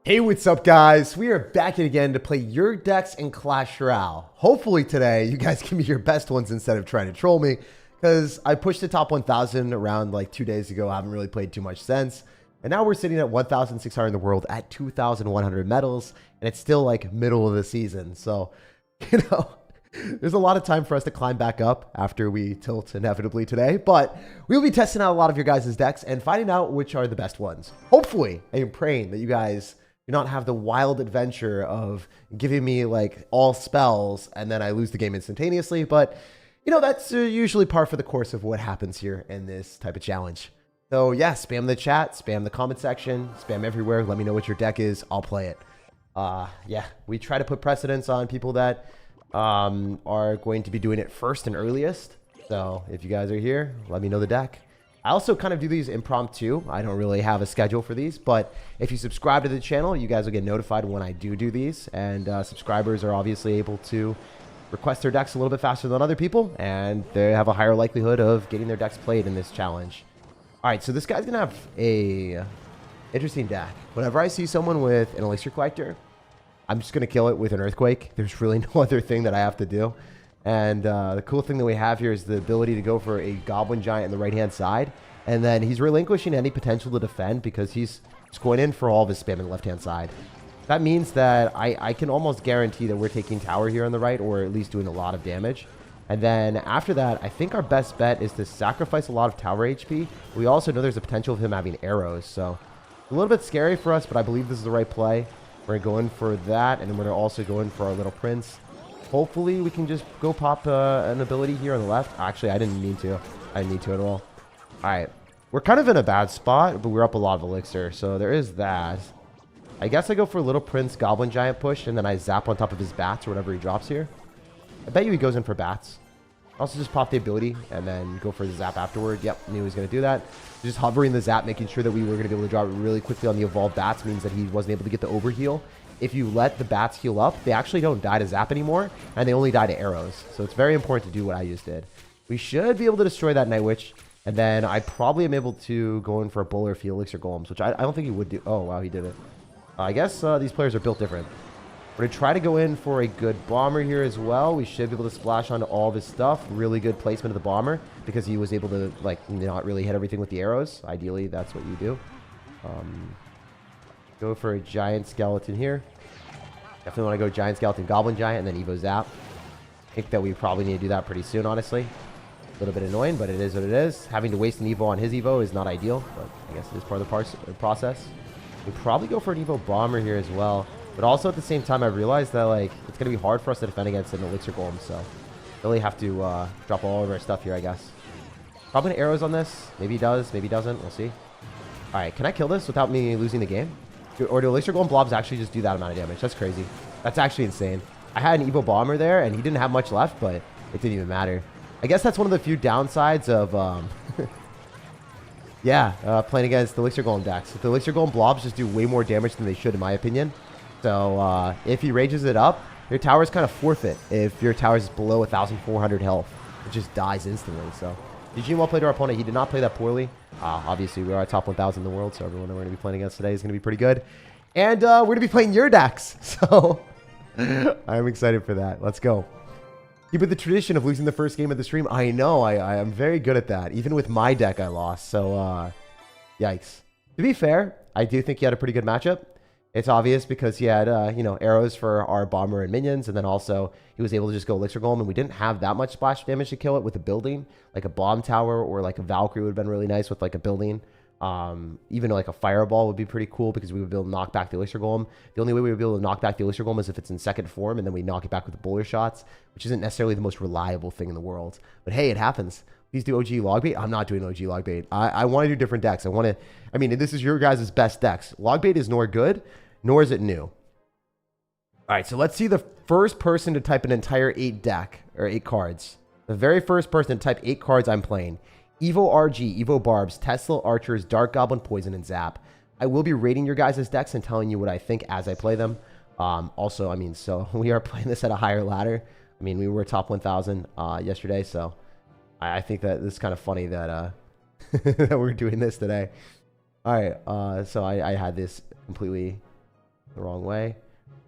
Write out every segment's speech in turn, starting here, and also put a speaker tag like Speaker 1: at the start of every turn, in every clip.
Speaker 1: Hey, what's up, guys? We are back again to play your decks in Clash Royale. Hopefully today, you guys give me your best ones instead of trying to troll me, because I pushed the top 1,000 around like 2 days ago. I haven't really played too much since. And now we're sitting at 1,600 in the world at 2,100 medals, and it's still like middle of the season. So, there's a lot of time for us to climb back up after we tilt inevitably today, but we'll be testing out a lot of your guys' decks and finding out which are the best ones. Hopefully, I am praying that you guys do not have the wild adventure of giving me like all spells and then I lose the game instantaneously. But, that's usually par for the course of what happens here in this type of challenge. So yeah, spam the chat, spam the comment section, spam everywhere. Let me know what your deck is. I'll play it. Yeah, we try to put precedence on people that are going to be doing it first and earliest. So if you guys are here, let me know the deck. I also kind of do these impromptu. I don't really have a schedule for these, but if you subscribe to the channel, you guys will get notified when I do these. And subscribers are obviously able to request their decks a little bit faster than other people, and they have a higher likelihood of getting their decks played in this challenge. All right, so this guy's gonna have a interesting deck. Whenever I see someone with an elixir collector, I'm just gonna kill it with an earthquake. There's really no other thing that I have to do. And the cool thing that we have here is the ability to go for a goblin giant on the right-hand side. And then he's relinquishing any potential to defend because he's just going in for all of his spam on the left-hand side. That means that I can almost guarantee that we're taking tower here on the right, or at least doing a lot of damage. And then after that, I think our best bet is to sacrifice a lot of tower HP. We also know there's a potential of him having arrows. So a little bit scary for us, but I believe this is the right play. We're going for that, and then we're also going for our little prince. Hopefully, we can just go pop an ability here on the left. Actually, I didn't mean to. I didn't need to at all. All right. We're kind of in a bad spot, but we're up a lot of elixir, so there is that. I guess I go for a little prince goblin giant push, and then I zap on top of his bats or whatever he drops here. I bet you he goes in for bats. Also just pop the ability and then go for the zap afterward. Yep, knew he was going to do that. Just hovering the zap, making sure that we were going to be able to drop it really quickly on the evolved bats means that he wasn't able to get the overheal. If you let the bats heal up, they actually don't die to zap anymore, and they only die to arrows. So it's very important to do what I just did. We should be able to destroy that Night Witch, and then I probably am able to go in for a bowler for elixir golems, which I don't think he would do. Oh, wow, he did it. I guess these players are built different. We're going to try to go in for a good bomber here as well. We should be able to splash onto all of his stuff. Really good placement of the bomber because he was able to like not really hit everything with the arrows. Ideally, that's what you do. Go for a giant skeleton here. Definitely want to go giant skeleton, goblin giant, and then Evo zap. I think that we probably need to do that pretty soon, honestly. A little bit annoying, but it is what it is. Having to waste an Evo on his Evo is not ideal, but I guess it is part of the process. We probably go for an Evo bomber here as well. But also at the same time, I realized that like it's going to be hard for us to defend against an elixir golem, so really have to drop all of our stuff here, I guess. Probably an arrows on this. Maybe he does, maybe he doesn't. We'll see. All right, can I kill this without me losing the game? Or do elixir golem blobs actually just do that amount of damage? That's crazy. That's actually insane. I had an Evo bomber there, and he didn't have much left, but it didn't even matter. I guess that's one of the few downsides of, playing against the elixir golem decks. The elixir golem blobs just do way more damage than they should, in my opinion. So if he rages it up, your towers kind of forfeit if your tower is below 1,400 health. It just dies instantly. So GG well played to our opponent. He did not play that poorly. Obviously, we are top 1,000 in the world, so everyone that we're going to be playing against today is going to be pretty good. And we're going to be playing your decks. So I'm excited for that. Let's go. Keep with the tradition of losing the first game of the stream. I know. I am very good at that. Even with my deck, I lost. So, yikes. To be fair, I do think he had a pretty good matchup. It's obvious because he had, arrows for our bomber and minions, and then also he was able to just go elixir golem, and we didn't have that much splash damage to kill it with a building. Like a bomb tower or like a Valkyrie would have been really nice with like a building. Even like a fireball would be pretty cool because we would be able to knock back the elixir golem. The only way we would be able to knock back the elixir golem is if it's in second form, and then we knock it back with the bowler shots, which isn't necessarily the most reliable thing in the world. But hey, it happens. Please do OG log bait. I'm not doing OG log bait. I want to do different decks. This is your guys' best decks. Log bait is nor good, nor is it new. All right, so let's see the first person to type an entire 8 cards. The very first person to type 8 cards I'm playing. Evo RG, Evo Barbs, Tesla, Archers, Dark Goblin, Poison, and Zap. I will be rating your guys' decks and telling you what I think as I play them. So we are playing this at a higher ladder. We were top 1,000 yesterday, so I think that this is kind of funny that that we're doing this today. All right, so I had this completely The wrong way.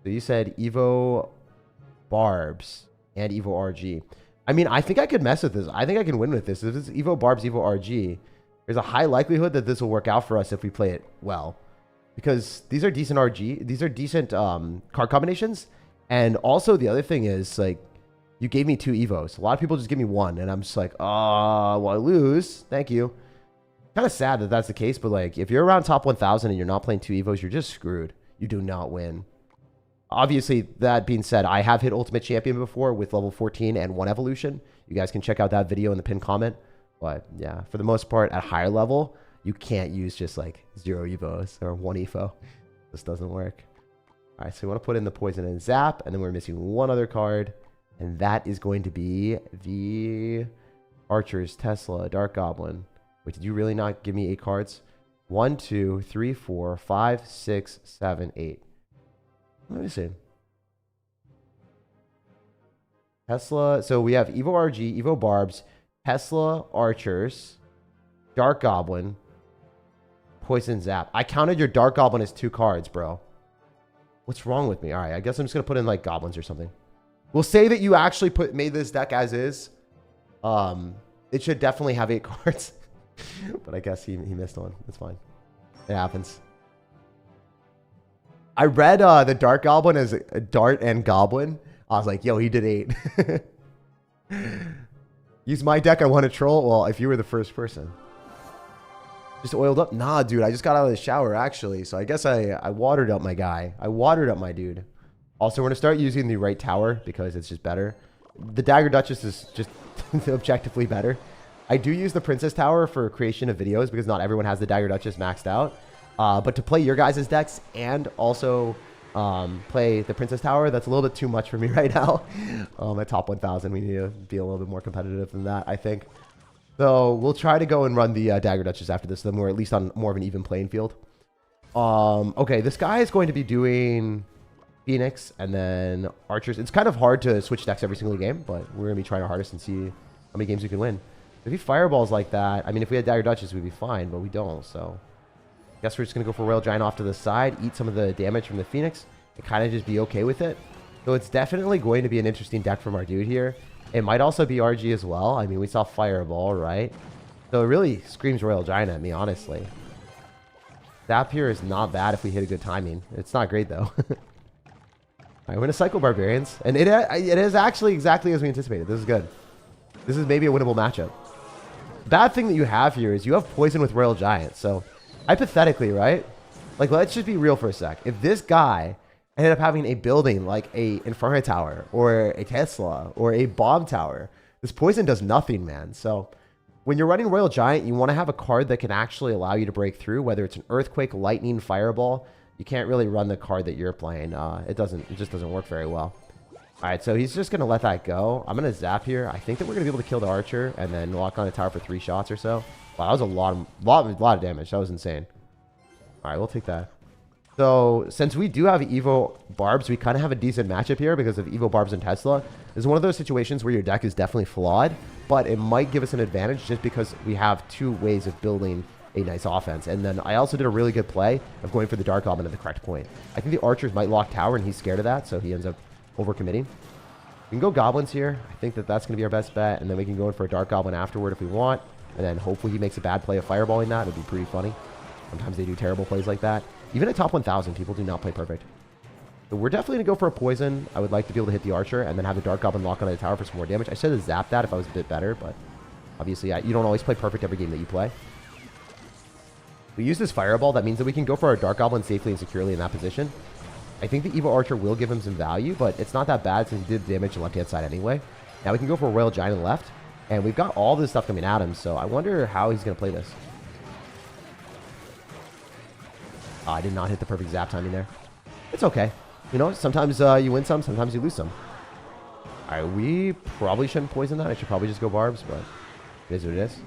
Speaker 1: So you said Evo Barbs and Evo RG. I mean, I think I could mess with this. I think I can win with this. If it's Evo Barbs, Evo RG, there's a high likelihood that this will work out for us if we play it well. Because these are decent RG. These are decent card combinations. And also the other thing is, like, you gave me 2 Evos. A lot of people just give me 1. And I'm just like, oh, well, I lose. Thank you. Kind of sad that that's the case. But, like, if you're around top 1,000 and you're not playing 2 Evos, you're just screwed. You do not win. Obviously, that being said, I have hit Ultimate Champion before with level 14 and 1 evolution. You guys can check out that video in the pinned comment. But, yeah, for the most part, at higher level, you can't use just, like, 0 Evos or 1 Evo. This doesn't work. All right, so we want to put in the poison and zap, and then we're missing 1 other card, and that is going to be the Archers, Tesla, Dark Goblin. Wait, did you really not give me 8 cards? 1, 2, 3, 4, 5, 6, 7, 8. Let me see. Tesla. So we have Evo RG, Evo Barbs, Tesla, Archers, Dark Goblin, Poison Zap. I counted your Dark Goblin as 2 cards, bro. What's wrong with me? All right, I guess I'm just going to put in like goblins or something. We'll say that you actually made this deck as is. It should definitely have 8 cards. But I guess he missed one. That's fine. It happens. I read the Dark Goblin as a Dart and Goblin. I was like, yo, he did 8. Use my deck, I want to troll. Well, if you were the first person. Just oiled up? Nah, dude, I just got out of the shower, actually. So I guess I watered up my guy. I watered up my dude. Also, we're going to start using the right tower because it's just better. The Dagger Duchess is just objectively better. I do use the Princess Tower for creation of videos because not everyone has the Dagger Duchess maxed out. But to play your guys' decks and also play the Princess Tower, that's a little bit too much for me right now. At top 1,000, we need to be a little bit more competitive than that, I think. So we'll try to go and run the Dagger Duchess after this, then we're at least on more of an even playing field. Okay, this guy is going to be doing Phoenix and then Archers. It's kind of hard to switch decks every single game, but we're going to be trying our hardest and see how many games we can win. If he fireballs like that, I mean, if we had Dagger Duchess, we'd be fine, but we don't, so... Guess we're just going to go for Royal Giant off to the side, eat some of the damage from the Phoenix, and kind of just be okay with it. So it's definitely going to be an interesting deck from our dude here. It might also be RG as well. I mean, we saw Fireball, right? So it really screams Royal Giant at me, honestly. Zap here is not bad if we hit a good timing. It's not great, though. All right, we're going to cycle Barbarians. And it is actually exactly as we anticipated. This is good. This is maybe a winnable matchup. Bad thing that you have here is you have Poison with Royal Giant, so... Hypothetically, right? Like, let's just be real for a sec. If this guy ended up having a building like a Inferno Tower or a Tesla or a Bomb Tower, this Poison does nothing, man. So when you're running Royal Giant, you want to have a card that can actually allow you to break through, whether it's an Earthquake, Lightning, Fireball. You can't really run the card that you're playing. It just doesn't work very well. All right, so he's just going to let that go. I'm going to zap here. I think that we're going to be able to kill the Archer and then lock on a tower for 3 shots or so. Wow, that was a lot of damage. That was insane. All right, we'll take that. So since we do have Evo Barbs, we kind of have a decent matchup here because of Evo Barbs and Tesla. This is one of those situations where your deck is definitely flawed, but it might give us an advantage just because we have 2 ways of building a nice offense. And then I also did a really good play of going for the Dark Goblin at the correct point. I think the Archers might lock tower, and he's scared of that, so he ends up overcommitting. We can go Goblins here. I think that that's going to be our best bet, and then we can go in for a Dark Goblin afterward if we want. And then hopefully he makes a bad play of fireballing that. It'd be pretty funny. Sometimes they do terrible plays like that. Even at top 1,000, people do not play perfect. So we're definitely going to go for a Poison. I would like to be able to hit the Archer and then have the Dark Goblin lock onto the tower for some more damage. I should have zapped that if I was a bit better, but obviously you don't always play perfect every game that you play. We use this Fireball. That means that we can go for our Dark Goblin safely and securely in that position. I think the Evo Archer will give him some value, but it's not that bad since he did damage the left-hand side anyway. Now we can go for a Royal Giant on the left. And we've got all this stuff coming at him, so I wonder how he's going to play this. Oh, I did not hit the perfect zap timing there. It's okay. You know, sometimes you win some, sometimes you lose some. All right, we probably shouldn't poison that. I should probably just go Barbs, but it is what it is.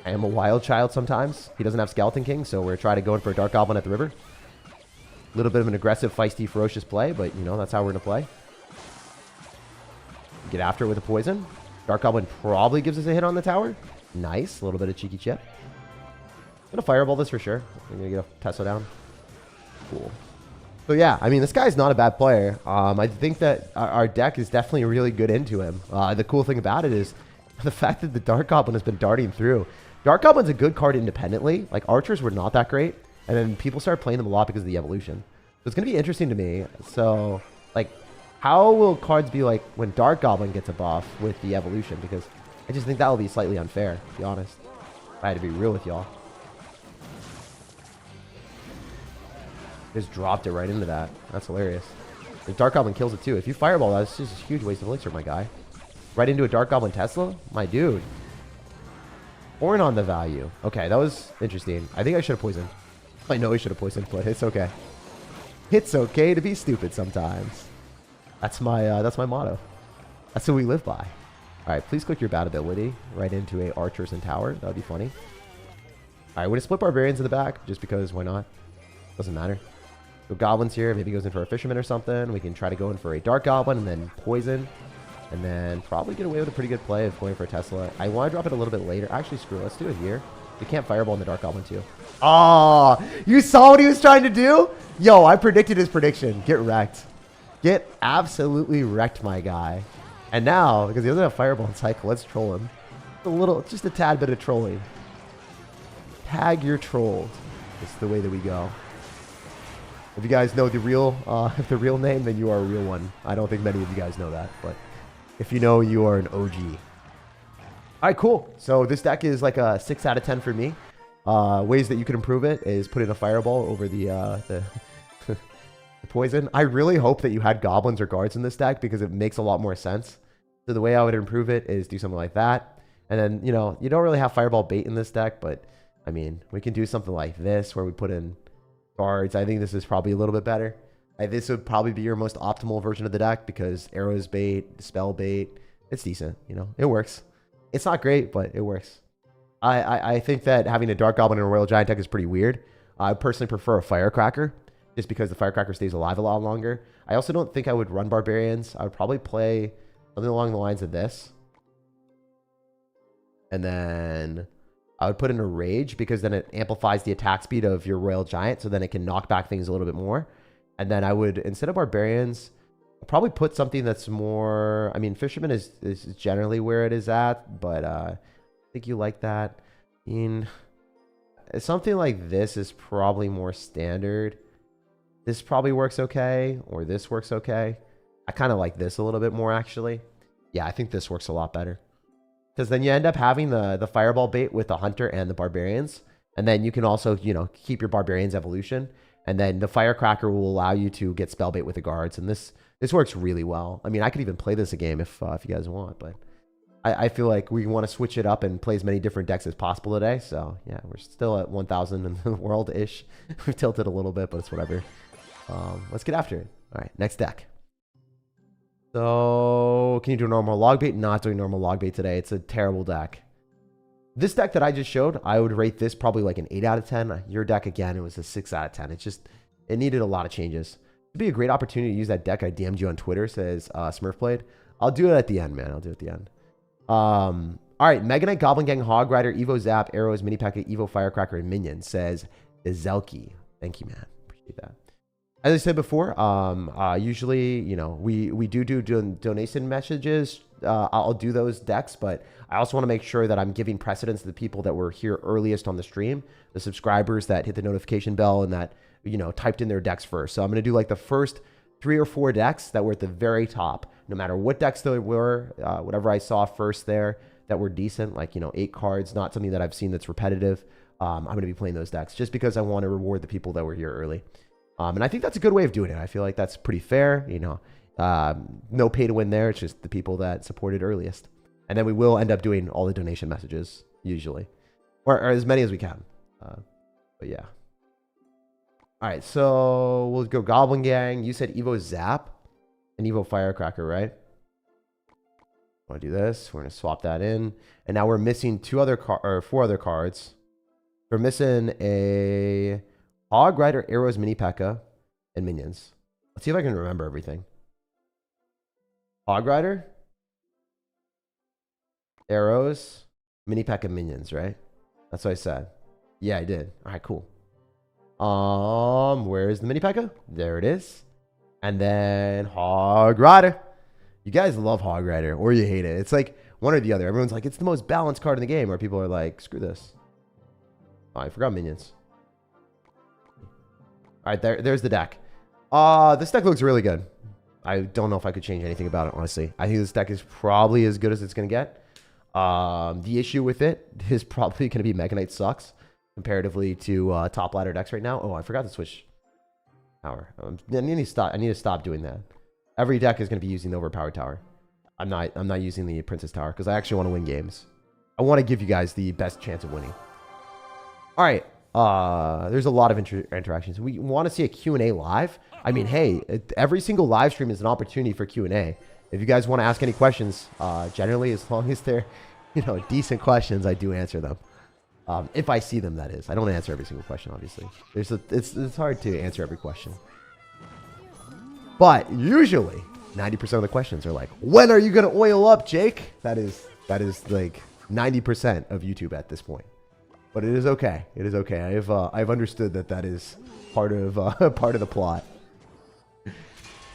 Speaker 1: I am a wild child sometimes. He doesn't have Skeleton King, so we're trying to go in for a Dark Goblin at the river. A little bit of an aggressive, feisty, ferocious play, but, you know, that's how we're going to play. Get after it with a Poison. Dark Goblin probably gives us a hit on the tower. Nice. A little bit of cheeky chip. I'm going to Fireball this for sure. I'm going to get a Tesla down. Cool. So yeah, I mean, this guy's not a bad player. I think that our deck is definitely really good into him. The cool thing about it is the fact that the Dark Goblin has been darting through. Dark Goblin's a good card independently. Like, archers were not that great. And then people started playing them a lot because of the evolution. So it's going to be interesting to me. So, like, how will cards be like when Dark Goblin gets a buff with the evolution? Because I just think that will be slightly unfair, to be honest. If I had to be real with y'all. Just dropped it right into that. That's hilarious. The Dark Goblin kills it too. If you fireball, that's just a huge waste of elixir, my guy. Right into a Dark Goblin Tesla? My dude. Born on the value. Okay, that was interesting. I think I should have poisoned. I know I should have poisoned, but it's okay. It's okay to be stupid sometimes. That's my motto. That's what we live by. All right, please click your bad ability right into a archers and tower. That would be funny. All right, we're gonna split barbarians in the back just because why not? Doesn't matter. So goblins here, maybe goes in for a fisherman or something. We can try to go in for a dark goblin and then poison. And then probably get away with a pretty good play of going for a Tesla. I want to drop it a little bit later. Actually, screw it. Let's do it here. We can't fireball in the dark goblin too. Oh, you saw what he was trying to do? Yo, I predicted his prediction. Get wrecked. Get absolutely wrecked, my guy. And now, because he doesn't have fireball in cycle, let's troll him. Just a tad bit of trolling. Tag your trolled. It's the way that we go. If you guys know the real name, then you are a real one. I don't think many of you guys know that, but if you know, you are an OG. All right, cool. So this deck is like a 6 out of 10 for me. Ways that you can improve it is put in a fireball over the the poison. I really hope that you had goblins or guards in this deck because it makes a lot more sense. So the way I would improve it is do something like that. And then, you know, you don't really have fireball bait in this deck, but I mean, we can do something like this where we put in guards. I think this is probably a little bit better. This would probably be your most optimal version of the deck because arrows bait, spell bait, it's decent, you know, it works. It's not great, but it works. I think that having a Dark Goblin and a Royal Giant deck is pretty weird. I personally prefer a Firecracker just because the Firecracker stays alive a lot longer. I also don't think I would run Barbarians. I would probably play something along the lines of this. And then I would put in a Rage because then it amplifies the attack speed of your Royal Giant, so then it can knock back things a little bit more. And then I would, instead of Barbarians, I'll probably put something that's more... I mean, Fisherman is generally where it is at, but I think you like that. I mean, something like this is probably more standard. This probably works okay, or this works okay. I kind of like this a little bit more, actually. Yeah, I think this works a lot better. Because then you end up having the Fireball bait with the Hunter and the Barbarians. And then you can also, you know, keep your Barbarians evolution. And then the Firecracker will allow you to get spell bait with the guards. And this works really well. I mean, I could even play this a game if you guys want. But I feel like we want to switch it up and play as many different decks as possible today. So, yeah, we're still at 1,000 in the world-ish. We've tilted a little bit, but it's whatever. Let's get after it. All right, next deck. So, can you do normal log bait? Not doing normal log bait today. It's a terrible deck. This deck that I just showed, I would rate this probably like an 8 out of 10. Your deck, again, it was a 6 out of 10. It needed a lot of changes. It'd be a great opportunity to use that deck. I DM'd you on Twitter, says Smurf played. I'll do it at the end, man. I'll do it at the end. All right, Mega Knight, Goblin Gang, Hog Rider, Evo Zap, Arrows, Mini Packet, Evo Firecracker, and Minion, says Zelky. Thank you, man. Appreciate that. As I said before, usually, you know, we do donation messages. I'll do those decks, but I also want to make sure that I'm giving precedence to the people that were here earliest on the stream, the subscribers that hit the notification bell and that, you know, typed in their decks first. So I'm going to do like the first 3 or 4 decks that were at the very top, no matter what decks they were, whatever I saw first there that were decent, like, you know, 8 cards, not something that I've seen that's repetitive. I'm going to be playing those decks just because I want to reward the people that were here early. And I think that's a good way of doing it. I feel like that's pretty fair, you know. No pay to win there. It's just the people that supported earliest. And then we will end up doing all the donation messages, usually. Or as many as we can. But yeah. All right, so we'll go Goblin Gang. You said Evo Zap and Evo Firecracker, right? I want to do this. We're going to swap that in. And now we're missing 4 other cards. We're missing a Hog Rider, Arrows, Mini P.E.K.K.A, and Minions. Let's see if I can remember everything. Hog Rider, Arrows, Mini P.E.K.K.A, Minions, right? That's what I said. Yeah, I did. All right, cool. Where Where is the mini P.E.K.K.A? There it is. And then Hog Rider. You guys love Hog Rider, or you hate it. It's like one or the other. Everyone's like, it's the most balanced card in the game. Or people are like, screw this. Oh, I forgot minions. All right, there's the deck. This deck looks really good. I don't know if I could change anything about it, honestly. I think this deck is probably as good as it's going to get. The issue with it is probably going to be Mega Knight sucks comparatively to top ladder decks right now. Oh, I forgot to switch tower. I need to stop doing that. Every deck is going to be using the overpowered tower. I'm not using the Princess Tower because I actually want to win games. I want to give you guys the best chance of winning. All right. There's a lot of interactions. We want to see a Q&A live. I mean, hey, every single live stream is an opportunity for Q&A. If you guys want to ask any questions, generally, as long as they're, decent questions, I do answer them. If I see them, that is. I don't answer every single question, obviously. It's hard to answer every question. But usually, 90% of the questions are like, when are you going to oil up, Jake? That is like 90% of YouTube at this point. But it is okay. It is okay. I've understood that is part of the plot.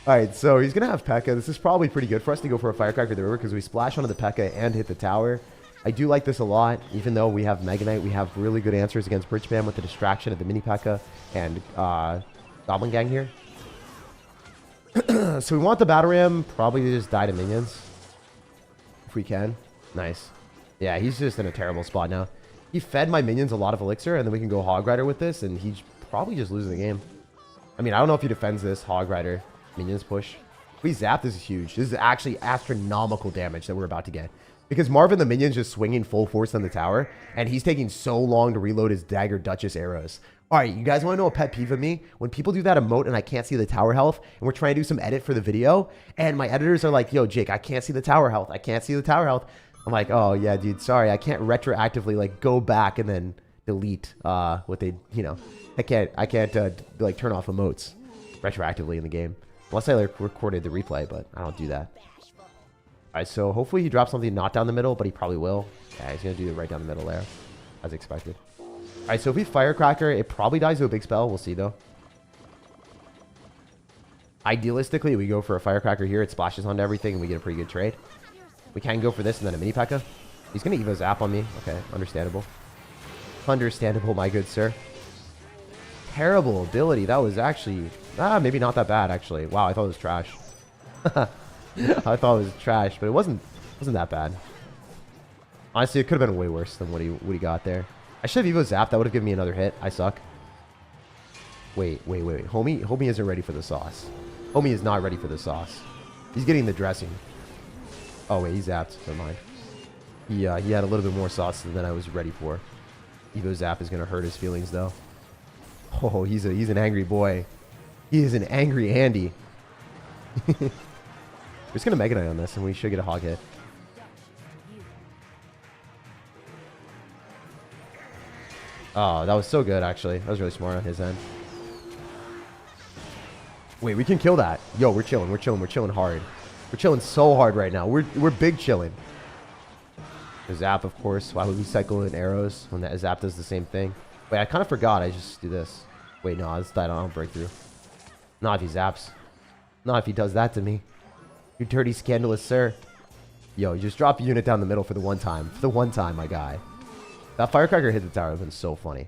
Speaker 1: All right, so he's gonna have P.E.K.K.A. This is probably pretty good for us to go for a Firecracker the river because we splash onto the P.E.K.K.A. and hit the tower. I do like this a lot. Even though we have Mega Knight, we have really good answers against Bridge Spam with the distraction of the mini P.E.K.K.A. and Goblin Gang here. So we want the Battle Ram probably to just die to minions if we can. Nice. Yeah, he's just in a terrible spot now. He fed my minions a lot of elixir, and then we can go Hog Rider with this, and he's probably just losing the game. I mean, I don't know if he defends this Hog Rider minions push. If we zap, this is huge. This is actually astronomical damage that we're about to get. Because Marvin the minion's just swinging full force on the tower, and he's taking so long to reload his Dagger Duchess arrows. All right, you guys want to know a pet peeve of me? When people do that emote and I can't see the tower health, and we're trying to do some edit for the video, and my editors are like, yo, Jake, I can't see the tower health. I can't see the tower health. I'm like, oh, yeah, dude, sorry. I can't retroactively, like, go back and then delete what they, I can't like, turn off emotes retroactively in the game. Unless I, like, recorded the replay, but I don't do that. All right, so hopefully he drops something not down the middle, but he probably will. Yeah, he's going to do it right down the middle there, as expected. All right, so if we Firecracker, it probably dies to a big spell. We'll see, though. Idealistically, we go for a Firecracker here. It splashes onto everything, and we get a pretty good trade. We can go for this and then a mini P.E.K.K.A. He's going to Evo Zap on me. Okay, understandable. Understandable, my good sir. Terrible ability. That was actually... maybe not that bad, actually. Wow, I thought it was trash. I thought it was trash, but it wasn't that bad. Honestly, it could have been way worse than what he got there. I should have Evo Zap. That would have given me another hit. I suck. Wait. Homie isn't ready for the sauce. Homie is not ready for the sauce. He's getting the dressing. Oh, wait, he zapped. Never mind. He had a little bit more sauce than I was ready for. Evo Zap is going to hurt his feelings, though. Oh, he's an angry boy. He is an angry Andy. We're just going to Mega Knight on this, and we should get a hog hit. Oh, that was so good, actually. That was really smart on his end. Wait, we can kill that. Yo, we're chilling hard. We're chilling so hard right now. We're big chilling. The Zap, of course. Why would we cycle in arrows when that Zap does the same thing? Wait, I kind of forgot. I just do this. Wait, no, this died on breakthrough. Not if he zaps. Not if he does that to me. You dirty, scandalous sir. Yo, you just drop a unit down the middle for the one time. For the one time, my guy. That Firecracker hit the tower would have been so funny.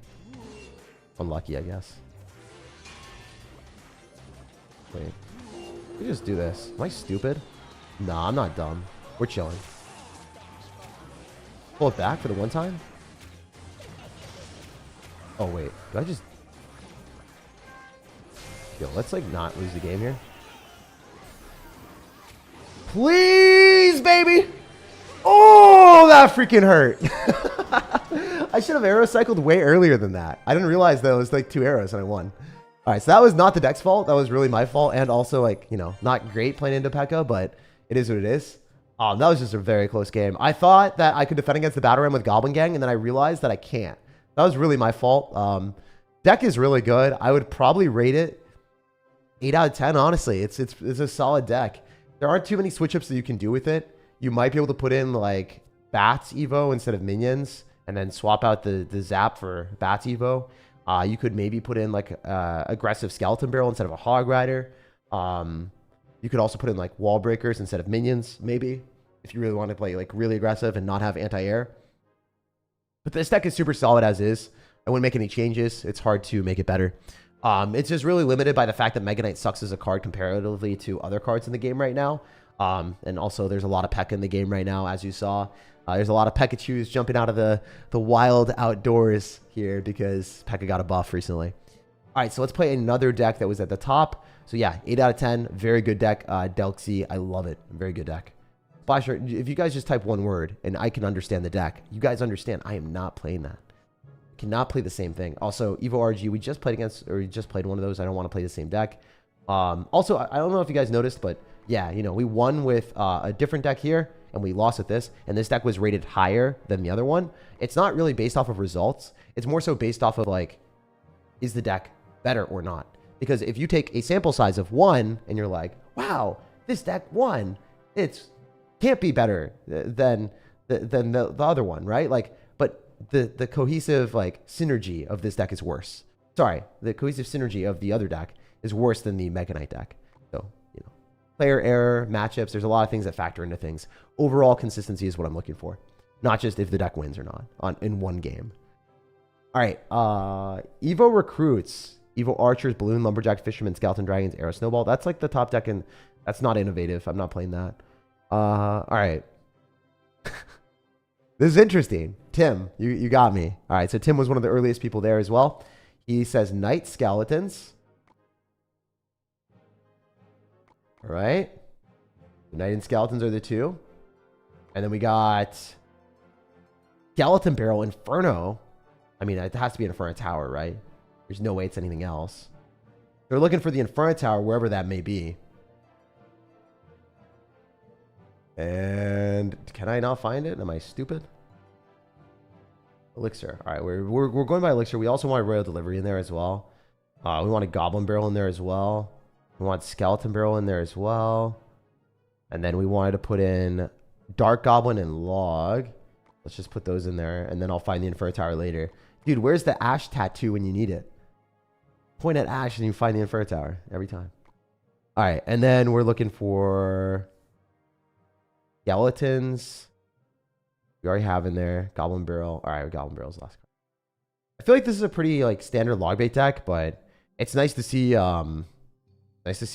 Speaker 1: Unlucky, I guess. Wait. We just do this. Am I stupid? Nah, I'm not dumb. We're chilling. Pull it back for the one time? Oh, wait. Did I just... Yo, let's, like, not lose the game here. Please, baby! Oh, that freaking hurt. I should have arrow cycled way earlier than that. I didn't realize that it was, like, 2 arrows and I won. All right, so that was not the deck's fault. That was really my fault. And also, like, not great playing into P.E.K.K.A, but it is what it is. That was just a very close game. I thought that I could defend against the Battle Ram with Goblin Gang, and then I realized that I can't. That was really my fault. Deck is really good. I would probably rate it 8 out of 10, honestly. It's a solid deck. There aren't too many switch-ups that you can do with it. You might be able to put in, like, Bats Evo instead of Minions, and then swap out the Zap for Bats Evo. You could maybe put in like aggressive skeleton barrel instead of a hog rider. You could also put in like wall breakers instead of minions, maybe, if you really want to play like really aggressive and not have anti-air. But this deck is super solid as is. I wouldn't make any changes. It's hard to make it better. It's just really limited by the fact that Mega Knight sucks as a card comparatively to other cards in the game right now. And also there's a lot of P.E.K.K.A in the game right now, as you saw. There's a lot of Pikachus jumping out of the wild outdoors here because P.E.K.K.A got a buff recently. All right, so let's play another deck that was at the top. So yeah, 8 out of 10. Very good deck. Delxi, I love it. Very good deck. Splasher, if you guys just type one word and I can understand the deck, you guys understand I am not playing that. I cannot play the same thing. Also, Evo RG, we just played against, or we just played one of those. I don't want to play the same deck. Also, I don't know if you guys noticed, but yeah, you know, we won with a different deck here and we lost with this. And this deck was rated higher than the other one. It's not really based off of results. It's more so based off of like, is the deck better or not? Because if you take a sample size of 1 and you're like, wow, this deck won, it's can't be better than the other one, right? Like, but the cohesive like synergy of this deck is worse. Sorry, the cohesive synergy of the other deck is worse than the Mega Knight deck. So, you know, player error, matchups, there's a lot of things that factor into things. Overall consistency is what I'm looking for, not just if the deck wins or not in one game. All right, Evo recruits, Evo archers, balloon, lumberjack, fisherman, skeleton, dragons, arrow, snowball. That's like the top deck, and that's not innovative. I'm not playing that. All right. This is interesting. Tim, you got me. All right, so Tim was one of the earliest people there as well. He says knight skeletons. All right. The knight and skeletons are the two. And then we got skeleton barrel Inferno. I mean, it has to be Inferno Tower, right? There's no way it's anything else. They're looking for the Inferno Tower, wherever that may be. And can I not find it? Am I stupid? Elixir. All right, we're going by elixir. We also want royal delivery in there as well. We want a goblin barrel in there as well. We want skeleton barrel in there as well. And then we wanted to put in dark goblin and log. Let's just put those in there, and then I'll find the Inferno Tower later. Dude, where's the ash tattoo when you need it? Point at ash and you find the Inferno Tower every time. All right, and then we're looking for skeletons. We already have in there goblin barrel. All right, goblin barrel's last card. I feel like this is a pretty like standard log bait deck, but it's nice to see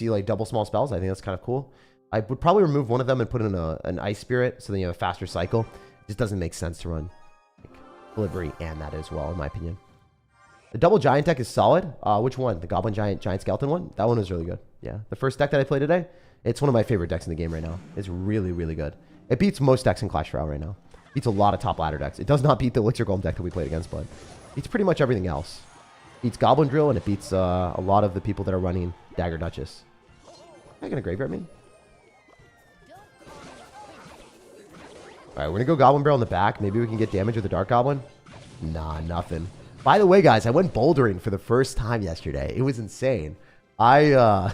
Speaker 1: like double small spells. I think that's kind of cool. I would probably remove one of them and put in an ice spirit so then you have a faster cycle. It just doesn't make sense to run like delivery and that as well, in my opinion. The double giant deck is solid. Which one? The goblin giant skeleton one? That one was really good. Yeah, the first deck that I played today. It's one of my favorite decks in the game right now. It's really, really good. It beats most decks in Clash Royale right now. Beats a lot of top ladder decks. It does not beat the Elixir Golem deck that we played against, but beats pretty much everything else. Beats Goblin Drill, and it beats a lot of the people that are running Dagger Duchess. Am I going to graveyard me? Alright, we're going to go Goblin Barrel in the back. Maybe we can get damage with the Dark Goblin. Nah, nothing. By the way, guys, I went bouldering for the first time yesterday. It was insane. I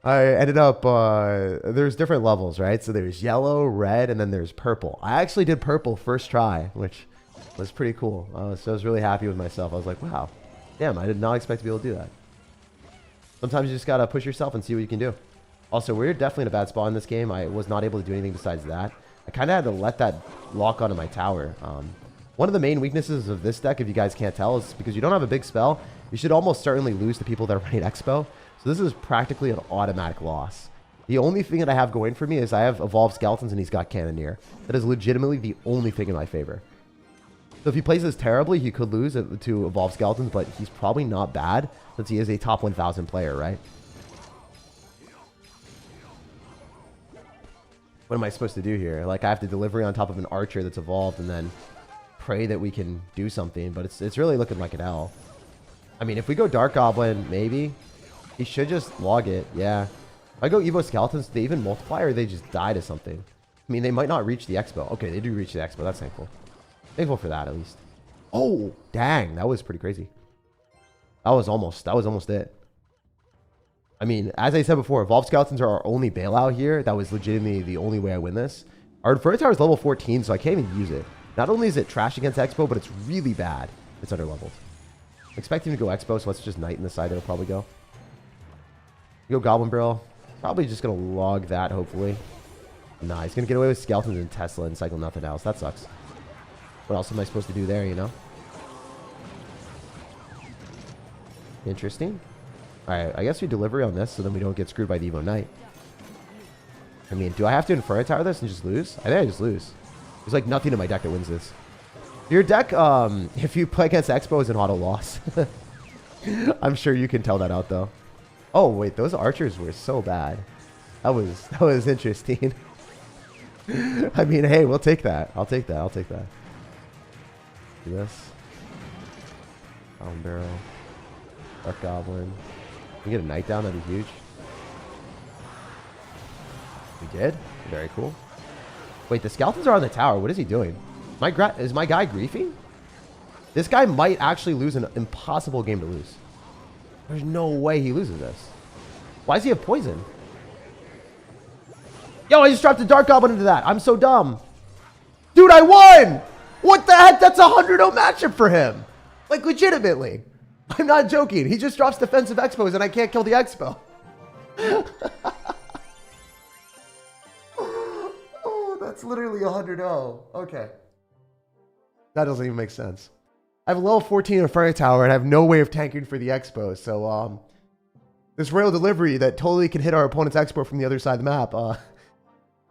Speaker 1: ended up, there's different levels, right? So there's yellow, red, and then there's purple. I actually did purple first try, which was pretty cool. So I was really happy with myself. I was like, wow, damn, I did not expect to be able to do that. Sometimes you just got to push yourself and see what you can do. Also, we're definitely in a bad spot in this game. I was not able to do anything besides that. I kind of had to let that lock onto my tower. One of the main weaknesses of this deck, if you guys can't tell, is because you don't have a big spell, you should almost certainly lose to people that are running Expo. So this is practically an automatic loss. The only thing that I have going for me is I have Evolved Skeletons and he's got Cannoneer. That is legitimately the only thing in my favor. So if he plays this terribly, he could lose to Evolved Skeletons, but he's probably not bad since he is a top 1,000 player, right? What am I supposed to do here? Like, I have to delivery on top of an archer that's evolved and then pray that we can do something, but it's really looking like an L. I mean, if we go Dark Goblin, maybe. He should just log it, yeah. If I go Evo Skeletons, they even multiply or they just die to something. I mean, they might not reach the Expo. Okay, they do reach the Expo. That's thankful. Thankful for that, at least. Oh, dang. That was pretty crazy. That was almost it. I mean, as I said before, Evolved Skeletons are our only bailout here. That was legitimately the only way I win this. Our Inferno Tower is level 14, so I can't even use it. Not only is it trash against Expo, but it's really bad. It's under leveled. Expecting to go Expo, so let's just Knight in the side. It'll probably go. Go Goblin Barrel. Probably just going to log that, hopefully. Nah, he's going to get away with Skeletons and Tesla and cycle nothing else. That sucks. What else am I supposed to do there, you know? Interesting. Alright, I guess we delivery on this so then we don't get screwed by the Evo Knight. I mean, do I have to Inferno Tower this and just lose? I think I just lose. There's like nothing in my deck that wins this. Your deck, if you play against Expo, is an auto loss. I'm sure you can tell that out though. Oh wait, those archers were so bad. That was interesting. I mean, hey, we'll take that. I'll take that. I'll take that. Do this. Goblin Barrel. Dark Goblin. We get a Knight down, that'd be huge. We did. Very cool. Wait, the Skeletons are on the tower. What is he doing? Is my guy griefing? This guy might actually lose an impossible game to lose. There's no way he loses this. Why does he have poison? Yo, I just dropped a Dark Goblin into that. I'm so dumb. Dude, I won! What the heck? That's a 100-0 matchup for him. Like, legitimately. I'm not joking. He just drops defensive Expos and I can't kill the Expo. Oh, that's literally 100-0. Okay. That doesn't even make sense. I have a level 14 Inferno Tower and I have no way of tanking for the Expo. So, this rail delivery that totally can hit our opponent's Expo from the other side of the map.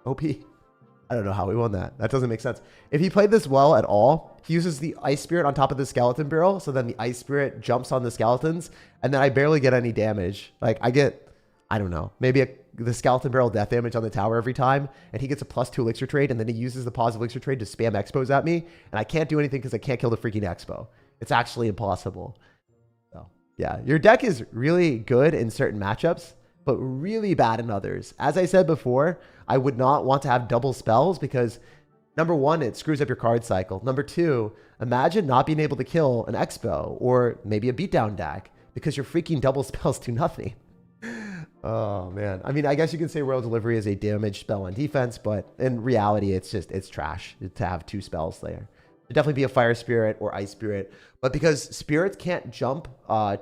Speaker 1: OP. I don't know how we won that. That doesn't make sense. If he played this well at all, he uses the Ice Spirit on top of the Skeleton Barrel. So then the Ice Spirit jumps on the Skeletons. And then I barely get any damage. Like, I get, I don't know, maybe the Skeleton Barrel death damage on the tower every time. And he gets a +2 elixir trade. And then he uses the positive elixir trade to spam Expos at me. And I can't do anything because I can't kill the freaking Expo. It's actually impossible. So, yeah. Your deck is really good in certain matchups, but really bad in others. As I said before, I would not want to have double spells because, number one, it screws up your card cycle. Number two, imagine not being able to kill an Expo or maybe a beatdown deck because your freaking double spells do nothing. Oh, man. I mean, I guess you can say Royal Delivery is a damage spell on defense, but in reality, it's trash to have two spells there. It'd definitely be a Fire Spirit or Ice Spirit. But because Spirits can't jump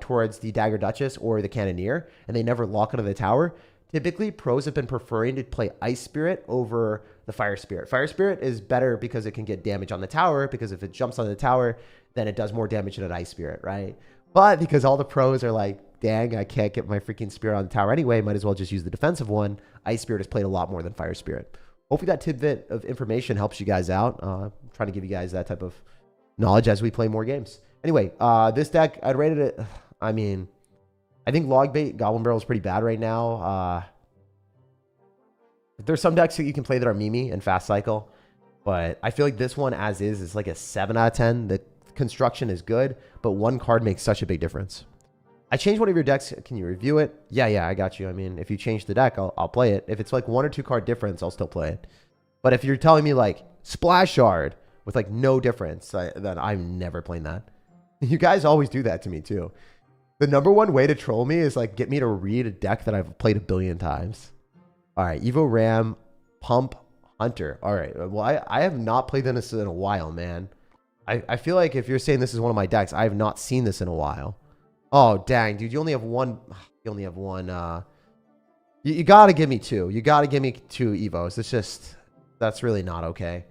Speaker 1: towards the Dagger Duchess or the Cannoneer, and they never lock onto the tower, typically pros have been preferring to play Ice Spirit over the Fire Spirit. Fire Spirit is better because it can get damage on the tower, because if it jumps on the tower, then it does more damage than an Ice Spirit, right? But because all the pros are like, dang, I can't get my freaking Spirit on the tower anyway, might as well just use the defensive one. Ice Spirit has played a lot more than Fire Spirit. Hopefully that tidbit of information helps you guys out. Trying to give you guys that type of knowledge as we play more games. Anyway, this deck, I'd rated it, I mean, I think Logbait Goblin Barrel is pretty bad right now. There's some decks that you can play that are Mimi and Fast Cycle, but I feel like this one as is like a 7 out of 10. The construction is good, but one card makes such a big difference. I changed one of your decks. Can you review it? Yeah, I got you. I mean, if you change the deck, I'll play it. If it's like 1 or 2 card difference, I'll still play it. But if you're telling me like Splash Shard with like no difference, then I'm never playing that. You guys always do that to me too. The number one way to troll me is like get me to read a deck that I've played a billion times. All right, Evo Ram, Pump, Hunter. All right, well, I have not played this in a while, man. I feel like if you're saying this is one of my decks, I have not seen this in a while. Oh, dang, dude, you only have one. You only have one. You got to give me 2. You got to give me 2 Evos. It's just, that's really not okay.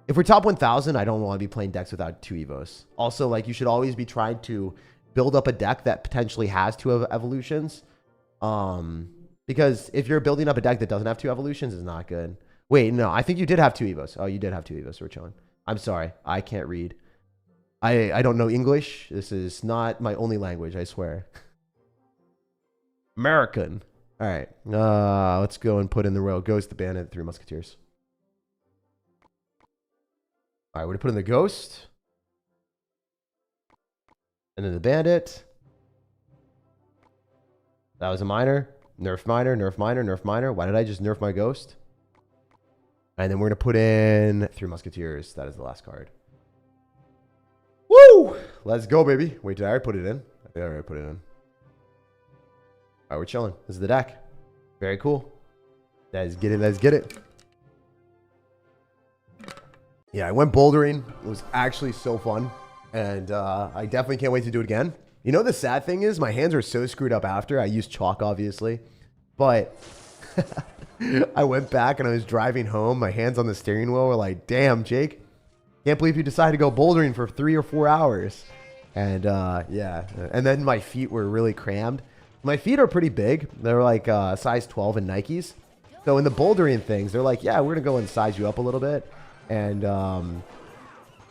Speaker 1: If we're top 1,000, I don't want to be playing decks without 2 Evos. Also, like, you should always be trying to build up a deck that potentially has 2 evolutions. Because if you're building up a deck that doesn't have 2 evolutions, it's not good. Wait, no, I think you did have 2 Evos. Oh, you did have 2 Evos, so we're chilling. I'm sorry. I can't read. I don't know English. This is not my only language, I swear. American. All right. Let's go and put in the Royal Ghost, the Bandit, 3 Musketeers. All right, we're going to put in the Ghost. And then the Bandit. That was a minor. Nerf minor, nerf minor, nerf minor. Why did I just nerf my Ghost? And then we're going to put in 3 Musketeers. That is the last card. Woo! Let's go, baby. Wait, did I already put it in? I think I already put it in. All right, we're chilling. This is the deck. Very cool. Let's get it. Let's get it. Yeah, I went bouldering. It was actually so fun. And I definitely can't wait to do it again. You know, the sad thing is my hands are so screwed up after. I used chalk, obviously. But I went back and I was driving home. My hands on the steering wheel were like, damn, Jake. Can't believe you decided to go bouldering for 3 or 4 hours. And yeah. And then my feet were really crammed. My feet are pretty big. They're like size 12 in Nikes. So in the bouldering things, they're like, yeah, we're going to go and size you up a little bit. And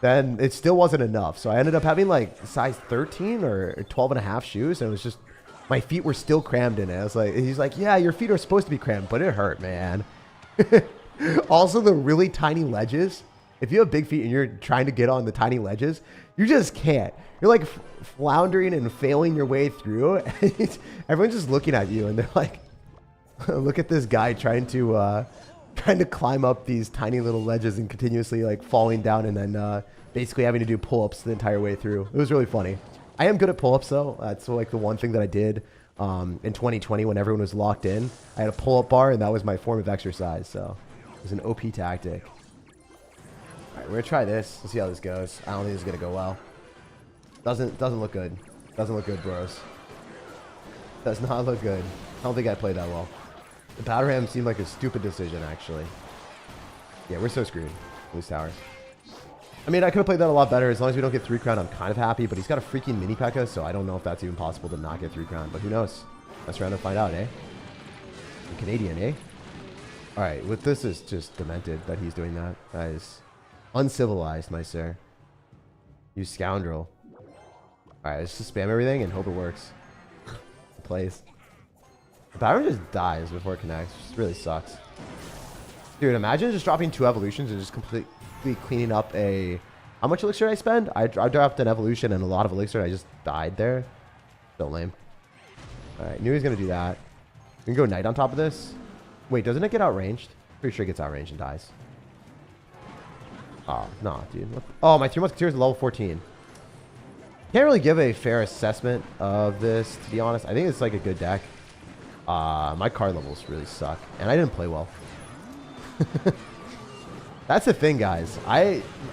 Speaker 1: then it still wasn't enough. So I ended up having like size 13 or 12 and a half shoes. And it was just, my feet were still crammed in it. I was like, he's like, yeah, your feet are supposed to be crammed, but it hurt, man. Also, the really tiny ledges. If you have big feet and you're trying to get on the tiny ledges, you just can't. You're like floundering and failing your way through. Everyone's just looking at you and they're like, look at this guy trying to climb up these tiny little ledges and continuously like falling down and then basically having to do pull-ups the entire way through. It was really funny. I am good at pull-ups though. That's like the one thing that I did in 2020 when everyone was locked in. I had a pull-up bar and that was my form of exercise. So it was an OP tactic. All right, we're gonna try this. Let's see how this goes. I don't think this is gonna go well. Doesn't look good. Doesn't look good, bros. Does not look good. I don't think I played that well. The Powder Ram seemed like a stupid decision, actually. Yeah, we're so screwed. Loose towers. I mean, I could have played that a lot better. As long as we don't get 3 crown, I'm kind of happy. But he's got a freaking mini P.E.K.K.A, so I don't know if that's even possible to not get 3 crown. But who knows? Let's round and find out, eh? The Canadian, eh? All right, with this is just demented that he's doing that. That is uncivilized, my sir. You scoundrel. All right, let's just spam everything and hope it works. It plays. The power just dies before it connects. It just really sucks. Dude, imagine just dropping 2 evolutions and just completely cleaning up a... How much elixir did I spend? I dropped an evolution and a lot of elixir and I just died there. So lame. Alright, knew he was going to do that. We can go knight on top of this. Wait, doesn't it get outranged? Pretty sure it gets outranged and dies. Oh, no, dude. What the... Oh, my 3 Musketeers are level 14. Can't really give a fair assessment of this, to be honest. I think it's like a good deck. My card levels really suck. And I didn't play well. That's the thing, guys.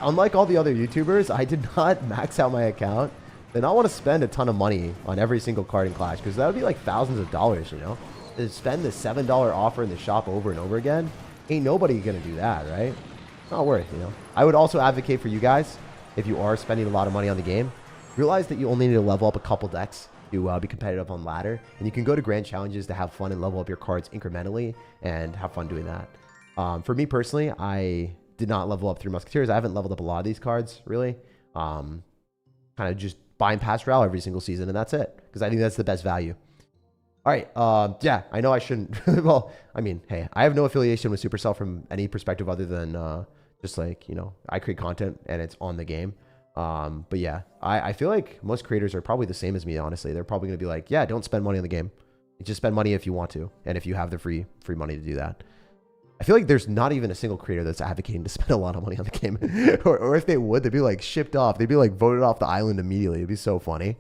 Speaker 1: Unlike all the other YouTubers, I did not max out my account. Did not want to spend a ton of money on every single card in Clash, because that would be like thousands of dollars, you know? To spend the $7 offer in the shop over and over again, ain't nobody gonna do that, right? Not worth, you know? I would also advocate for you guys, if you are spending a lot of money on the game, realize that you only need to level up a couple decks to be competitive on ladder, and you can go to grand challenges to have fun and level up your cards incrementally and have fun doing that. For me personally, I did not level up through Musketeers. I haven't leveled up a lot of these cards, really. Kind of just buying Pass Royale every single season, and that's it, because I think that's the best value. All right, yeah, I know I shouldn't. Well, I mean, hey, I have no affiliation with Supercell from any perspective other than just like, you know, I create content and it's on the game. But yeah, I feel like most creators are probably the same as me, honestly. They're probably going to be like, yeah, don't spend money on the game. Just spend money if you want to, and if you have the free money to do that. I feel like there's not even a single creator that's advocating to spend a lot of money on the game. or if they would, they'd be like shipped off. They'd be like voted off the island immediately. It'd be so funny.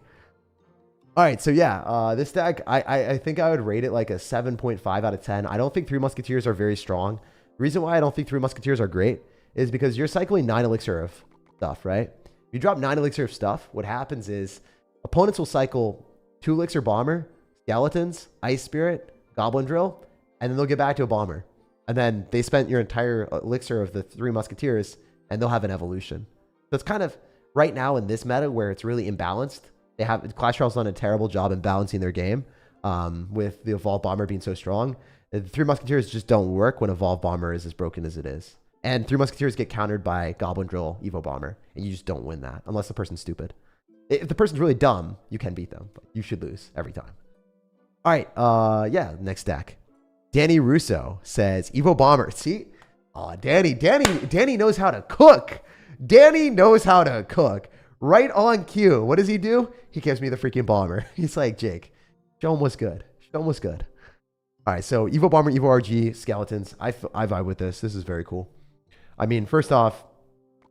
Speaker 1: All right, so yeah, this deck, I think I would rate it like a 7.5 out of 10. I don't think 3 Musketeers are very strong. The reason why I don't think 3 Musketeers are great is because you're cycling 9 elixir of stuff, right? If you drop 9 elixir of stuff, what happens is opponents will cycle 2 elixir bomber, skeletons, ice spirit, goblin drill, and then they'll get back to a bomber. And then they spent your entire elixir of the 3 Musketeers, and they'll have an evolution. So it's kind of right now in this meta where it's really imbalanced. Clash Royale's done a terrible job in balancing their game with the Evolved Bomber being so strong. The 3 Musketeers just don't work when Evolved Bomber is as broken as it is. And 3 Musketeers get countered by Goblin Drill, Evo Bomber, and you just don't win that unless the person's stupid. If the person's really dumb, you can beat them, but you should lose every time. All right, yeah, next deck. Danny Russo says, Evo Bomber. See? Oh, Danny knows how to cook. Danny knows how to cook. Right on cue. What does he do? He gives me the freaking bomber. He's like, Jake, show him what's good. Show him what's good. All right, so Evo Bomber, Evo RG, skeletons. I vibe with this. This is very cool. I mean, first off,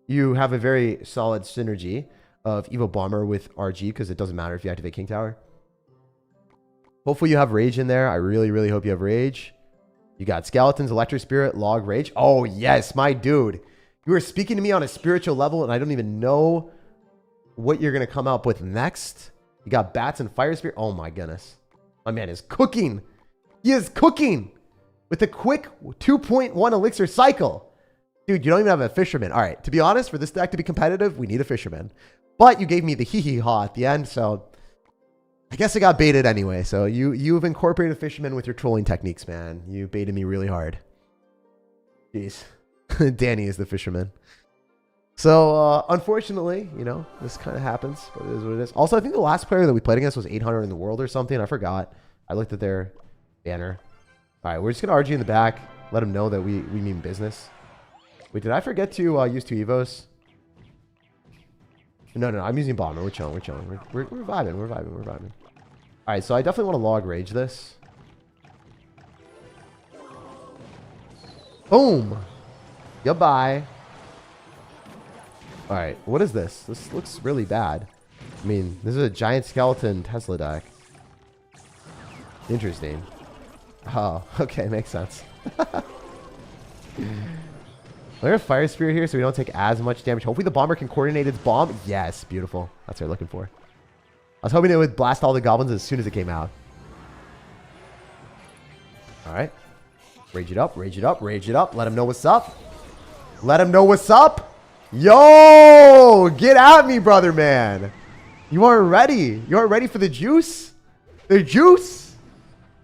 Speaker 1: you have a very solid synergy of Evo Bomber with RG because it doesn't matter if you activate King Tower. Hopefully you have Rage in there. I really, really hope you have Rage. You got Skeletons, Electric Spirit, Log, Rage. Oh, yes, my dude. You are speaking to me on a spiritual level, and I don't even know what you're going to come up with next. You got bats and fire spirit. Oh my goodness. My man is cooking. He is cooking with a quick 2.1 elixir cycle. Dude, you don't even have a fisherman. All right, to be honest, for this deck to be competitive, we need a fisherman. But you gave me the hee-hee-haw at the end, so I guess I got baited anyway. So you've incorporated fisherman with your trolling techniques, man. You baited me really hard. Jeez. Danny is the fisherman. So, unfortunately, you know, this kind of happens, but it is what it is. Also, I think the last player that we played against was 800 in the world or something. I forgot. I looked at their banner. All right, we're just going to RG in the back. Let them know that we mean business. Wait, did I forget to use 2 Evos? No, I'm using bomber. We're chilling. We're vibing. We're vibing. All right, so I definitely want to log rage this. Boom. Goodbye. All right, what is this? This looks really bad. I mean, this is a giant skeleton Tesla deck. Interesting. Oh, okay, makes sense. We're a fire spirit here so we don't take as much damage. Hopefully the bomber can coordinate its bomb. Yes, beautiful. That's what we're looking for. I was hoping it would blast all the goblins as soon as it came out. All right. Rage it up. Let him know what's up. Yo, get at me, brother, man. You aren't ready. You aren't ready for the juice? The juice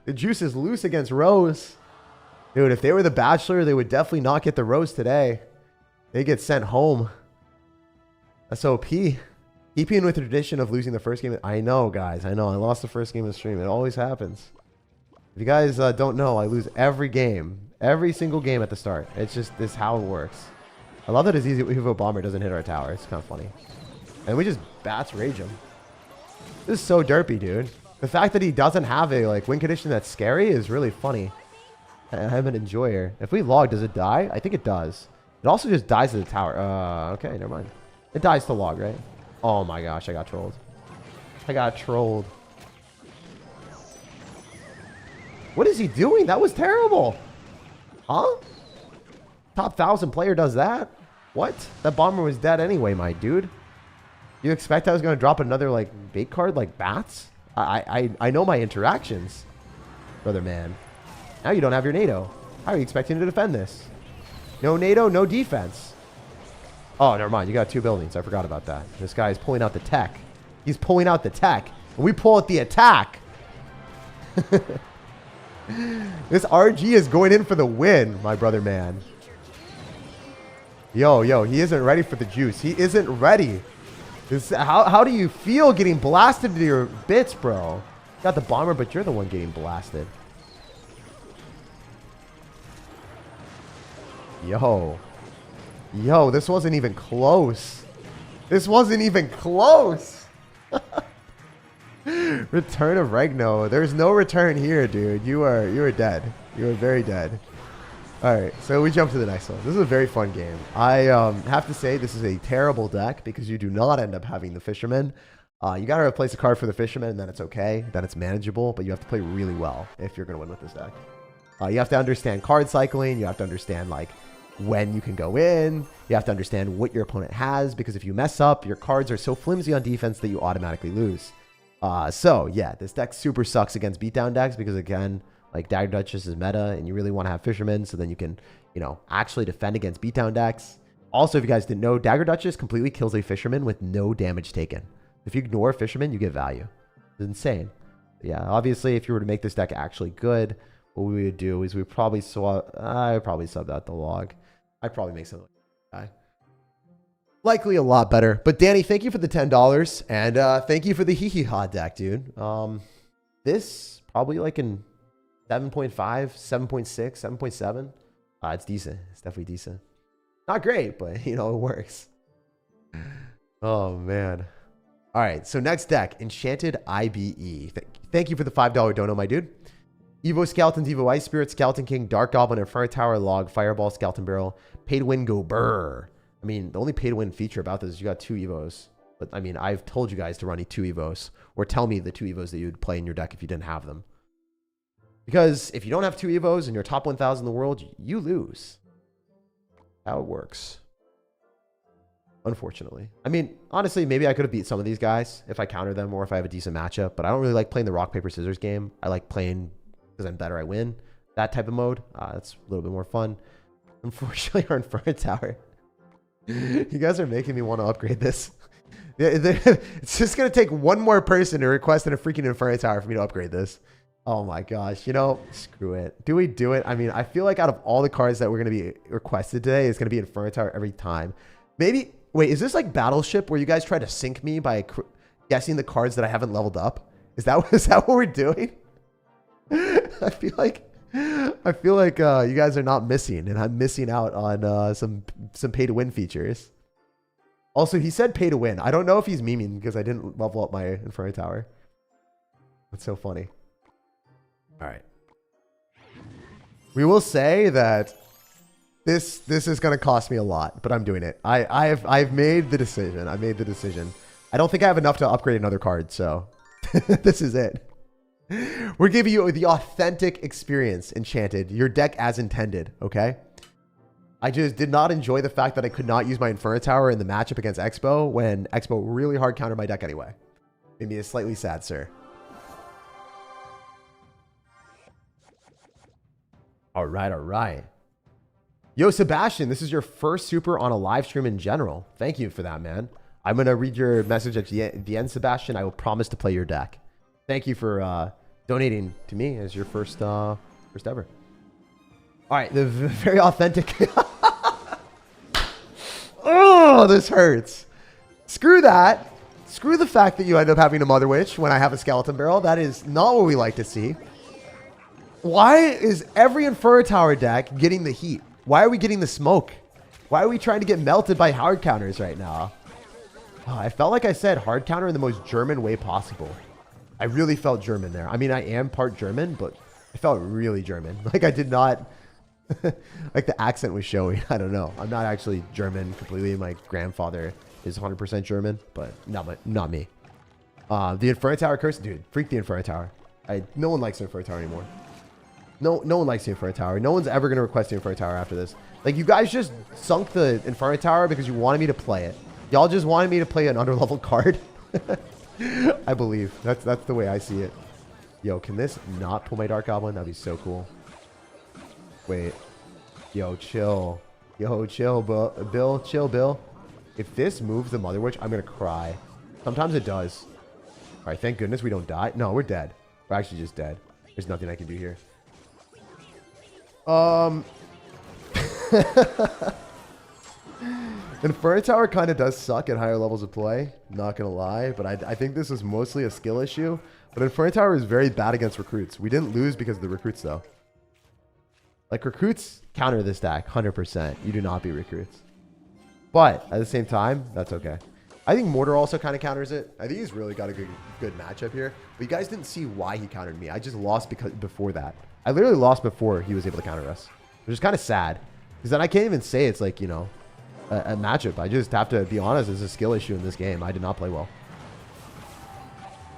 Speaker 1: is loose against Rose. Dude, if they were the Bachelor, they would definitely not get the Rose today. They get sent home. SOP. Keeping with the tradition of losing the first game. I know, guys. I know. I lost the first game of the stream. It always happens. If you guys don't know, I lose every game. Every single game at the start. It's just this how it works. I love that his easy Evo Bomber doesn't hit our tower. It's kind of funny. And we just bats rage him. This is so derpy, dude. The fact that he doesn't have a win condition that's scary is really funny. I'm an enjoyer. If we log, does it die? I think it does. It also just dies to the tower. Okay, never mind. It dies to log, right? Oh my gosh, I got trolled. What is he doing? That was terrible. Huh? Top 1,000 player does that? What? That bomber was dead anyway, my dude. You expect I was going to drop another, bait card like bats? I know my interactions, brother man. Now you don't have your NATO. How are you expecting to defend this? No NATO, no defense. Oh, never mind. You got 2 buildings. I forgot about that. This guy is pulling out the tech. He's pulling out the tech. And we pull out the attack. This RG is going in for the win, my brother man. Yo, he isn't ready for the juice. He isn't ready. How do you feel getting blasted to your bits, bro? You got the bomber, but you're the one getting blasted. Yo, this wasn't even close. Return of Regno. There's no return here, dude. You are dead. You are very dead. All right, so we jump to the next one. This is a very fun game. I have to say this is a terrible deck because you do not end up having the Fisherman. You got to replace a card for the Fisherman, and then it's okay. Then it's manageable, but you have to play really well if you're going to win with this deck. You have to understand card cycling. You have to understand, when you can go in. You have to understand what your opponent has, because if you mess up, your cards are so flimsy on defense that you automatically lose. So, yeah, this deck super sucks against beatdown decks because, again, Dagger Duchess is meta, and you really want to have Fishermen so then you can, actually defend against beatdown decks. Also, if you guys didn't know, Dagger Duchess completely kills a Fisherman with no damage taken. If you ignore a Fisherman, you get value. It's insane. But yeah, obviously, if you were to make this deck actually good, what we would do is we probably I'd probably sub out the log. I'd probably make something like that. Likely a lot better. But Danny, thank you for the $10. And thank you for the hee-hee-ha deck, dude. This probably in 7.5, 7.6, 7.7. It's decent. It's definitely decent. Not great, but, it works. Oh, man. All right, so next deck, Enchanted IBE. Thank you for the $5 dono, my dude. Evo Skeletons, Evo Ice Spirit, Skeleton King, Dark Goblin, Inferno Tower, Log, Fireball, Skeleton Barrel, Pay to Win, Go Brr. I mean, the only pay to win feature about this is you got 2 Evos. But, I mean, I've told you guys to run 2 Evos. Or tell me the 2 Evos that you'd play in your deck if you didn't have them. Because if you don't have 2 Evos and you're top 1,000 in the world, you lose. How it works. Unfortunately. I mean, honestly, maybe I could have beat some of these guys if I counter them or if I have a decent matchup, but I don't really like playing the rock, paper, scissors game. I like playing because I'm better, I win. That type of mode. That's a little bit more fun. Unfortunately, our Inferno Tower. You guys are making me want to upgrade this. It's just going to take one more person to request in a freaking Inferno Tower for me to upgrade this. Oh my gosh. You know, screw it. Do we do it? I mean, I feel like out of all the cards that we're going to be requested today, it's going to be Inferno Tower every time. Maybe... Wait, is this like Battleship where you guys try to sink me by guessing the cards that I haven't leveled up? Is that what we're doing? I feel like you guys are not missing, and I'm missing out on some pay to win features. Also, he said pay to win. I don't know if he's memeing because I didn't level up my Inferno Tower. That's so funny. All right. We will say that this is going to cost me a lot, but I'm doing it. I've made the decision. I made the decision. I don't think I have enough to upgrade another card, so this is it. We're giving you the authentic experience, Enchanted. Your deck as intended, okay? I just did not enjoy the fact that I could not use my Inferno Tower in the matchup against Expo when Expo really hard countered my deck anyway. Made me slightly sad, sir. All right, all right. Yo, Sebastian, this is your first super on a live stream in general. Thank you for that, man. I'm going to read your message at the end, Sebastian. I will promise to play your deck. Thank you for donating to me as your first ever. All right, the very authentic. Oh, this hurts. Screw that. Screw the fact that you end up having a Mother Witch when I have a Skeleton Barrel. That is not what we like to see. Why is every Inferno Tower deck getting the heat? Why are we getting the smoke? Why are we trying to get melted by hard counters right now? Oh, I felt like I said hard counter in the most German way possible. I really felt German there. I mean, I am part German, but I felt really German. Like I did not... like the accent was showing. I don't know. I'm not actually German completely. My grandfather is 100% German, but not me. The Inferno Tower curse? Dude, freak the Inferno Tower. No one likes the Inferno Tower anymore. No one likes the Inferno Tower. No one's ever going to request the Inferno Tower after this. Like, you guys just sunk the Inferno Tower because you wanted me to play it. Y'all just wanted me to play an underlevel card. I believe. That's the way I see it. Yo, can this not pull my Dark Goblin? That'd be so cool. Wait. Yo, chill. Yo, chill, Bill. Chill, Bill. If this moves the Mother Witch, I'm going to cry. Sometimes it does. All right, thank goodness we don't die. No, we're dead. We're actually just dead. There's nothing I can do here. Inferno Tower kind of does suck at higher levels of play. Not going to lie. But I think this is mostly a skill issue. But Inferno Tower is very bad against recruits. We didn't lose because of the recruits, though. Like, recruits counter this deck 100%. You do not beat recruits. But at the same time, that's okay. I think Mortar also kind of counters it. I think he's really got a good matchup here. But you guys didn't see why he countered me. I just lost before that. I literally lost before he was able to counter us. Which is kind of sad. Because then I can't even say it's like, you know, a matchup. I just have to be honest. It's a skill issue in this game. I did not play well.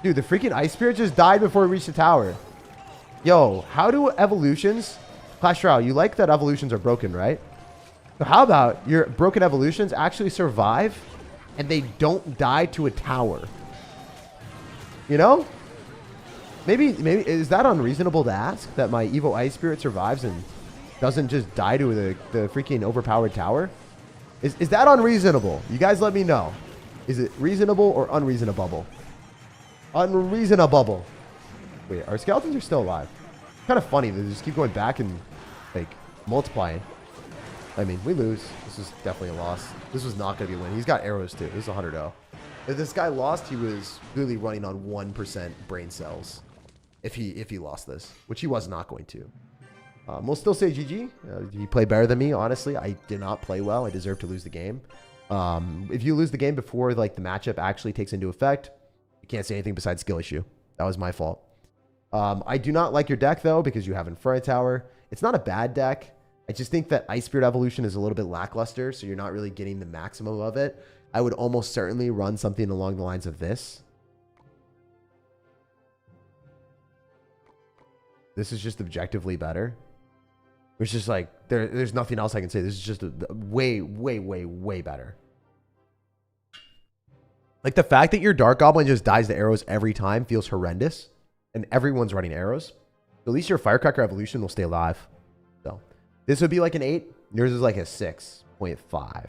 Speaker 1: Dude, the freaking Ice Spirit just died before it reached the tower. Yo, how do evolutions... Clash Royale, you like that evolutions are broken, right? So how about your broken evolutions actually survive and they don't die to a tower? You know? Maybe is that unreasonable to ask? That my Evo Ice Spirit survives and doesn't just die to the freaking overpowered tower? Is that unreasonable? You guys let me know. Is it reasonable or unreasonable? Unreasonable. Wait, our skeletons are still alive. Kind of funny. They just keep going back and like multiplying. I mean, we lose. This is definitely a loss. This was not going to be a win. He's got arrows too. This is 100-0. If this guy lost, he was really running on 1% brain cells. If he lost this, which he was not going to. We'll still say GG. He played better than me. Honestly, I did not play well. I deserve to lose the game. If you lose the game before like the matchup actually takes into effect, you can't say anything besides skill issue. That was my fault. I do not like your deck though because you have Inferno Tower. It's not a bad deck. I just think that Ice Spirit Evolution is a little bit lackluster, so you're not really getting the maximum of it. I would almost certainly run something along the lines of this. This is just objectively better. It's just like, there's nothing else I can say. This is just way, way, way, way better. Like the fact that your Dark Goblin just dies to arrows every time feels horrendous. And everyone's running arrows. So at least your Firecracker evolution will stay alive. So this would be like an 8. Yours is like a 6.5.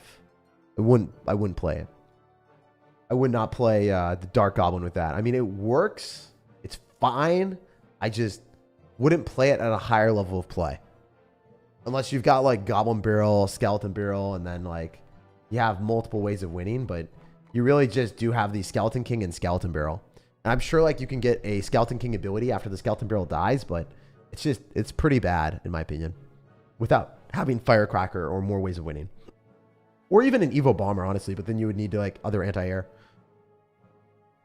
Speaker 1: I wouldn't play it. I would not play the Dark Goblin with that. I mean, it works. It's fine. I just wouldn't play it at a higher level of play. Unless you've got like Goblin Barrel, Skeleton Barrel, and then like you have multiple ways of winning. But you really just do have the Skeleton King and Skeleton Barrel. And I'm sure like you can get a Skeleton King ability after the Skeleton Barrel dies. But it's pretty bad in my opinion. Without having Firecracker or more ways of winning. Or even an Evo Bomber, honestly. But then you would need to like other anti-air.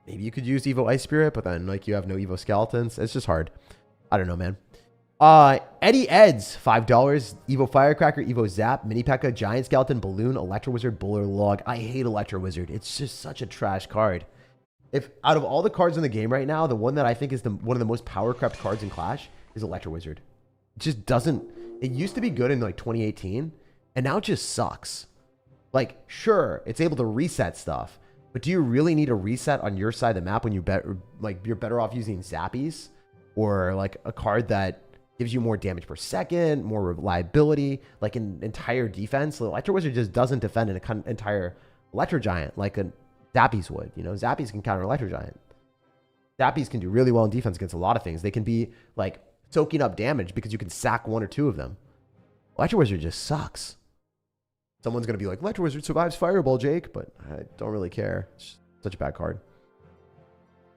Speaker 1: Maybe you could use Evo Ice Spirit, but then like you have no Evo Skeletons. It's just hard. I don't know, man. Eddie Eds, $5. Evo Firecracker, Evo Zap, Mini P.E.K.K.A, Giant Skeleton, Balloon, Electro Wizard, Buller Log. I hate Electro Wizard. It's just such a trash card. If out of all the cards in the game right now, the one that I think is one of the most power crept cards in Clash is Electro Wizard. It just doesn't. It used to be good in like 2018, and now it just sucks. Like, sure, it's able to reset stuff. But do you really need a reset on your side of the map when you're better off using Zappies or like a card that gives you more damage per second, more reliability, like an entire defense? The Electro Wizard just doesn't defend an entire Electro Giant like a Zappies would. You know, Zappies can counter Electro Giant. Zappies can do really well in defense against a lot of things. They can be like soaking up damage because you can sack 1 or 2 of them. Electro Wizard just sucks. Someone's going to be like, Electro Wizard survives Fireball, Jake, but I don't really care. It's such a bad card.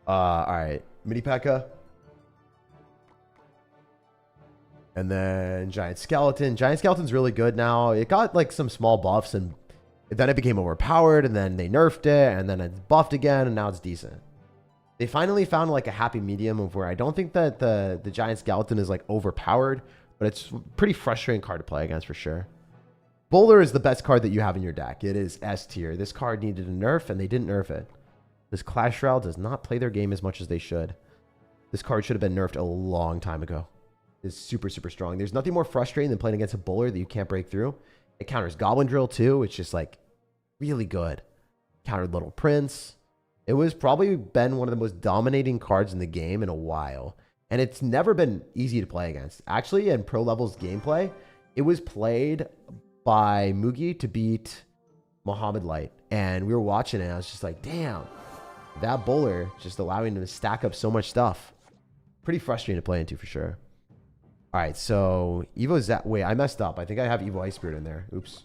Speaker 1: All right. Mini P.E.K.K.A. And then Giant Skeleton. Giant Skeleton's really good now. It got like some small buffs, and then it became overpowered, and then they nerfed it, and then it's buffed again, and now it's decent. They finally found like a happy medium of where I don't think that the Giant Skeleton is like overpowered, but it's a pretty frustrating card to play against for sure. Bowler is the best card that you have in your deck. It is S tier. This card needed a nerf, and they didn't nerf it. This Clash Royale does not play their game as much as they should. This card should have been nerfed a long time ago. It's super, super strong. There's nothing more frustrating than playing against a bowler that you can't break through. It counters Goblin Drill, too. It's just, like, really good. Countered Little Prince. It was probably been one of the most dominating cards in the game in a while. And it's never been easy to play against. Actually, in Pro Levels gameplay, it was played by Mugi to beat Muhammad Light. And we were watching it, and I was just like, damn, that bowler just allowing him to stack up so much stuff. Pretty frustrating to play into for sure. All right, so Evo Zap. Wait, I messed up. I think I have Evo Ice Spirit in there. Oops.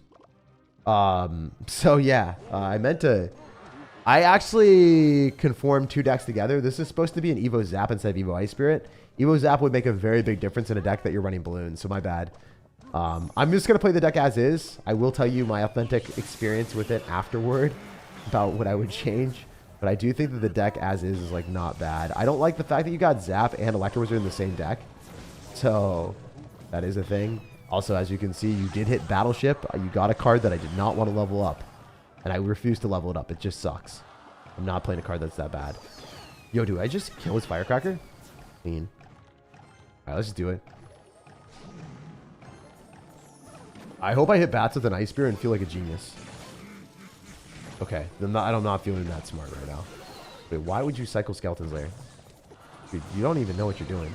Speaker 1: So yeah, I meant to. I actually conformed 2 decks together. This is supposed to be an Evo Zap instead of Evo Ice Spirit. Evo Zap would make a very big difference in a deck that you're running balloons, so my bad. I'm just going to play the deck as is. I will tell you my authentic experience with it afterward about what I would change. But I do think that the deck as is like not bad. I don't like the fact that you got Zap and Electro Wizard in the same deck. So that is a thing. Also, as you can see, you did hit Battleship. You got a card that I did not want to level up. And I refuse to level it up. It just sucks. I'm not playing a card that's that bad. Yo, do I just kill his Firecracker? Clean. Alright, let's just do it. I hope I hit bats with an Ice Spear and feel like a genius. Okay, I'm not feeling that smart right now. Wait, why would you cycle Skeleton's Lair? Dude, you don't even know what you're doing.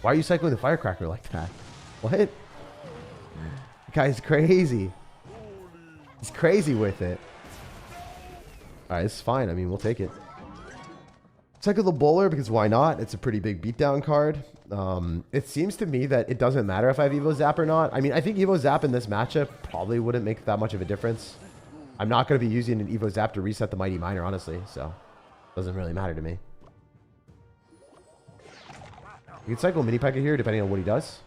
Speaker 1: Why are you cycling the Firecracker like that? What? The guy's crazy. He's crazy with it. Alright, it's fine. I mean, we'll take it. Cycle the Bowler because why not? It's a pretty big beatdown card. It seems to me that it doesn't matter if I have Evo Zap or not. I mean, I think Evo Zap in this matchup probably wouldn't make that much of a difference. I'm not going to be using an Evo Zap to reset the Mighty Miner, honestly. So, it doesn't really matter to me. You can cycle Mini P.E.K.K.A here depending on what he does.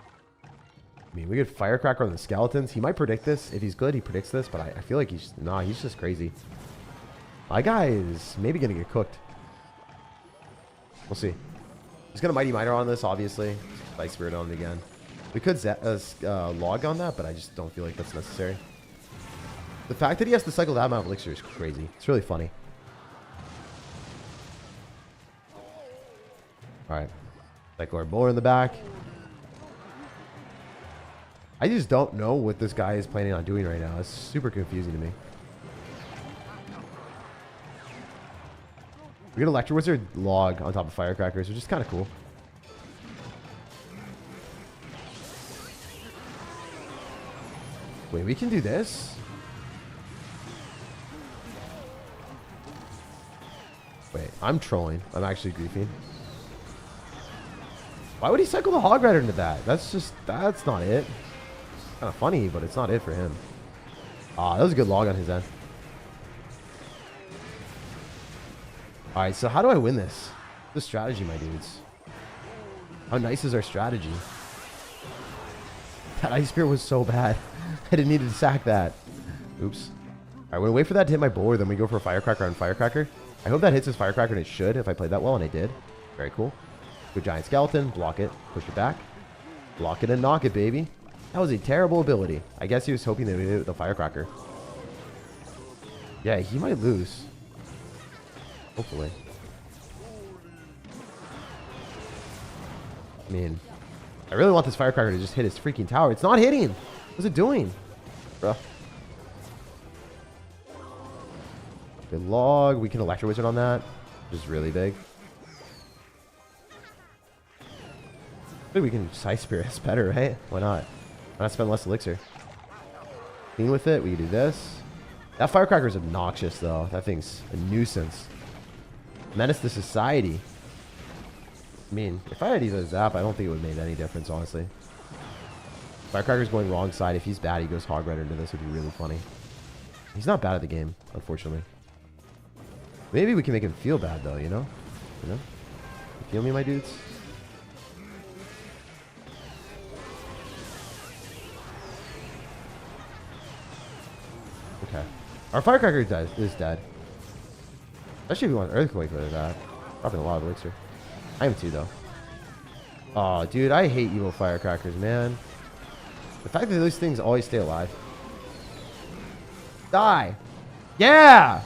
Speaker 1: I mean, we could Firecracker on the Skeletons. He might predict this. If he's good, he predicts this. But I feel like he's just crazy. My guy is maybe going to get cooked. We'll see. He's going to Mighty Miner on this, obviously. Ice Spirit on it again. We could log on that, but I just don't feel like that's necessary. The fact that he has to cycle that amount of elixir is crazy. It's really funny. Alright. Cycle our bowler in the back. I just don't know what this guy is planning on doing right now. It's super confusing to me. We get Electro Wizard log on top of Firecrackers, which is kind of cool. Wait, we can do this? Wait, I'm trolling. I'm actually griefing. Why would he cycle the Hog Rider into that? That's not it. Kind of funny, but it's not it for him. Ah, that was a good log on his end. Alright, so how do I win this? The strategy, my dudes. How nice is our strategy? That Ice Spear was so bad. I didn't need to sack that. Oops. Alright, we'll wait for that to hit my bowler, then we go for a Firecracker on Firecracker. I hope that hits his Firecracker, and it should if I played that well, and I did. Very cool. Good Giant Skeleton. Block it. Push it back. Block it and knock it, baby. That was a terrible ability. I guess he was hoping that we hit it with the Firecracker. Yeah, he might lose. Hopefully. I mean, I really want this Firecracker to just hit his freaking tower. It's not hitting. What's it doing? Bruh. Good log. We can Electro Wizard on that, which is really big. Maybe we can Ice Spear. It's better, right? Why not? Why not spend less elixir? Clean with it. We can do this. That Firecracker is obnoxious, though. That thing's a nuisance. Menace to society. I mean, if I had Evo Zap, I don't think it would have made any difference, honestly. Firecracker's going wrong side. If he's bad, he goes Hog Rider into this. Would be really funny. He's not bad at the game, unfortunately. Maybe we can make him feel bad, though, you know? You know? You feel me, my dudes? Okay. Our Firecracker is dead. Especially if we want Earthquake with that. Dropping a lot of elixir. I am too, though. Oh, dude, I hate evil Firecrackers, man. The fact that those things always stay alive. Die. Yeah!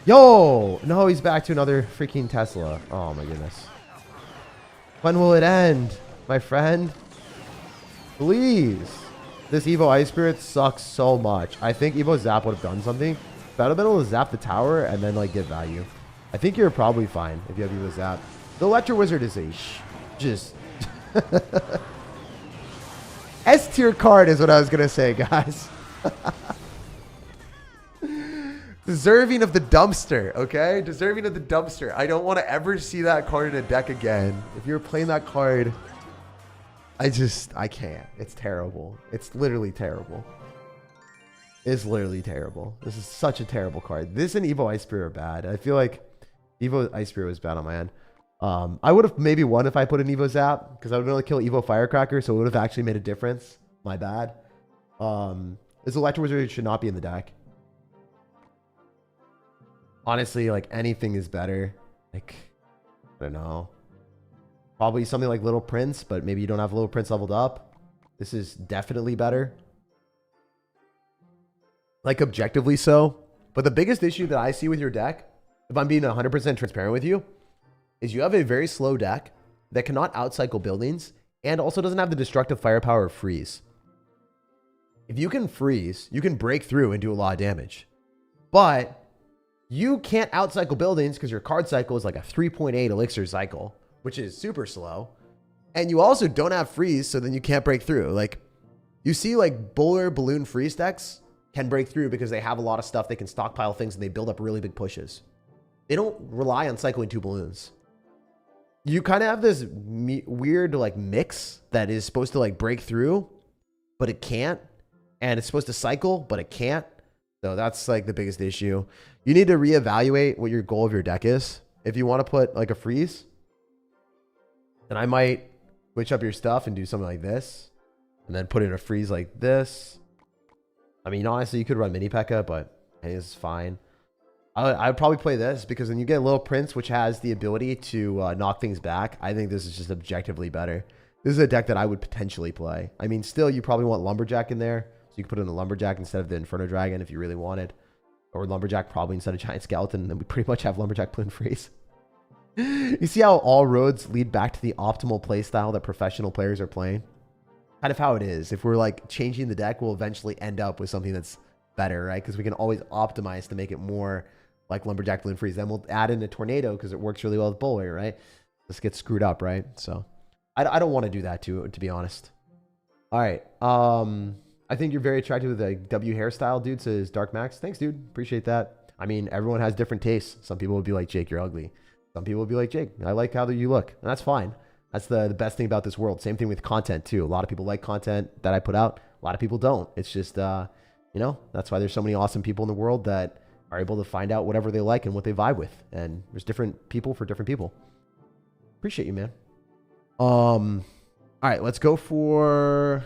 Speaker 1: Yo! No, he's back to another freaking Tesla. Oh, my goodness. When will it end, my friend? Please. This Evo Ice Spirit sucks so much. I think Evo Zap would have done something. But I would have been able to zap the tower and then, like, get value. I think you're probably fine if you have Evo Zap. The Electro Wizard is a just... S tier card is what I was going to say, guys. Deserving of the dumpster, okay? Deserving of the dumpster. I don't want to ever see that card in a deck again. If you're playing that card, I can't. It's terrible. It's literally terrible. It's literally terrible. This is such a terrible card. This and Evo Ice Spear are bad. I feel like Evo Ice Spear was bad on my end. I would have maybe won if I put an Evo Zap, because I would only kill Evo Firecracker, so it would have actually made a difference. My bad. This Electro Wizard should not be in the deck. Honestly, like, anything is better. Like, I don't know. Probably something like Little Prince, but maybe you don't have Little Prince leveled up. This is definitely better. Like, objectively so. But the biggest issue that I see with your deck, if I'm being 100% transparent with you, is you have a very slow deck that cannot outcycle buildings and also doesn't have the destructive firepower of freeze. If you can freeze, you can break through and do a lot of damage. But you can't outcycle buildings because your card cycle is like a 3.8 elixir cycle, which is super slow. And you also don't have freeze, so then you can't break through. Like, you see, like, bowler balloon freeze decks can break through because they have a lot of stuff. They can stockpile things and they build up really big pushes. They don't rely on cycling 2 balloons. You kind of have this weird, like, mix that is supposed to, like, break through, but it can't. And it's supposed to cycle, but it can't. So that's, like, the biggest issue. You need to reevaluate what your goal of your deck is. If you want to put, like, a freeze, then I might switch up your stuff and do something like this. And then put in a freeze like this. I mean, honestly, you could run Mini P.E.K.K.A, but it's fine. I would probably play this because when you get Little Prince, which has the ability to knock things back, I think this is just objectively better. This is a deck that I would potentially play. I mean, still, you probably want Lumberjack in there. So you can put in a Lumberjack instead of the Inferno Dragon if you really wanted. Or Lumberjack probably instead of Giant Skeleton. Then we pretty much have Lumberjack Balloon Freeze. You see how all roads lead back to the optimal playstyle that professional players are playing? Kind of how it is. If we're, like, changing the deck, we'll eventually end up with something that's better, right? Because we can always optimize to make it more, like Lumberjack Balloon Freeze. Then we'll add in a Tornado because it works really well with Bullwing, right? This gets screwed up, right? So I don't want to do that to be honest. All right. I think you're very attractive with the W hairstyle, dude, says Dark Max. Thanks, dude. Appreciate that. I mean, everyone has different tastes. Some people would be like, Jake, you're ugly. Some people would be like, Jake, I like how you look. And that's fine. That's the best thing about this world. Same thing with content, too. A lot of people like content that I put out. A lot of people don't. It's just, you know, that's why there's so many awesome people in the world that are able to find out whatever they like and what they vibe with. And there's different people for different people. Appreciate you, man. All right, let's go for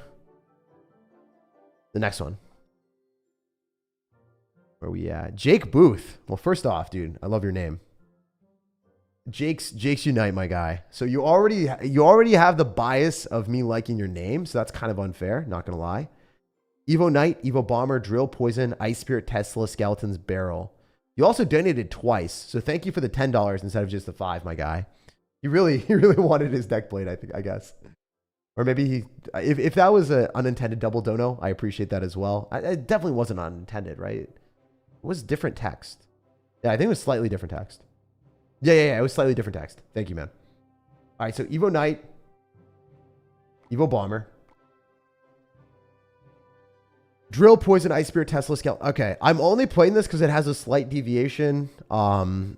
Speaker 1: the next one. Where are we at? Jake Booth. Well, first off, dude, I love your name. Jake's Unite, my guy. So you already have the bias of me liking your name, so that's kind of unfair, not gonna lie. Evo Knight, Evo Bomber, Drill, Poison, Ice Spirit, Tesla, Skeletons, Barrel. You also donated twice, so thank you for the $10 instead of just the $5, my guy. He really wanted his deck played, I guess. Or maybe if that was an unintended double dono, I appreciate that as well. It definitely wasn't unintended, right? It was different text. Yeah, I think it was slightly different text. Yeah, it was slightly different text. Thank you, man. All right, so Evo Knight, Evo Bomber, Drill, Poison, Ice Spirit, Tesla, Skeleton. Okay, I'm only playing this because it has a slight deviation.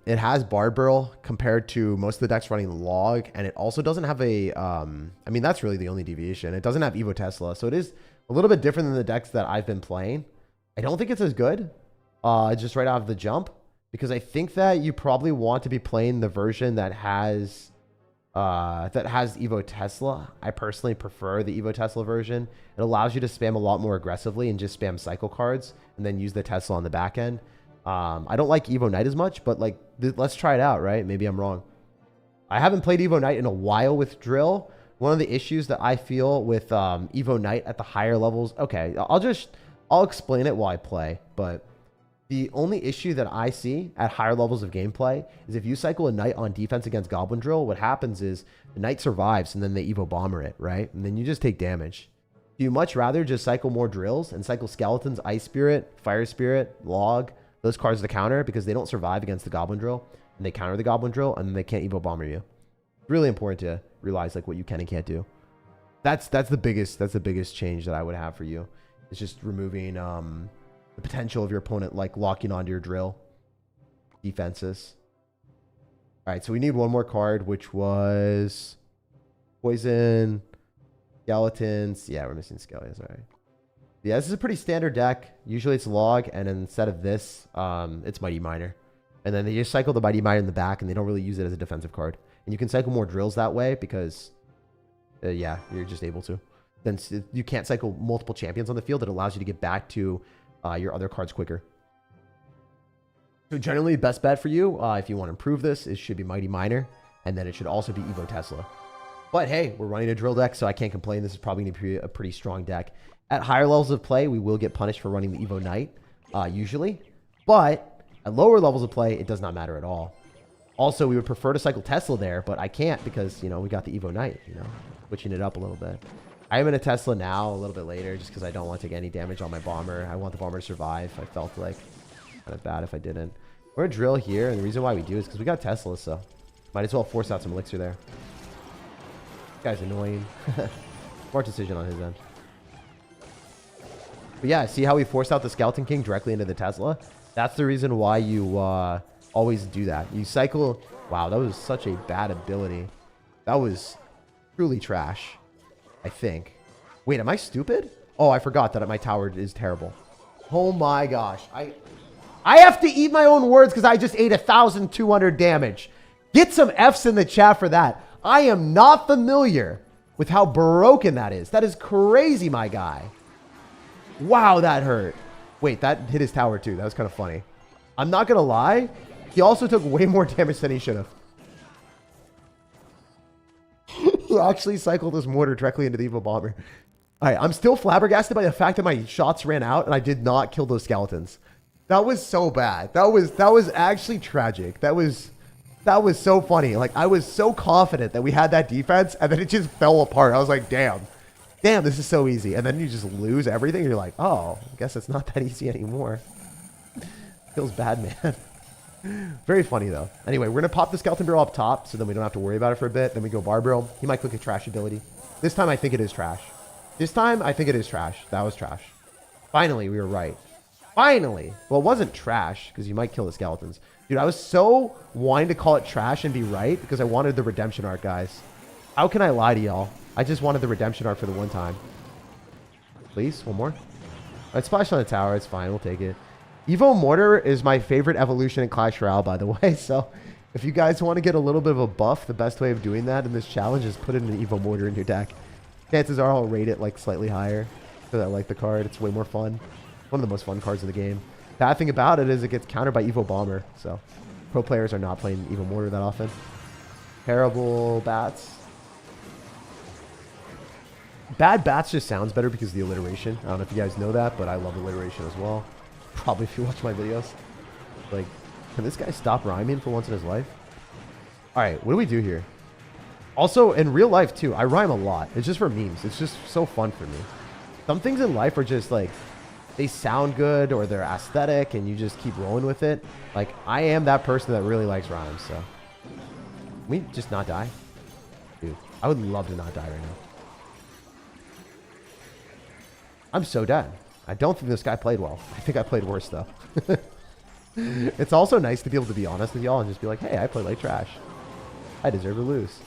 Speaker 1: It has Bard Barrel compared to most of the decks running Log, and it also doesn't have a, I mean, that's really the only deviation. It doesn't have Evo Tesla, so it is a little bit different than the decks that I've been playing. I don't think it's as good, just right out of the jump, because I think that you probably want to be playing the version that has Evo Tesla. I personally prefer the Evo Tesla version. It allows you to spam a lot more aggressively and just spam cycle cards and then use the Tesla on the back end. I don't like Evo Knight as much, but like, let's try it out, right? Maybe I'm wrong. I haven't played Evo Knight in a while with Drill. One of the issues that I feel with Evo Knight at the higher levels, okay, I'll explain it while I play, but the only issue that I see at higher levels of gameplay is if you cycle a Knight on defense against Goblin Drill, what happens is the Knight survives and then they Evo Bomber it, right? And then you just take damage. Do you much rather just cycle more drills and cycle Skeletons, Ice Spirit, Fire Spirit, Log, those cards to counter because they don't survive against the Goblin Drill and they counter the Goblin Drill and then they can't Evo Bomber you? It's really important to realize like what you can and can't do. That's the biggest change that I would have for you. It's just removing the potential of your opponent like locking onto your drill defenses. All right, so we need one more card, which was Poison, Skeletons. Yeah, we're missing Skeletons. All right. Yeah, this is a pretty standard deck. Usually it's Log, and then instead of this, it's Mighty Miner. And then they just cycle the Mighty Miner in the back, and they don't really use it as a defensive card. And you can cycle more drills that way because, yeah, you're just able to. Then you can't cycle multiple champions on the field. It allows you to get back to your other cards quicker. So generally, best bet for you, if you want to improve this, it should be Mighty Miner, and then it should also be Evo Tesla. But hey, we're running a drill deck, so I can't complain. This is probably going to be a pretty strong deck. At higher levels of play, we will get punished for running the Evo Knight, usually. But at lower levels of play, it does not matter at all. Also, we would prefer to cycle Tesla there, but I can't because, you know, we got the Evo Knight, you know, switching it up a little bit. I am in a Tesla now a little bit later just because I don't want to take any damage on my Bomber. I want the Bomber to survive. I felt like kind of bad if I didn't. We're a drill here, and the reason why we do is because we got Tesla, so might as well force out some elixir there. This guy's annoying. Smart decision on his end. But yeah, see how we forced out the Skeleton King directly into the Tesla? That's the reason why you always do that. You cycle... Wow, that was such a bad ability. That was truly trash. I think. Wait, am I stupid? Oh, I forgot that my tower is terrible. Oh my gosh. I have to eat my own words because I just ate 1,200 damage. Get some Fs in the chat for that. I am not familiar with how broken that is. That is crazy, my guy. Wow, that hurt. Wait, that hit his tower too. That was kind of funny. I'm not going to lie. He also took way more damage than he should have. He actually cycled his Mortar directly into the Evo Bomber. All right, I'm still flabbergasted by the fact that my shots ran out and I did not kill those Skeletons. That was so bad. That was actually tragic. That was so funny. Like, I was so confident that we had that defense and then it just fell apart. I was like, damn, this is so easy. And then you just lose everything. And you're like, oh, I guess it's not that easy anymore. Feels bad, man. Very funny, though. Anyway, we're going to pop the Skeleton Barrel up top, so then we don't have to worry about it for a bit. Then we go Barbell. He might click a trash ability. This time, I think it is trash. This time, I think it is trash. That was trash. Finally, we were right. Finally. Well, it wasn't trash, because you might kill the skeletons. Dude, I was so wanting to call it trash and be right, because I wanted the redemption arc, guys. How can I lie to y'all? I just wanted the redemption arc for the one time. Please, one more. Alright, splash on the tower. It's fine. We'll take it. Evo Mortar is my favorite evolution in Clash Royale, by the way. So if you guys want to get a little bit of a buff, the best way of doing that in this challenge is put in an Evo Mortar in your deck. Chances are I'll rate it like slightly higher because I like the card. It's way more fun. One of the most fun cards in the game. Bad thing about it is it gets countered by Evo Bomber. So pro players are not playing Evo Mortar that often. Terrible bats. Bad bats just sounds better because of the alliteration. I don't know if you guys know that, but I love alliteration as well. Probably if you watch my videos. Like, can this guy stop rhyming for once in his life? Alright, what do we do here? Also, in real life, too, I rhyme a lot. It's just for memes. It's just so fun for me. Some things in life are just, like, they sound good or they're aesthetic and you just keep rolling with it. Like, I am that person that really likes rhymes, so. Can we just not die? Dude, I would love to not die right now. I'm so dead. I don't think this guy played well. I think I played worse, though. It's also nice to be able to be honest with y'all and just be like, hey, I played like trash. I deserve to lose.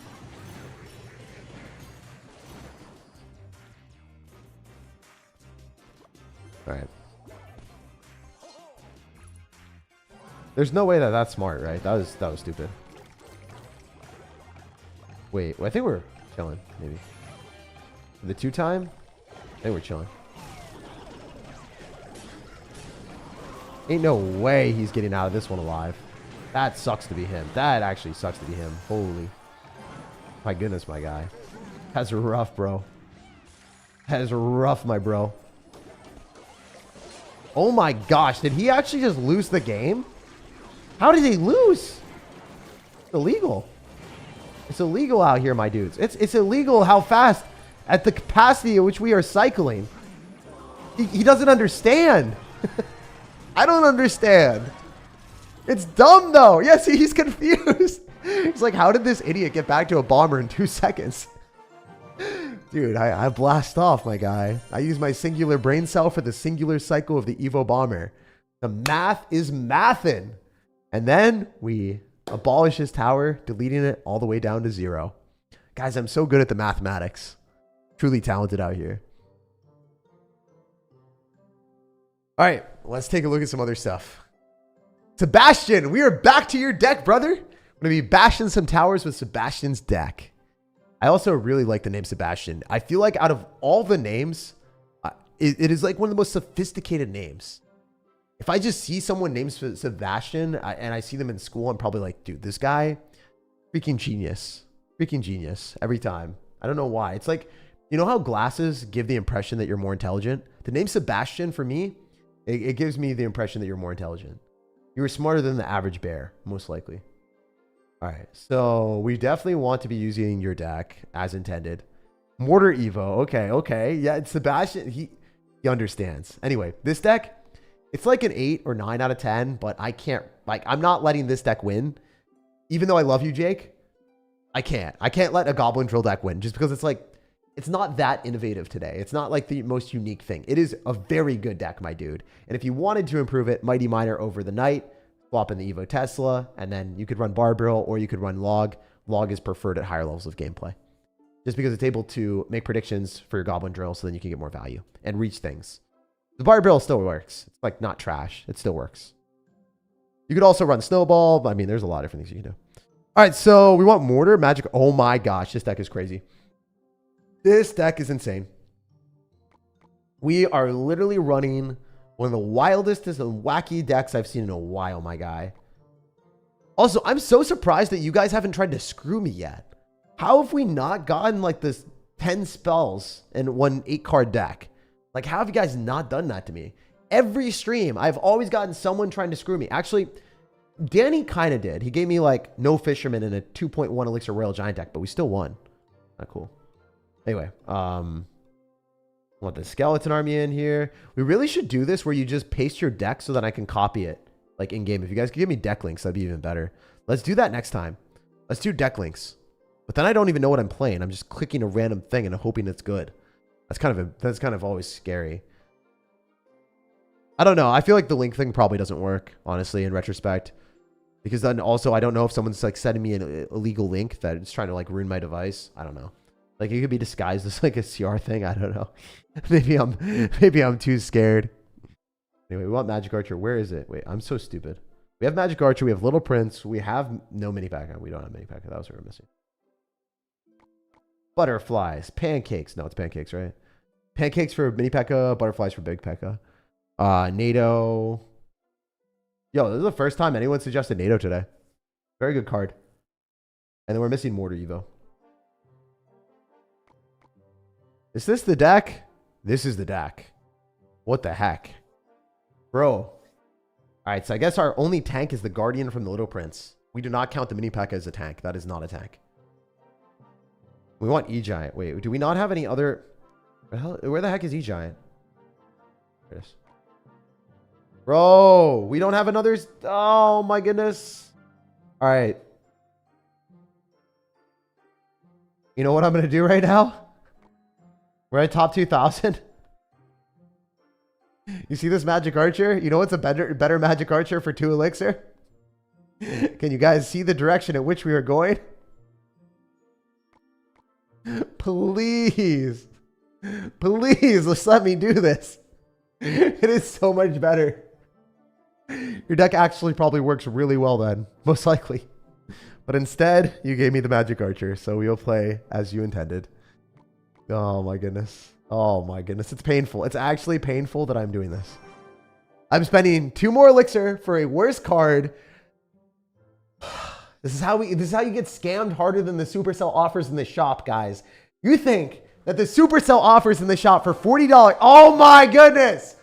Speaker 1: All right. There's no way that that's smart, right? That was stupid. Wait, I think we're chilling, maybe. The 2-time? I think we're chilling. Ain't no way he's getting out of this one alive. That sucks to be him. That actually sucks to be him. Holy. My goodness, my guy. That's rough, bro. That is rough, my bro. Oh my gosh. Did he actually just lose the game? How did he lose? It's illegal. It's illegal out here, my dudes. It's illegal how fast at the capacity at which we are cycling. He doesn't understand. I don't understand. It's dumb, though. Yes, he's confused. He's like, how did this idiot get back to a bomber in 2 seconds? Dude, I blast off, my guy. I use my singular brain cell for the singular cycle of the Evo Bomber. The math is mathin'. And then we abolish his tower, deleting it all the way down to 0. Guys, I'm so good at the mathematics. Truly talented out here. All right, let's take a look at some other stuff. Sebastian, we are back to your deck, brother. I'm going to be bashing some towers with Sebastian's deck. I also really like the name Sebastian. I feel like out of all the names, it is like one of the most sophisticated names. If I just see someone named Sebastian and I see them in school, I'm probably like, dude, this guy, freaking genius. Freaking genius every time. I don't know why. It's like, you know how glasses give the impression that you're more intelligent? The name Sebastian, for me, it gives me the impression that you're more intelligent. You were smarter than the average bear, most likely. All right, so we definitely want to be using your deck as intended. Mortar Evo, okay. Yeah, it's Sebastian, he understands. Anyway, this deck, it's like an 8 or 9 out of 10, but I can't, like, I'm not letting this deck win. Even though I love you, Jake, I can't let a Goblin Drill deck win just because it's like, it's not that innovative today. It's not like the most unique thing. It is a very good deck, my dude. And if you wanted to improve it, Mighty Miner over the night, swap in the Evo Tesla, and then you could run Barbell or you could run Log. Log is preferred at higher levels of gameplay. Just because it's able to make predictions for your Goblin Drill so then you can get more value and reach things. The Barbell still works. It's like not trash. It still works. You could also run Snowball. I mean, there's a lot of different things you can do. All right, so we want Mortar, Magic. Oh my gosh, this deck is crazy. This deck is insane. We are literally running one of the wildest and wacky decks I've seen in a while, my guy. Also, I'm so surprised that you guys haven't tried to screw me yet. How have we not gotten like this 10 spells in one 8-card deck? Like, how have you guys not done that to me? Every stream, I've always gotten someone trying to screw me. Actually, Danny kind of did. He gave me like no Fisherman in a 2.1 Elixir Royal Giant deck, but we still won. Not cool. Anyway, want the skeleton army in here. We really should do this where you just paste your deck so that I can copy it like in game. If you guys could give me deck links, that'd be even better. Let's do that next time. Let's do deck links. But then I don't even know what I'm playing. I'm just clicking a random thing and hoping it's good. That's kind of always scary. I don't know. I feel like the link thing probably doesn't work, honestly, in retrospect. Because then also I don't know if someone's like sending me an illegal link that is trying to like ruin my device. I don't know. Like it could be disguised as like a CR thing. I don't know. maybe I'm too scared. Anyway, we want Magic Archer. Where is it? Wait, I'm so stupid. We have Magic Archer. We have Little Prince. We have no mini pack. We don't have mini pack. That was what we're missing. Butterflies. Pancakes. No, it's pancakes, right? Pancakes for mini P.E.K.K.A. Butterflies for big P.E.K.K.A. NATO. Yo, this is the first time anyone suggested NATO today. Very good card. And then we're missing Mortar Evo. Is this the deck? This is the deck. What the heck? Bro. Alright, so I guess our only tank is the Guardian from the Little Prince. We do not count the mini P.E.K.K.A. as a tank. That is not a tank. We want E-Giant. Wait, do we not have any other... Where the heck is E-Giant? There it is. Bro, we don't have another... Oh my goodness. Alright. You know what I'm going to do right now? We're at top 2,000. You see this Magic Archer? You know what's a better Magic Archer for 2 elixir? Can you guys see the direction in which we are going? Please. Please, just let me do this. It is so much better. Your deck actually probably works really well then. Most likely. But instead, you gave me the Magic Archer. So we will play as you intended. Oh my goodness. Oh my goodness. It's painful. It's actually painful that I'm doing this. I'm spending 2 more elixir for a worse card. This is how you get scammed harder than the Supercell offers in the shop, guys. You think that the Supercell offers in the shop for $40. Oh my goodness.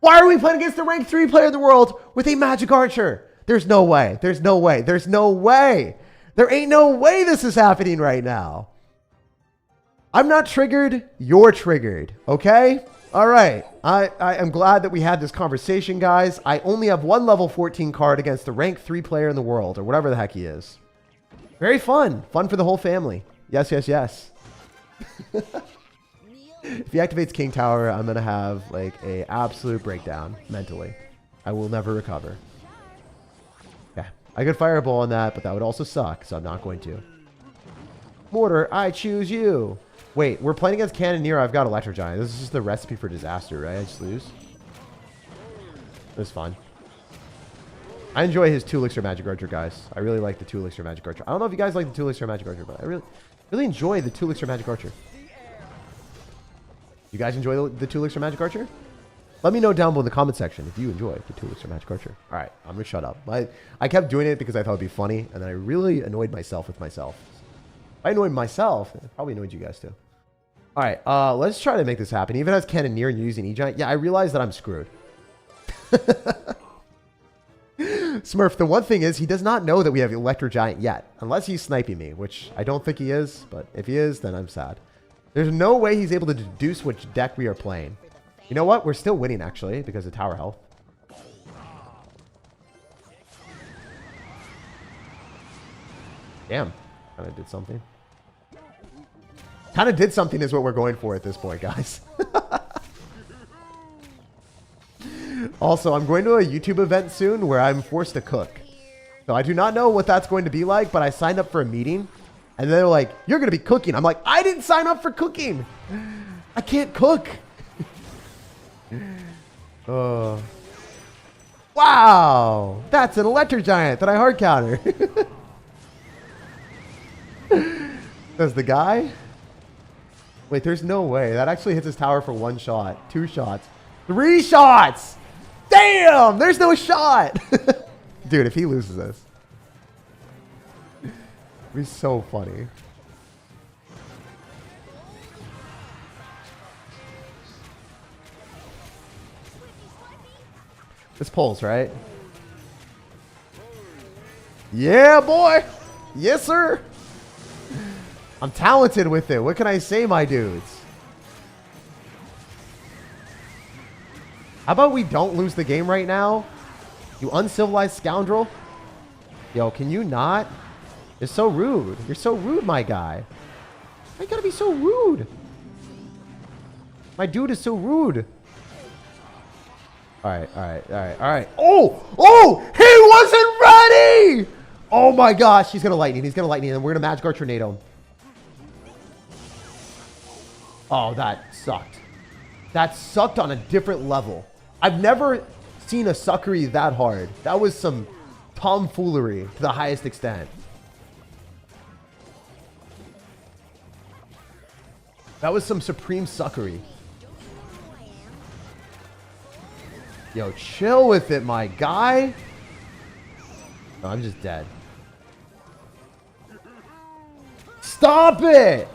Speaker 1: Why are we playing against the rank 3 player in the world with a Magic Archer? There's no way. There's no way. There's no way. There ain't no way this is happening right now. I'm not triggered. You're triggered. Okay? All right. I am glad that we had this conversation, guys. I only have 1 level 14 card against the rank 3 player in the world, or whatever the heck he is. Very fun. Fun for the whole family. Yes, yes, yes. If he activates King Tower, I'm going to have like a absolute breakdown mentally. I will never recover. Yeah. I could fireball on that, but that would also suck, so I'm not going to. Mortar, I choose you. Wait, we're playing against Cannoneer. I've got Electro Giant. This is just the recipe for disaster, right? I just lose. It was fun. I enjoy his 2 elixir Magic Archer, guys. I really like the 2 elixir Magic Archer. I don't know if you guys like the 2 elixir Magic Archer, but I really enjoy the 2 elixir Magic Archer. You guys enjoy the 2 elixir Magic Archer? Let me know down below in the comment section if you enjoy the 2 elixir Magic Archer. All right, I'm gonna shut up. I kept doing it because I thought it'd be funny, and then I really annoyed myself with myself. If I annoyed myself, it probably annoyed you guys too. All right, let's try to make this happen. Even as Cannoneer and you're using E-Giant, yeah, I realize that I'm screwed. Smurf, the one thing is he does not know that we have Electro Giant yet, unless he's sniping me, which I don't think he is, but if he is, then I'm sad. There's no way he's able to deduce which deck we are playing. You know what? We're still winning, actually, because of tower health. Damn. Kind of did something. Kind of did something is what we're going for at this point, guys. Also, I'm going to a YouTube event soon where I'm forced to cook. So I do not know what that's going to be like, but I signed up for a meeting. And they're like, you're going to be cooking. I'm like, I didn't sign up for cooking. I can't cook. Wow. That's an Electro Giant that I hard counter. Does the guy? Wait, there's no way. That actually hits his tower for 1 shot. 2 shots. 3 shots. Damn. There's no shot. Dude, if he loses this. It'd be so funny. This pulls, right? Yeah, boy. Yes, sir. I'm talented with it. What can I say, my dudes? How about we don't lose the game right now? You uncivilized scoundrel. Yo, can you not? You're so rude. You're so rude, my guy. Why you gotta be so rude? My dude is so rude. All right, all right, all right, all right. Oh, oh, he wasn't ready. Oh my gosh, he's gonna lightning. He's gonna lightning, and we're gonna magic archer tornado him. Oh, that sucked. That sucked on a different level. I've never seen a suckery that hard. That was some tomfoolery to the highest extent. That was some supreme suckery. Yo, chill with it, my guy. No, I'm just dead. Stop it!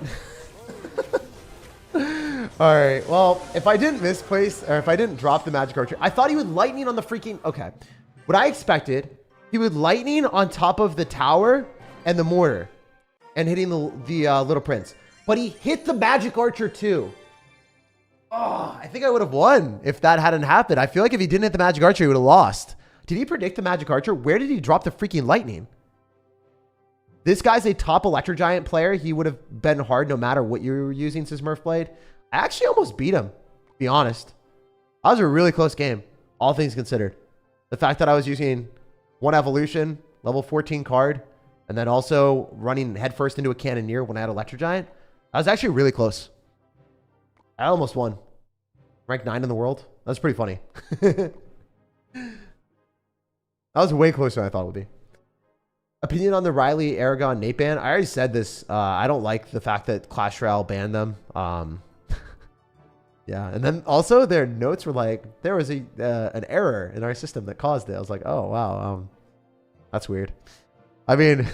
Speaker 1: Alright, well, if I didn't misplace, or if I didn't drop the magic archer, I thought he would lightning on the freaking... Okay. What I expected, he would lightning on top of the tower and the mortar and hitting the little prince. But he hit the magic archer too. Oh, I think I would have won if that hadn't happened. I feel like if he didn't hit the magic archer, he would have lost. Did he predict the magic archer? Where did he drop the freaking lightning? This guy's a top Electro Giant player. He would have been hard no matter what you were using since Smurf played. I actually almost beat him, to be honest. That was a really close game, all things considered. The fact that I was using one evolution, level 14 card, and then also running headfirst into a cannoneer when I had Electro Giant, I was actually really close. I almost won. Rank 9 in the world. That's pretty funny. That was way closer than I thought it would be. Opinion on the Riley, Aragon, Nate ban? I already said this. I don't like the fact that Clash Royale banned them. Yeah, and then also their notes were like, there was an error in our system that caused it. I was like, oh, wow. That's weird. I mean,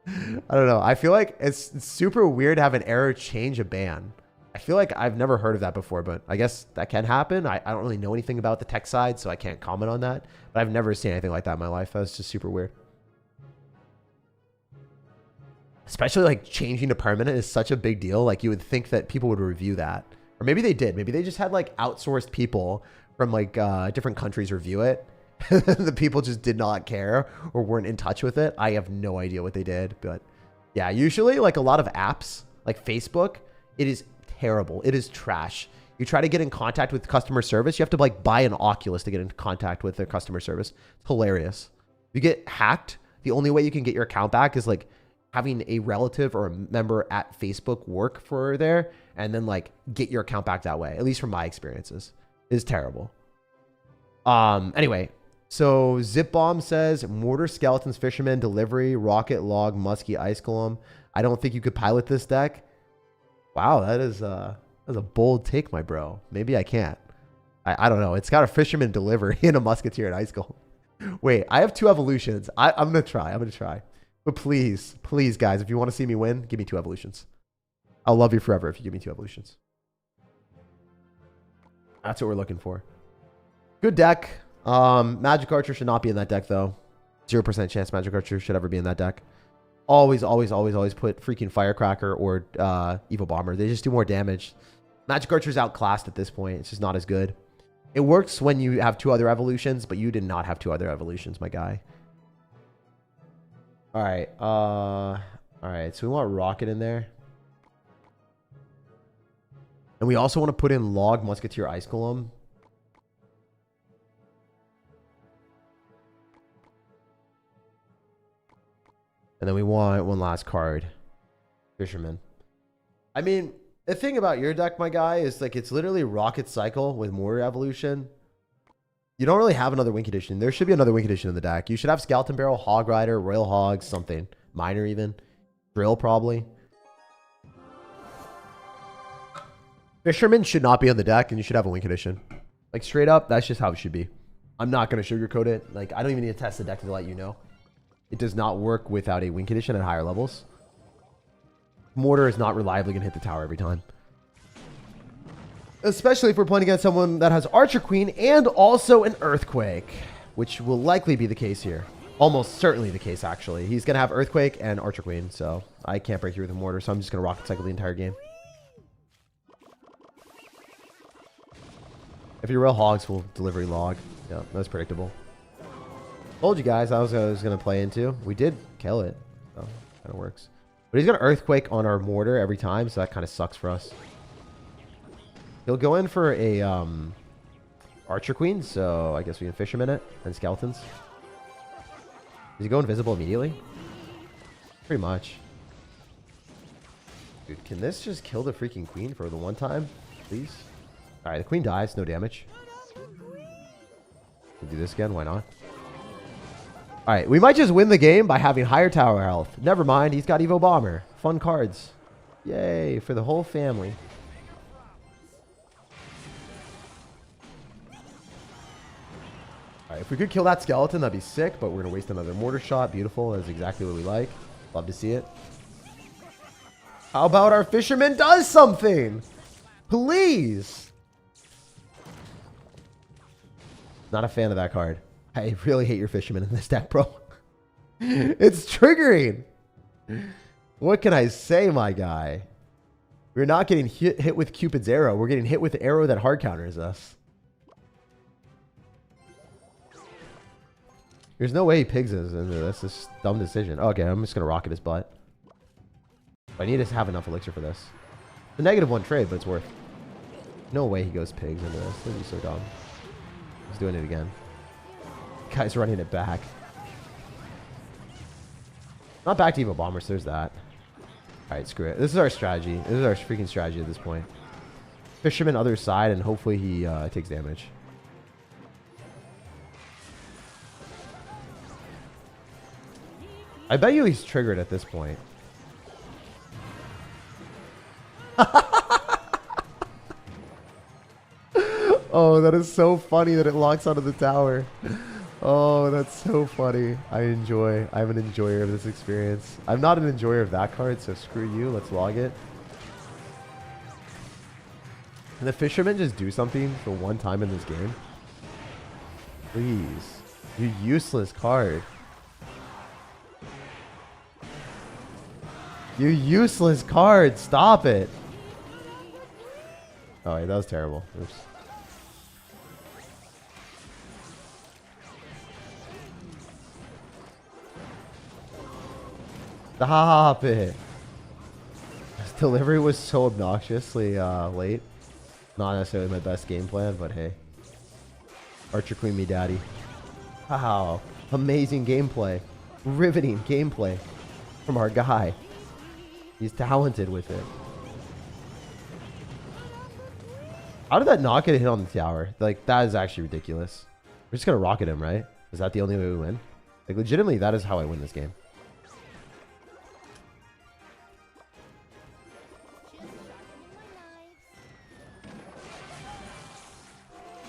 Speaker 1: I don't know. I feel like it's super weird to have an error change a ban. I feel like I've never heard of that before, but I guess that can happen. I don't really know anything about the tech side, so I can't comment on that. But I've never seen anything like that in my life. That's just super weird. Especially like changing to permanent is such a big deal. Like you would think that people would review that. Or maybe they did. Maybe they just had like outsourced people from like different countries review it. The people just did not care or weren't in touch with it. I have no idea what they did. But yeah, usually like a lot of apps like Facebook, it is terrible. It is trash. You try to get in contact with customer service, you have to like buy an Oculus to get into contact with their customer service. It's hilarious. If you get hacked, the only way you can get your account back is like having a relative or a member at Facebook work for there and then like get your account back that way. At least from my experiences. It is terrible. Anyway, so Zip Bomb says Mortar, Skeletons, Fisherman, Delivery, Rocket, Log, Muskie, Ice Golem. I don't think you could pilot this deck. Wow, that's a bold take, my bro. Maybe I can't. I don't know. It's got a Fisherman, Delivery, and a Musketeer and Ice Golem. Wait, I have 2 evolutions. I'm going to try. I'm going to try. But please, please, guys, if you want to see me win, give me 2 evolutions. I'll love you forever if you give me 2 evolutions. That's what we're looking for. Good deck. Magic Archer should not be in that deck, though. 0% chance Magic Archer should ever be in that deck. Always, always, always, always put freaking Firecracker or Evil Bomber. They just do more damage. Magic Archer's outclassed at this point. It's just not as good. It works when you have 2 other evolutions, but you did not have 2 other evolutions, my guy. All right. All right. So we want Rocket in there. And we also want to put in Log, Musketeer, Ice Golem. And then we want one last card. Fisherman. I mean, the thing about your deck, my guy, is like it's literally Rocket Cycle with Mortar Evolution. You don't really have another Wing Condition. There should be another Wing Condition in the deck. You should have Skeleton Barrel, Hog Rider, Royal Hog, something. Miner even. Drill probably. Fisherman should not be on the deck, and you should have a Wing Condition. Like straight up, that's just how it should be. I'm not going to sugarcoat it. Like I don't even need to test the deck to let you know. It does not work without a Wing Condition at higher levels. Mortar is not reliably going to hit the tower every time. Especially if we're playing against someone that has Archer Queen and also an Earthquake, which will likely be the case here. Almost certainly the case, actually. He's going to have Earthquake and Archer Queen, so I can't break through with a Mortar, so I'm just going to Rocket Cycle the entire game. If your Royal Hogs will Delivery Log. Yeah, that's predictable. Told you guys I was going to play into. We did kill it. So, kind of works. But he's going to Earthquake on our Mortar every time, so that kind of sucks for us. He'll go in for a Archer Queen, so I guess we can Fisherman it. And Skeletons. Does he go invisible immediately? Pretty much. Dude, can this just kill the freaking Queen for the one time? Please? Alright, the Queen dies. No damage. We'll do this again. Why not? Alright, we might just win the game by having higher tower health. Never mind, he's got Evo Bomber. Fun cards. Yay, for the whole family. Alright, if we could kill that skeleton, that'd be sick, but we're going to waste another mortar shot. Beautiful, that's exactly what we like. Love to see it. How about our fisherman does something? Please. Not a fan of that card. I really hate your fisherman in this deck, bro. It's triggering. What can I say, my guy? We're not getting hit with Cupid's arrow. We're getting hit with the arrow that hard counters us. There's no way he pigs us into this. This is a dumb decision. Okay, I'm just going to rocket his butt. I need to have enough elixir for this. It's a -1 trade, but it's worth. No way he goes pigs into this. This would be so dumb. He's doing it again. Guy's running it back. Not back to Evo Bombers. There's that. Alright, screw it. This is our strategy. This is our freaking strategy at this point. Fisherman other side, and hopefully he takes damage. I bet you he's triggered at this point. Oh, that is so funny that it locks onto the tower. Oh, that's so funny. I'm an enjoyer of this experience. I'm not an enjoyer of that card, so screw you. Let's log it. Can the fisherman just do something for one time in this game? Please. You useless card. You useless card. Stop it. Oh, wait, that was terrible. Oops. Stop it. This delivery was so obnoxiously late. Not necessarily my best game plan, but hey. Archer Queen me daddy. Wow. Amazing gameplay. Riveting gameplay from our guy. He's talented with it. How did that not get a hit on the tower? Like, that is actually ridiculous. We're just going to rocket him, right? Is that the only way we win? Like, legitimately, that is how I win this game.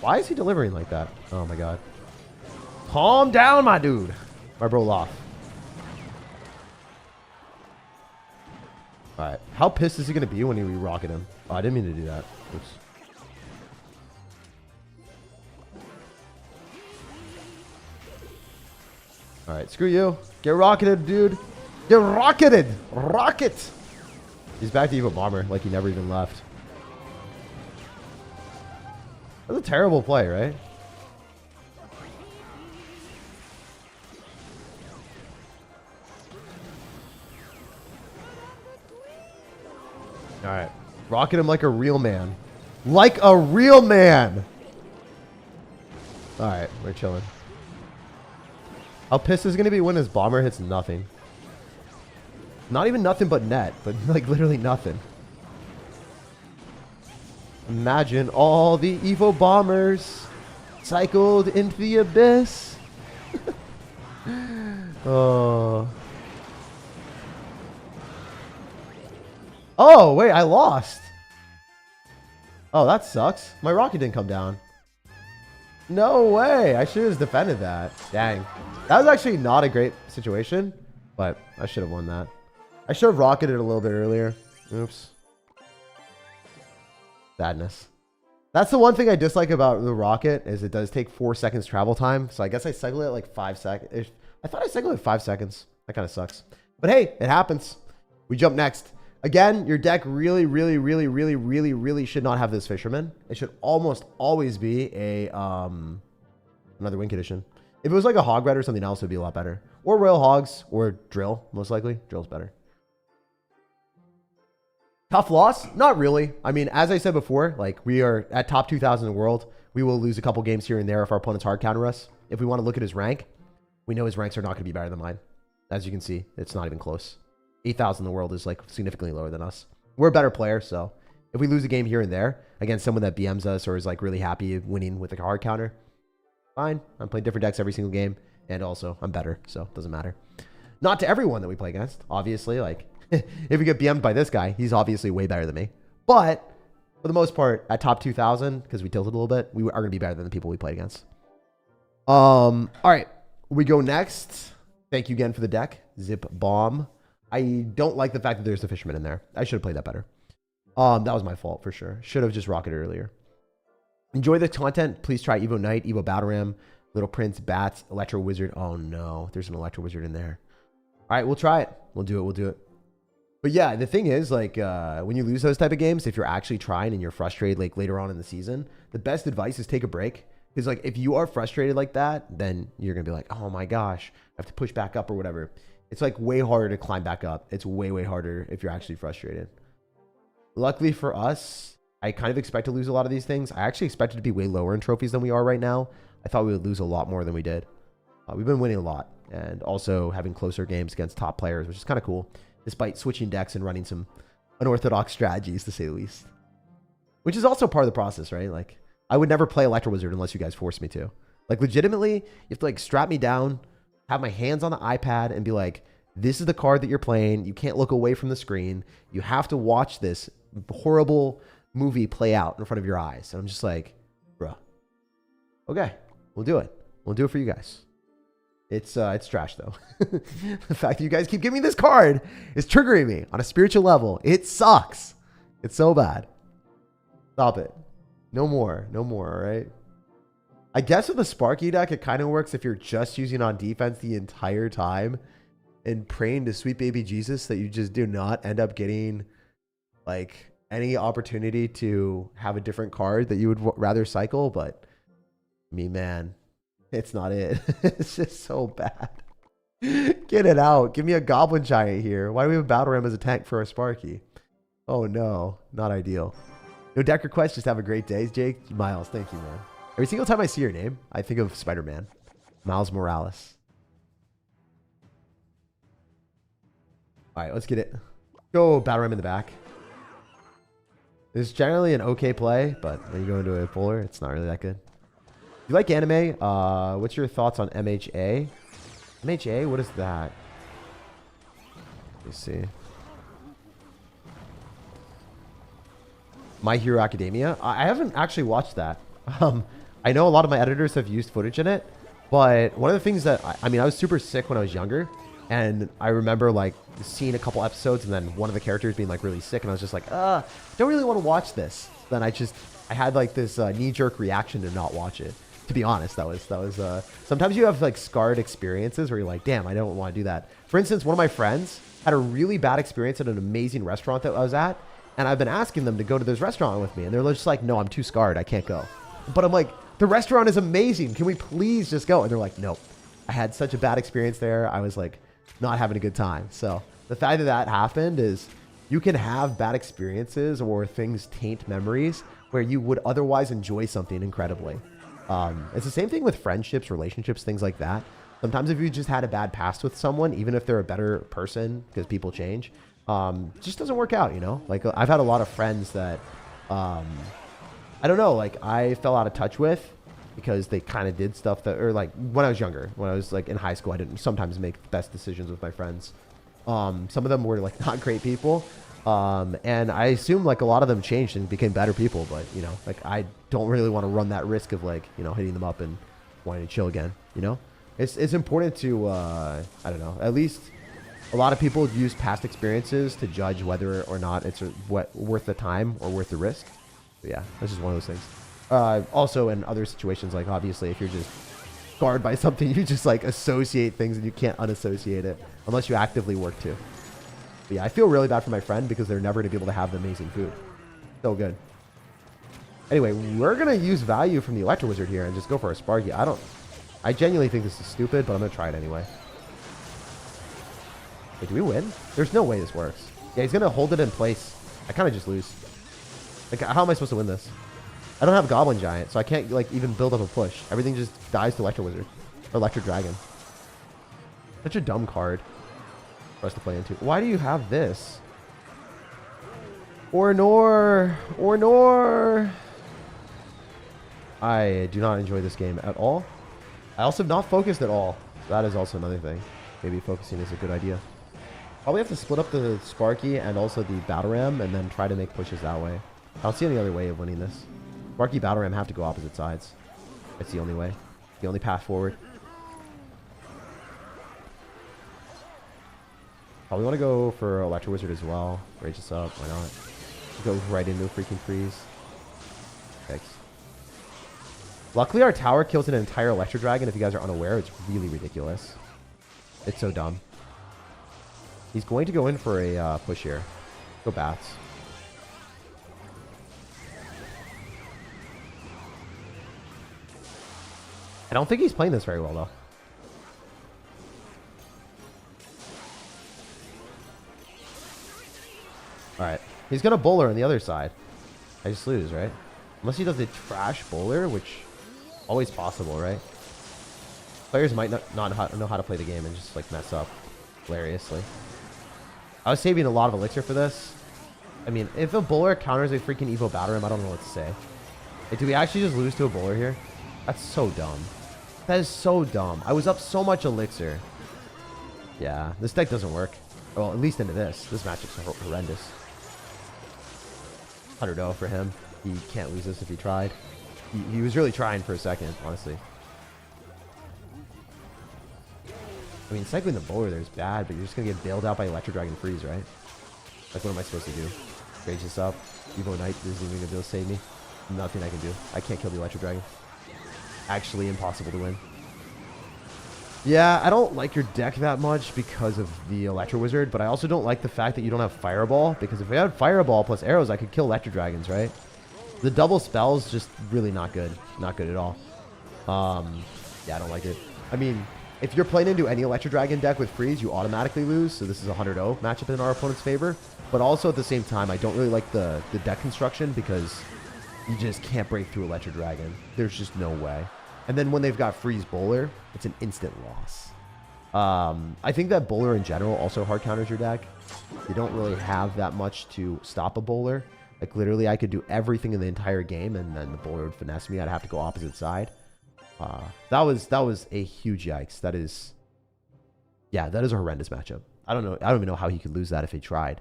Speaker 1: Why is he delivering like that? Oh my god. Calm down, my dude. My bro lost. Alright. How pissed is he going to be when we rocket him? Oh, I didn't mean to do that. Oops. Alright, screw you. Get rocketed, dude. Get rocketed. Rocket. He's back to Evo Bomber like he never even left. That's a terrible play, right? Alright. Rocket him like a real man. Like a real man! Alright, we're chilling. How pissed is he going to be when his bomber hits nothing? Not even nothing but net, but like literally nothing. Imagine all the Evo bombers cycled into the abyss. Oh. Oh, wait, I lost. Oh, that sucks. My rocket didn't come down. No way. I should have defended that. Dang. That was actually not a great situation, but I should have won that. I should have rocketed a little bit earlier. Oops. Sadness. That's the one thing I dislike about the rocket is it does take 4 seconds travel time. So I guess I cycle it like 5 seconds. I thought I cycled it 5 seconds. That kind of sucks. But hey, it happens. We jump next. Again, your deck really should not have this fisherman. It should almost always be a another win condition. If it was like a hog red or something else, it would be a lot better. Or royal hogs or drill, most likely. Drill's better. Tough loss? Not really. I mean, as I said before, like we are at top 2,000 in the world. We will lose a couple games here and there if our opponents hard counter us. If we want to look at his rank, we know his ranks are not going to be better than mine. As you can see, it's not even close. 8,000 in the world is like significantly lower than us. We're a better player, so if we lose a game here and there against someone that BMs us or is like really happy winning with a hard counter, fine. I'm playing different decks every single game, and also I'm better, so it doesn't matter. Not to everyone that we play against, obviously. Like, if we get BM'd by this guy, he's obviously way better than me. But for the most part, at top 2,000, because we tilted a little bit, we are going to be better than the people we play against. All right, we go next. Thank you again for the deck, Zip Bomb. I don't like the fact that there's a fisherman in there. I should have played that better. That was my fault for sure. Should have just rocketed earlier. Enjoy the content. Please try Evo Knight, Evo Battle Ram, Little Prince, Bats, Electro Wizard. Oh no, there's an Electro Wizard in there. All right, we'll try it. We'll do it. We'll do it. But yeah, the thing is, like, when you lose those type of games, if you're actually trying and you're frustrated, like later on in the season, the best advice is take a break. Because like, if you are frustrated like that, then you're gonna be like, oh my gosh, I have to push back up or whatever. It's like way harder to climb back up. It's way, way harder if you're actually frustrated. Luckily for us, I kind of expect to lose a lot of these things. I actually expected to be way lower in trophies than we are right now. I thought we would lose a lot more than we did. We've been winning a lot and also having closer games against top players, which is kind of cool, despite switching decks and running some unorthodox strategies, to say the least. Which is also part of the process, right? Like, I would never play Electro Wizard unless you guys force me to. Like, legitimately, you have to like strap me down, have my hands on the iPad and be like, this is the card that you're playing. You can't look away from the screen. You have to watch this horrible movie play out in front of your eyes. And I'm just like, bro, okay, we'll do it. We'll do it for you guys. It's trash though. The fact that you guys keep giving me this card is triggering me on a spiritual level. It sucks. It's so bad. Stop it. No more. No more, all right? I guess with the Sparky deck, it kind of works if you're just using on defense the entire time and praying to sweet baby Jesus that you just do not end up getting like any opportunity to have a different card that you would rather cycle. But me, man, it's not it. It's just so bad. Get it out. Give me a Goblin Giant here. Why do we have Battle Ram as a tank for a Sparky? Oh no, not ideal. No deck request. Just have a great day, Jake. Miles, thank you, man. Every single time I see your name, I think of Spider-Man. Miles Morales. All right, let's get it. Go Battle Ram in the back. It's generally an okay play, but when you go into a fuller, it's not really that good. You like anime? What's your thoughts on MHA? MHA? What is that? Let me see. My Hero Academia? I haven't actually watched that. I know a lot of my editors have used footage in it, but one of the things that, I mean, I was super sick when I was younger, and I remember like seeing a couple episodes and then one of the characters being like really sick, and I was just like, don't really want to watch this. Then I had like this knee-jerk reaction to not watch it. To be honest, that was sometimes you have like scarred experiences where you're like, damn, I don't want to do that. For instance, one of my friends had a really bad experience at an amazing restaurant that I was at, and I've been asking them to go to this restaurant with me, and they're just like, no, I'm too scarred, I can't go. But I'm like, the restaurant is amazing. Can we please just go? And they're like, nope. I had such a bad experience there. I was like not having a good time. So the fact that that happened is you can have bad experiences or things taint memories where you would otherwise enjoy something incredibly. It's the same thing with friendships, relationships, things like that. Sometimes if you just had a bad past with someone, even if they're a better person because people change, just doesn't work out, you know? Like I've had a lot of friends that, I don't know, like I fell out of touch with because they kind of did stuff that, or like when I was younger, when I was like in high school, I didn't sometimes make the best decisions with my friends. Some of them were like not great people. And I assume like a lot of them changed and became better people, but you know, like I don't really want to run that risk of like, you know, hitting them up and wanting to chill again, you know? It's important to, I don't know, at least a lot of people use past experiences to judge whether or not it's worth the time or worth the risk. But yeah, that's just one of those things. Also in other situations, like obviously if you're just scarred by something, you just like associate things and you can't unassociate it unless you actively work to. But yeah, I feel really bad for my friend because they're never going to be able to have the amazing food. So good. Anyway, we're going to use value from the Electro Wizard here and just go for a Sparky. I don't I genuinely think this is stupid, but I'm going to try it anyway. Wait, do we win? There's no way this works. Yeah, he's going to hold it in place. I kind of just lose. Like, how am I supposed to win this? I don't have Goblin Giant, so I can't, like, even build up a push. Everything just dies to Electro Wizard. Or Electro Dragon. Such a dumb card for us to play into. Why do you have this? Or nor. I do not enjoy this game at all. I also have not focused at all. That is also another thing. Maybe focusing is a good idea. Probably have to split up the Sparky and also the Battle Ram and then try to make pushes that way. I don't see any other way of winning this. Sparky, Battle Ram have to go opposite sides. It's the only way. The only path forward. Probably want to go for Electro Wizard as well. Rage this up. Why not? Go right into a freaking freeze. Thanks. Luckily, our tower kills an entire Electro Dragon. If you guys are unaware, it's really ridiculous. It's so dumb. He's going to go in for a push here. Go bats. I don't think he's playing this very well, though. Alright. He's going to bowler on the other side. I just lose, right? Unless he does a trash bowler, which always possible, right? Players might not know how to play the game and just, like, mess up hilariously. I was saving a lot of elixir for this. I mean, if a bowler counters a freaking Evo Battle Ram, I don't know what to say. Like, do we actually just lose to a bowler here? That's so dumb. That is so dumb. I was up so much elixir. Yeah, this deck doesn't work. Well, at least into this. This matchup's horrendous. 100-0 for him. He can't lose this if he tried. He was really trying for a second, honestly. I mean, cycling the bowler there is bad, but you're just going to get bailed out by Electro Dragon Freeze, right? Like, what am I supposed to do? Rage this up. Evo Knight isn't even going to be able to save me. Nothing I can do. I can't kill the Electro Dragon. Actually impossible to win. Yeah, I don't like your deck that much because of the Electro Wizard, but I also don't like the fact that you don't have Fireball, because if I had Fireball plus arrows, I could kill Electro Dragons, right? The double spell's just really not good. Not good at all. Yeah, I don't like it. I mean, if you're playing into any Electro Dragon deck with Freeze, you automatically lose, so this is a 100-0 matchup in our opponent's favor. But also at the same time, I don't really like the deck construction because you just can't break through Electro Dragon. There's just no way. And then when they've got Freeze Bowler, it's an instant loss. I think that Bowler in general also hard counters your deck. You don't really have that much to stop a Bowler. Like, literally, I could do everything in the entire game, and then the Bowler would finesse me. I'd have to go opposite side. That was a huge yikes. That is... Yeah, that is a horrendous matchup. I don't even know how he could lose that if he tried.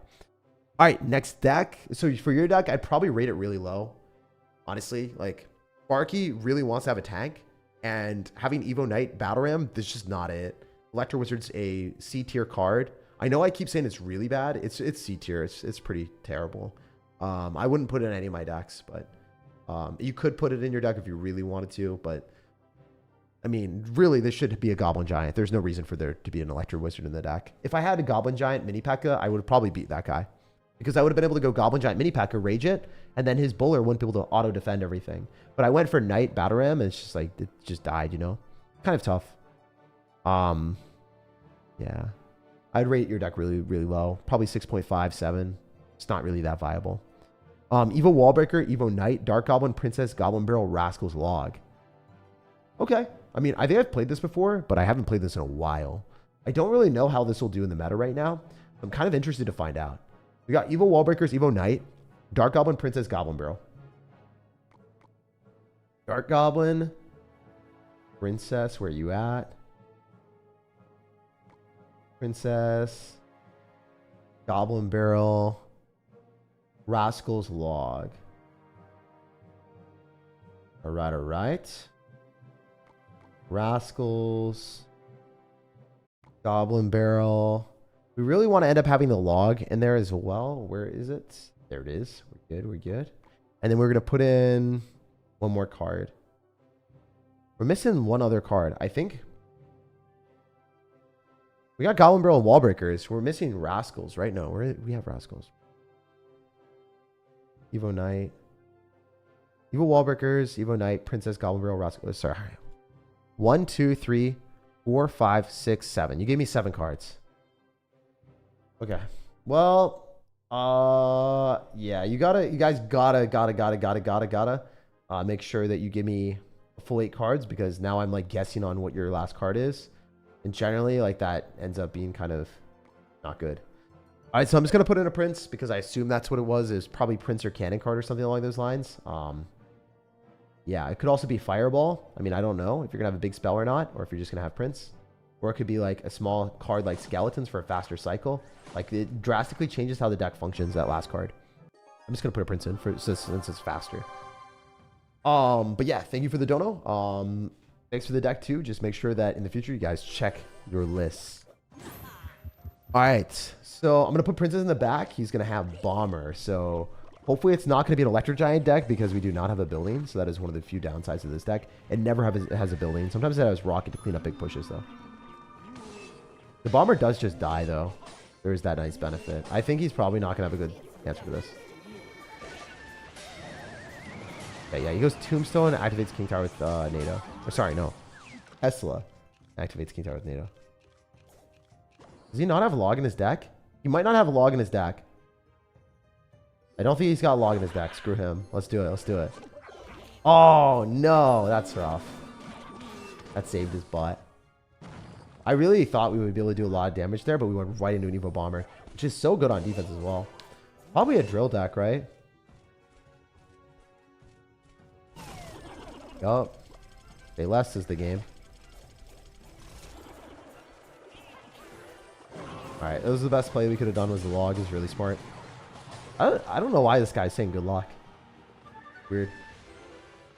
Speaker 1: All right, next deck. So for your deck, I'd probably rate it really low. Honestly, like, Sparky really wants to have a tank. And having Evo Knight Battle Ram, this is just not it. Electro Wizard's a C tier card. I know I keep saying it's really bad. It's C tier. It's pretty terrible. I wouldn't put it in any of my decks, but you could put it in your deck if you really wanted to. But I mean, really, this should be a Goblin Giant. There's no reason for there to be an Electro Wizard in the deck. If I had a Goblin Giant Mini P.E.K.K.A, I would have probably beat that guy. Because I would have been able to go Goblin Giant Mini P.E.K.K.A, rage it, and then his bowler wouldn't be able to auto-defend everything. But I went for Knight Battle Ram, and it's just like, it just died, you know? Kind of tough. Yeah. I'd rate your deck really, really low. Probably 6.5, 7. It's not really that viable. Evo Wallbreaker, Evo Knight, Dark Goblin, Princess, Goblin Barrel, Rascal's Log. Okay. I mean, I think I've played this before, but I haven't played this in a while. I don't really know how this will do in the meta right now. I'm kind of interested to find out. We got Evo Wallbreakers, Evo Knight, Dark Goblin, Princess, Goblin Barrel. Dark Goblin, Princess, where you at? Princess, Goblin Barrel, Rascal's Log. All right. Rascals, Goblin Barrel. We really want to end up having the log in there as well. Where is it? There it is. We're good. And then we're going to put in one more card. We're missing one other card. I think we got Goblin Barrel and Wallbreakers. We're missing Rascals, right? No, we have Rascals. Evo Knight. Evo Wallbreakers, Evo Knight, Princess, Goblin Barrel, Rascals. Sorry. 1, 2, 3, 4, 5, 6, 7. You gave me 7 cards. Okay. Well, yeah, you guys gotta make sure that you give me a full 8 cards, because now I'm like guessing on what your last card is. And generally, like, that ends up being kind of not good. All right, so I'm just gonna put in a Prince because I assume that's what it was. It's probably Prince or Cannon card or something along those lines. Yeah, it could also be Fireball. I mean, I don't know if you're gonna have a big spell or not, or if you're just gonna have Prince. Or it could be like a small card like Skeletons for a faster cycle. Like, it drastically changes how the deck functions, that last card. I'm just gonna put a Prince in since it's faster. But yeah, thank you for the dono. Thanks for the deck too. Just make sure that in the future you guys check your lists. All right, so I'm gonna put Princess in the back. He's gonna have Bomber, so hopefully it's not gonna be an Electric Giant deck, because we do not have a building. So that is one of the few downsides of this deck. It never has a building. Sometimes it has Rocket to clean up big pushes though. The Bomber does just die though. There is that nice benefit. I think he's probably not gonna have a good answer for this. Okay, yeah, he goes Tombstone, activates King Tower with NATO. Or sorry, no. Tesla activates King Tower with NATO. Does he not have Log in his deck? He might not have a Log in his deck. I don't think he's got a Log in his deck. Screw him. Let's do it. Let's do it. Oh, no. That's rough. That saved his butt. I really thought we would be able to do a lot of damage there, but we went right into an Evo Bomber, which is so good on defense as well. Probably a drill deck, right? Yup. Say less is the game. Alright, that was the best play we could have done. Was the Log is really smart. I don't know why this guy's saying good luck. Weird.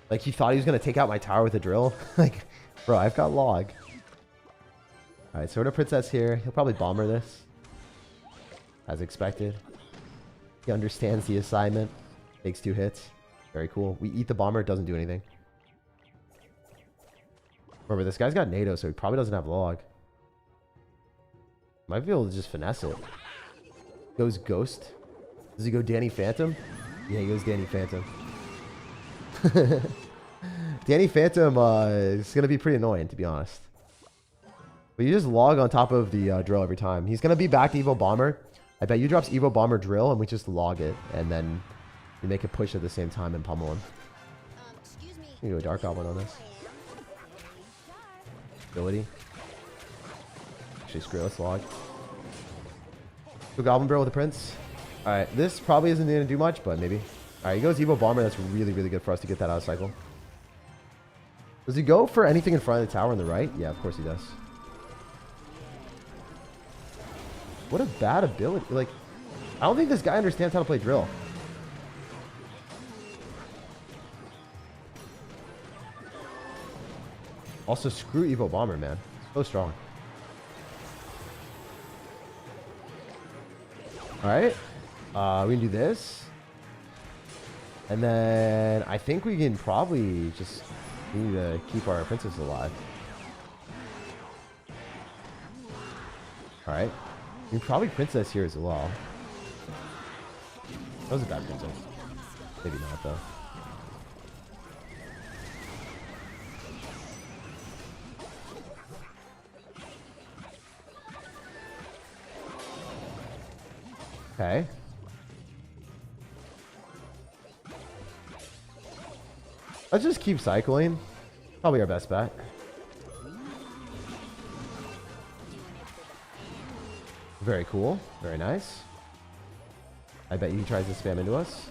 Speaker 1: Like, he thought he was going to take out my tower with a drill. Like, bro, I've got Log. Alright, so we're gonna Princess here. He'll probably Bomber this, as expected. He understands the assignment. Takes 2 hits. Very cool. We eat the Bomber. It doesn't do anything. Remember, this guy's got NATO, so he probably doesn't have Log. Might be able to just finesse it. Goes Ghost. Does he go Danny Phantom? Yeah, he goes Danny Phantom. Danny Phantom is going to be pretty annoying, to be honest. But you just Log on top of the drill every time. He's going to be back to Evo Bomber. I bet you drops Evo Bomber drill, and we just Log it. And then we make a push at the same time and pummel him. You go Dark Goblin on this. Ability. Actually, screw it. Let's Log. Go Goblin Barrel with the Prince. Alright, this probably isn't going to do much, but maybe. Alright, he goes Evo Bomber. That's really, really good for us to get that out of cycle. Does he go for anything in front of the tower on the right? Yeah, of course he does. What a bad ability. Like, I don't think this guy understands how to play drill. Also, screw Evo Bomber, man. So strong. Alright. We can do this. And then I think we can probably just need to keep our princess alive. Alright. We can probably Princess here as well. That was a bad Princess. Maybe not, though. Okay. Let's just keep cycling. Probably our best bet. Very cool. Very nice. I bet he tries to spam into us.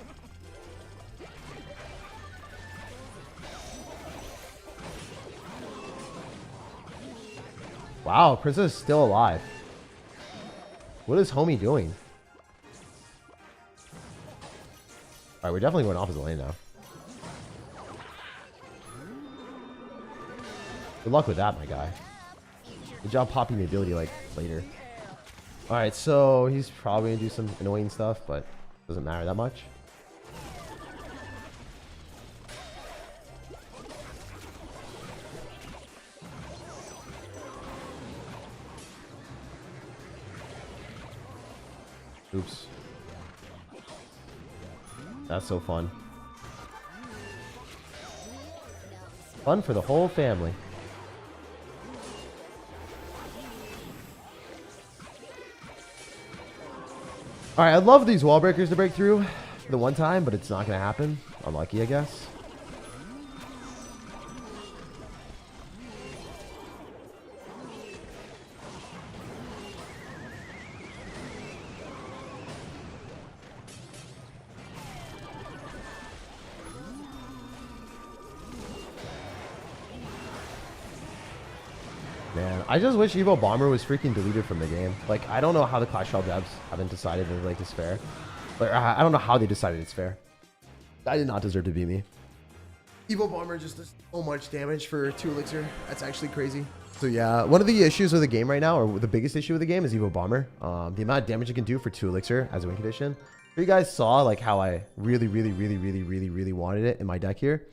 Speaker 1: Wow, Princess is still alive. What is homie doing? Alright, we're definitely going opposite lane now. Good luck with that, my guy. Good job popping the ability, like, later. Alright, so he's probably going to do some annoying stuff, but doesn't matter that much. Oops. That's so fun. Fun for the whole family. All right, I'd love these wall breakers to break through for the one time, but it's not going to happen. Unlucky, I guess. Man, I just wish Evo Bomber was freaking deleted from the game. Like, I don't know how the Clash Royale devs haven't decided that, like, it's fair. Like, I don't know how they decided it's fair. I did not deserve to be me. Evo Bomber just does so much damage for 2 elixir. That's actually crazy. So yeah, one of the issues with the game right now, or the biggest issue with the game, is Evo Bomber. The amount of damage it can do for 2 elixir as a win condition. So you guys saw like how I really wanted it in my deck here.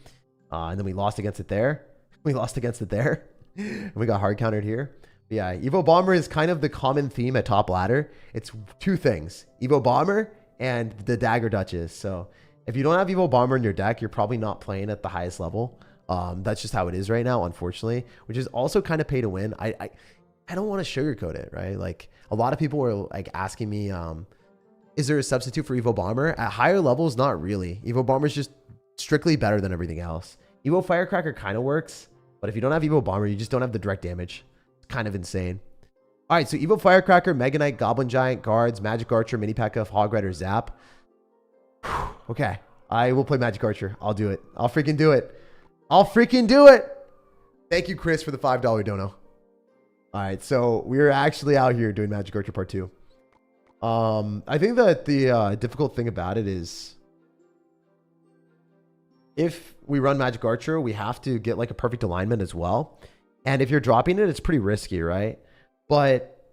Speaker 1: And then we lost against it there. We lost against it there. And we got hard countered here. But yeah, Evo Bomber is kind of the common theme at top ladder. It's 2 things: Evo Bomber and the Dagger Duchess. So if you don't have Evo Bomber in your deck, you're probably not playing at the highest level. That's just how it is right now, unfortunately, which is also kind of pay to win. I don't want to sugarcoat it, right? Like, a lot of people were like asking me, is there a substitute for Evo Bomber? At higher levels, not really. Evo Bomber is just strictly better than everything else. Evo Firecracker kind of works, but if you don't have Evo Bomber, you just don't have the direct damage. It's kind of insane. All right, so Evo Firecracker, Mega Knight, Goblin Giant, Guards, Magic Archer, Mini P.E.K.K.A, Hog Rider, Zap. Okay, I will play Magic Archer. I'll do it. I'll freaking do it. I'll freaking do it. Thank you, Chris, for the $5 dono. All right, so we're actually out here doing Magic Archer Part 2. I think that the difficult thing about it is if we run Magic Archer, we have to get like a perfect alignment as well. And if you're dropping it, it's pretty risky, right? But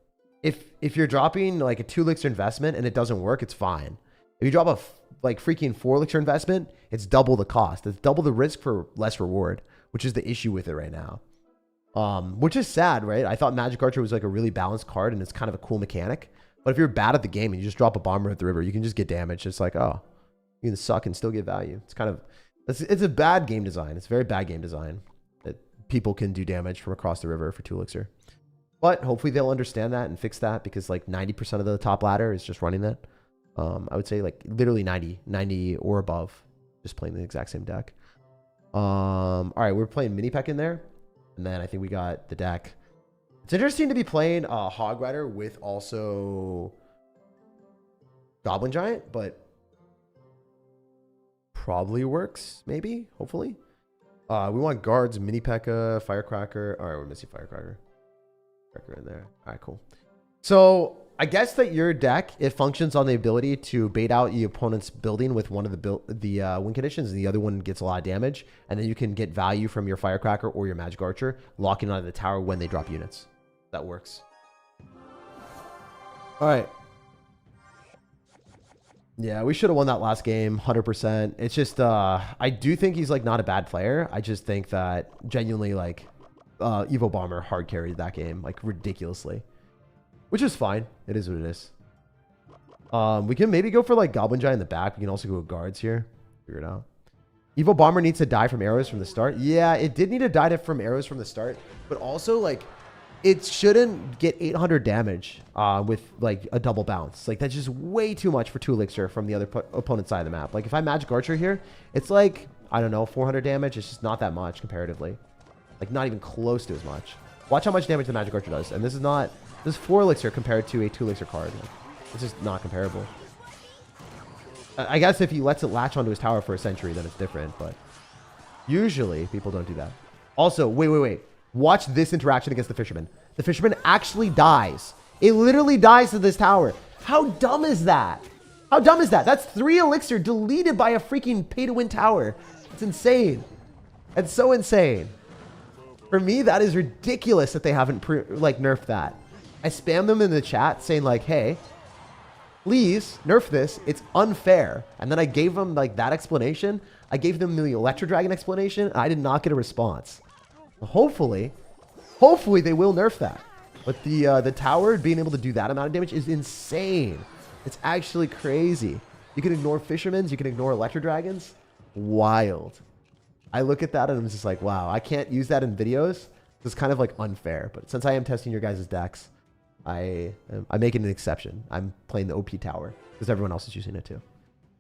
Speaker 1: if you're dropping like a 2 elixir investment and it doesn't work, it's fine. If you drop a like freaking 4 elixir investment, it's double the cost. It's double the risk for less reward, which is the issue with it right now. Which is sad, right? I thought Magic Archer was like a really balanced card and it's kind of a cool mechanic. But if you're bad at the game and you just drop a bomber at the river, you can just get damaged. It's like, oh, you can suck and still get value. It's kind of, it's a bad game design. It's a very bad game design that people can do damage from across the river for 2 elixir. But hopefully they'll understand that and fix that, because like 90% of the top ladder is just running that. I would say like literally 90 or above, just playing the exact same deck. All right, we're playing Mini P.E.K.K.A in there. And then I think we got the deck. It's interesting to be playing Hog Rider with also Goblin Giant, but probably works, maybe, hopefully. We want Guards, Mini P.E.K.K.A, Firecracker. All right, we're missing Firecracker. Firecracker in there. All right, cool. So I guess that your deck, it functions on the ability to bait out the opponent's building with one of the win conditions, and the other one gets a lot of damage, and then you can get value from your Firecracker or your Magic Archer, locking onto the tower when they drop units. That works. All right. Yeah, we should have won that last game, 100%. It's just, I do think he's like not a bad player. I just think that genuinely like Evo Bomber hard carried that game like ridiculously. Which is fine. It is what it is. We can maybe go for like Goblin Giant in the back. We can also go with Guards here. Figure it out. Evo Bomber needs to die from arrows from the start. Yeah, it did need to die from arrows from the start. But also like it shouldn't get 800 damage with like a double bounce. Like that's just way too much for 2 elixir from the other opponent's side of the map. Like if I Magic Archer here, it's like, I don't know, 400 damage. It's just not that much comparatively. Like not even close to as much. Watch how much damage the Magic Archer does. And this is not... This is 4 elixir compared to a 2 elixir card. Like, it's just not comparable. I guess if he lets it latch onto his tower for a century, then it's different. But usually, people don't do that. Also, wait. Watch this interaction against the Fisherman. The Fisherman actually dies. It literally dies to this tower. How dumb is that? How dumb is that? That's 3 elixir deleted by a freaking pay-to-win tower. It's insane. It's so insane. For me, that is ridiculous that they haven't nerfed that. I spammed them in the chat saying like, hey, please nerf this. It's unfair. And then I gave them like that explanation. I gave them the Electro Dragon explanation. I did not get a response. Hopefully they will nerf that. But the tower being able to do that amount of damage is insane. It's actually crazy. You can ignore Fishermen. You can ignore Electro Dragons. Wild. I look at that and I'm just like, wow, I can't use that in videos. It's kind of like unfair. But since I am testing your guys' decks, I'm making an exception. I'm playing the OP tower because everyone else is using it too.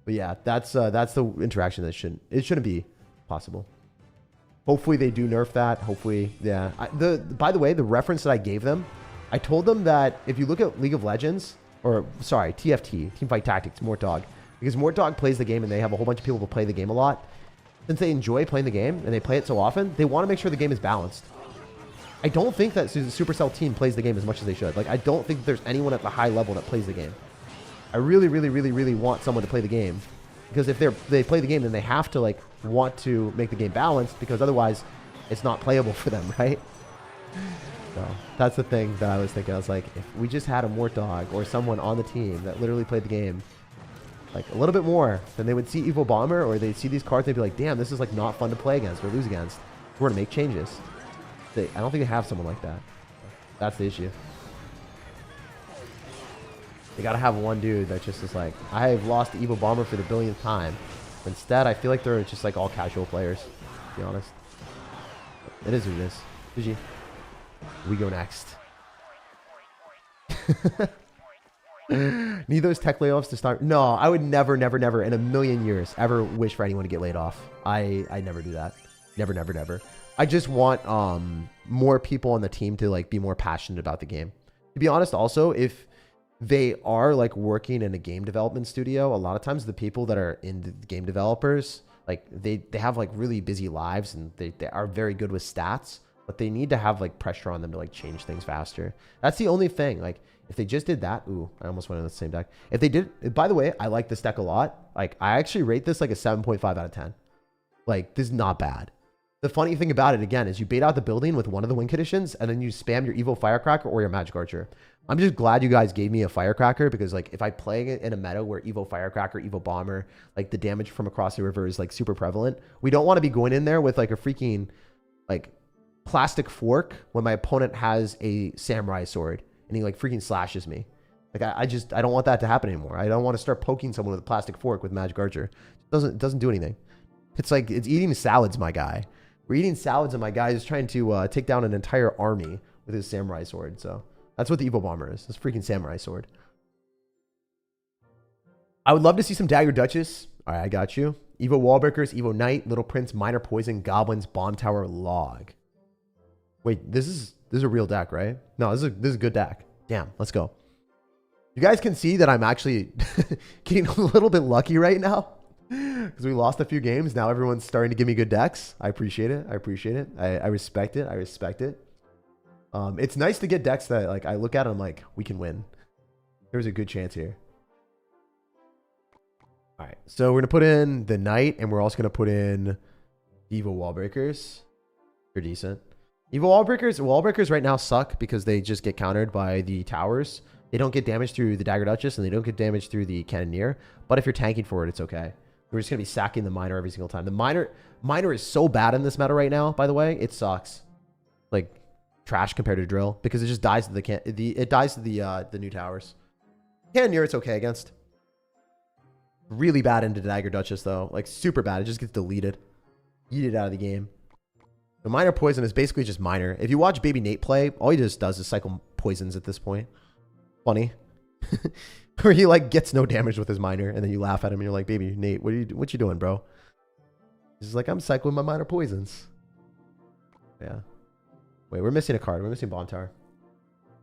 Speaker 1: But yeah, that's the interaction that shouldn't be possible. Hopefully they do nerf that. Hopefully, yeah. By the way, the reference that I gave them, I told them that if you look at League of Legends, or sorry, TFT, Teamfight Tactics, Mortar, because Mortar plays the game and they have a whole bunch of people who play the game a lot. Since they enjoy playing the game and they play it so often, they want to make sure the game is balanced. I don't think that the Supercell team plays the game as much as they should. Like, I don't think there's anyone at the high level that plays the game. I really, really, really, really want someone to play the game. Because if they play the game, then they have to, like, want to make the game balanced, because otherwise it's not playable for them, right? So that's the thing that I was thinking. I was like, if we just had a Mortar or someone on the team that literally played the game, like, a little bit more, then they would see Evil Bomber, or they'd see these cards, they'd be like, damn, this is, like, not fun to play against or lose against. We're going to make changes. I don't think they have someone like that. That's the issue. They got to have one dude that just is like, I've lost the Evil Bomber for the billionth time. Instead, I feel like they're just like all casual players, to be honest. It is what it is. GG. We go next. Need those tech layoffs to start? No, I would never, never, never in a million years ever wish for anyone to get laid off. I never do that. Never, never, never. I just want more people on the team to like be more passionate about the game. To be honest, also, if they are like working in a game development studio, a lot of times the people that are in the game developers, like they have like really busy lives and they are very good with stats, but they need to have like pressure on them to like change things faster. That's the only thing. Like if they just did that, ooh, I almost went in the same deck. If they did, by the way, I like this deck a lot. Like I actually rate this like a 7.5 out of 10. Like this is not bad. The funny thing about it, again, is you bait out the building with one of the win conditions, and then you spam your Evil Firecracker or your Magic Archer. I'm just glad you guys gave me a Firecracker, because like if I play it in a meta where Evil Firecracker, Evil Bomber, like the damage from across the river is like super prevalent, we don't want to be going in there with like a freaking like plastic fork when my opponent has a samurai sword and he like freaking slashes me. Like I don't want that to happen anymore. I don't want to start poking someone with a plastic fork with Magic Archer. It doesn't do anything. It's like it's eating salads, my guy. We're eating salads and my guy is trying to take down an entire army with his samurai sword. So that's what the Evil Bomber is. This freaking samurai sword. I would love to see some Dagger Duchess. All right, I got you. Evo Wallbreakers, Evo Knight, Little Prince, Minor Poison, Goblins, Bomb Tower, Log. Wait, this is a real deck, right? No, this is a good deck. Damn, let's go. You guys can see that I'm actually getting a little bit lucky right now. Because we lost a few games. Now everyone's starting to give me good decks. I appreciate it. I appreciate it. I respect it. I respect it. It's nice to get decks that like I look at and I'm like, we can win. There's a good chance here. All right. So we're going to put in the Knight, and we're also going to put in Evo Wallbreakers. They're decent. Evo Wallbreakers right now suck because they just get countered by the towers. They don't get damage through the Dagger Duchess, and they don't get damage through the Cannoneer. But if you're tanking for it, it's okay. We're just going to be sacking the Miner every single time. The Miner is so bad in this meta right now, by the way. It sucks. Like, trash compared to Drill. Because it just dies to the new towers. Cannoneer, it's okay against. Really bad into Dagger Duchess, though. Like, super bad. It just gets deleted. Eat it out of the game. The Minor Poison is basically just Miner. If you watch Baby Nate play, all he just does is cycle poisons at this point. Funny. Where he like gets no damage with his Miner, and then you laugh at him and you're like, baby Nate, what you doing, bro? He's like, I'm cycling my Minor Poisons. Yeah. Wait, we're missing a card. We're missing Bomb Tower.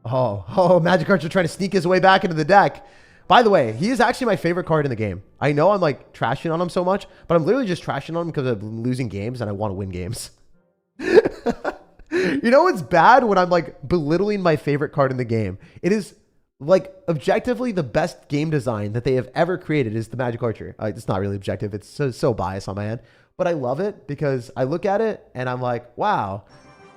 Speaker 1: Oh, Magic Archer trying to sneak his way back into the deck. By the way, he is actually my favorite card in the game. I know I'm like trashing on him so much, but I'm literally just trashing on him because I'm losing games and I want to win games. You know what's bad? When I'm like belittling my favorite card in the game. It is like objectively the best game design that they have ever created is the Magic Archer. It's not really objective. It's so biased on my end, but I love it because I look at it and I'm like, wow,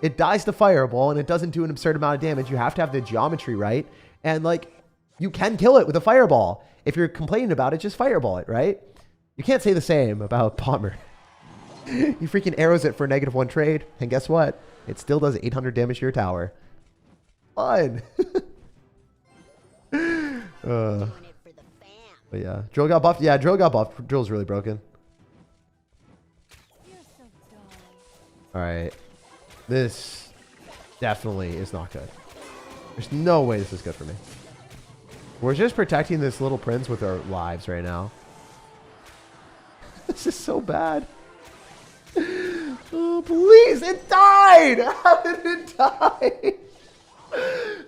Speaker 1: it dies to Fireball and it doesn't do an absurd amount of damage. You have to have the geometry right. And like, you can kill it with a Fireball. If you're complaining about it, just Fireball it, right? You can't say the same about Bomber. You freaking arrows it for a -1 trade. And guess what? It still does 800 damage to your tower. Fun. But yeah, Drill got buffed. Yeah, Drill got buffed. Drill's really broken. All right, this definitely is not good. There's no way this is good for me. We're just protecting this little prince with our lives right now. This is so bad. Oh, please. It died. How did it die?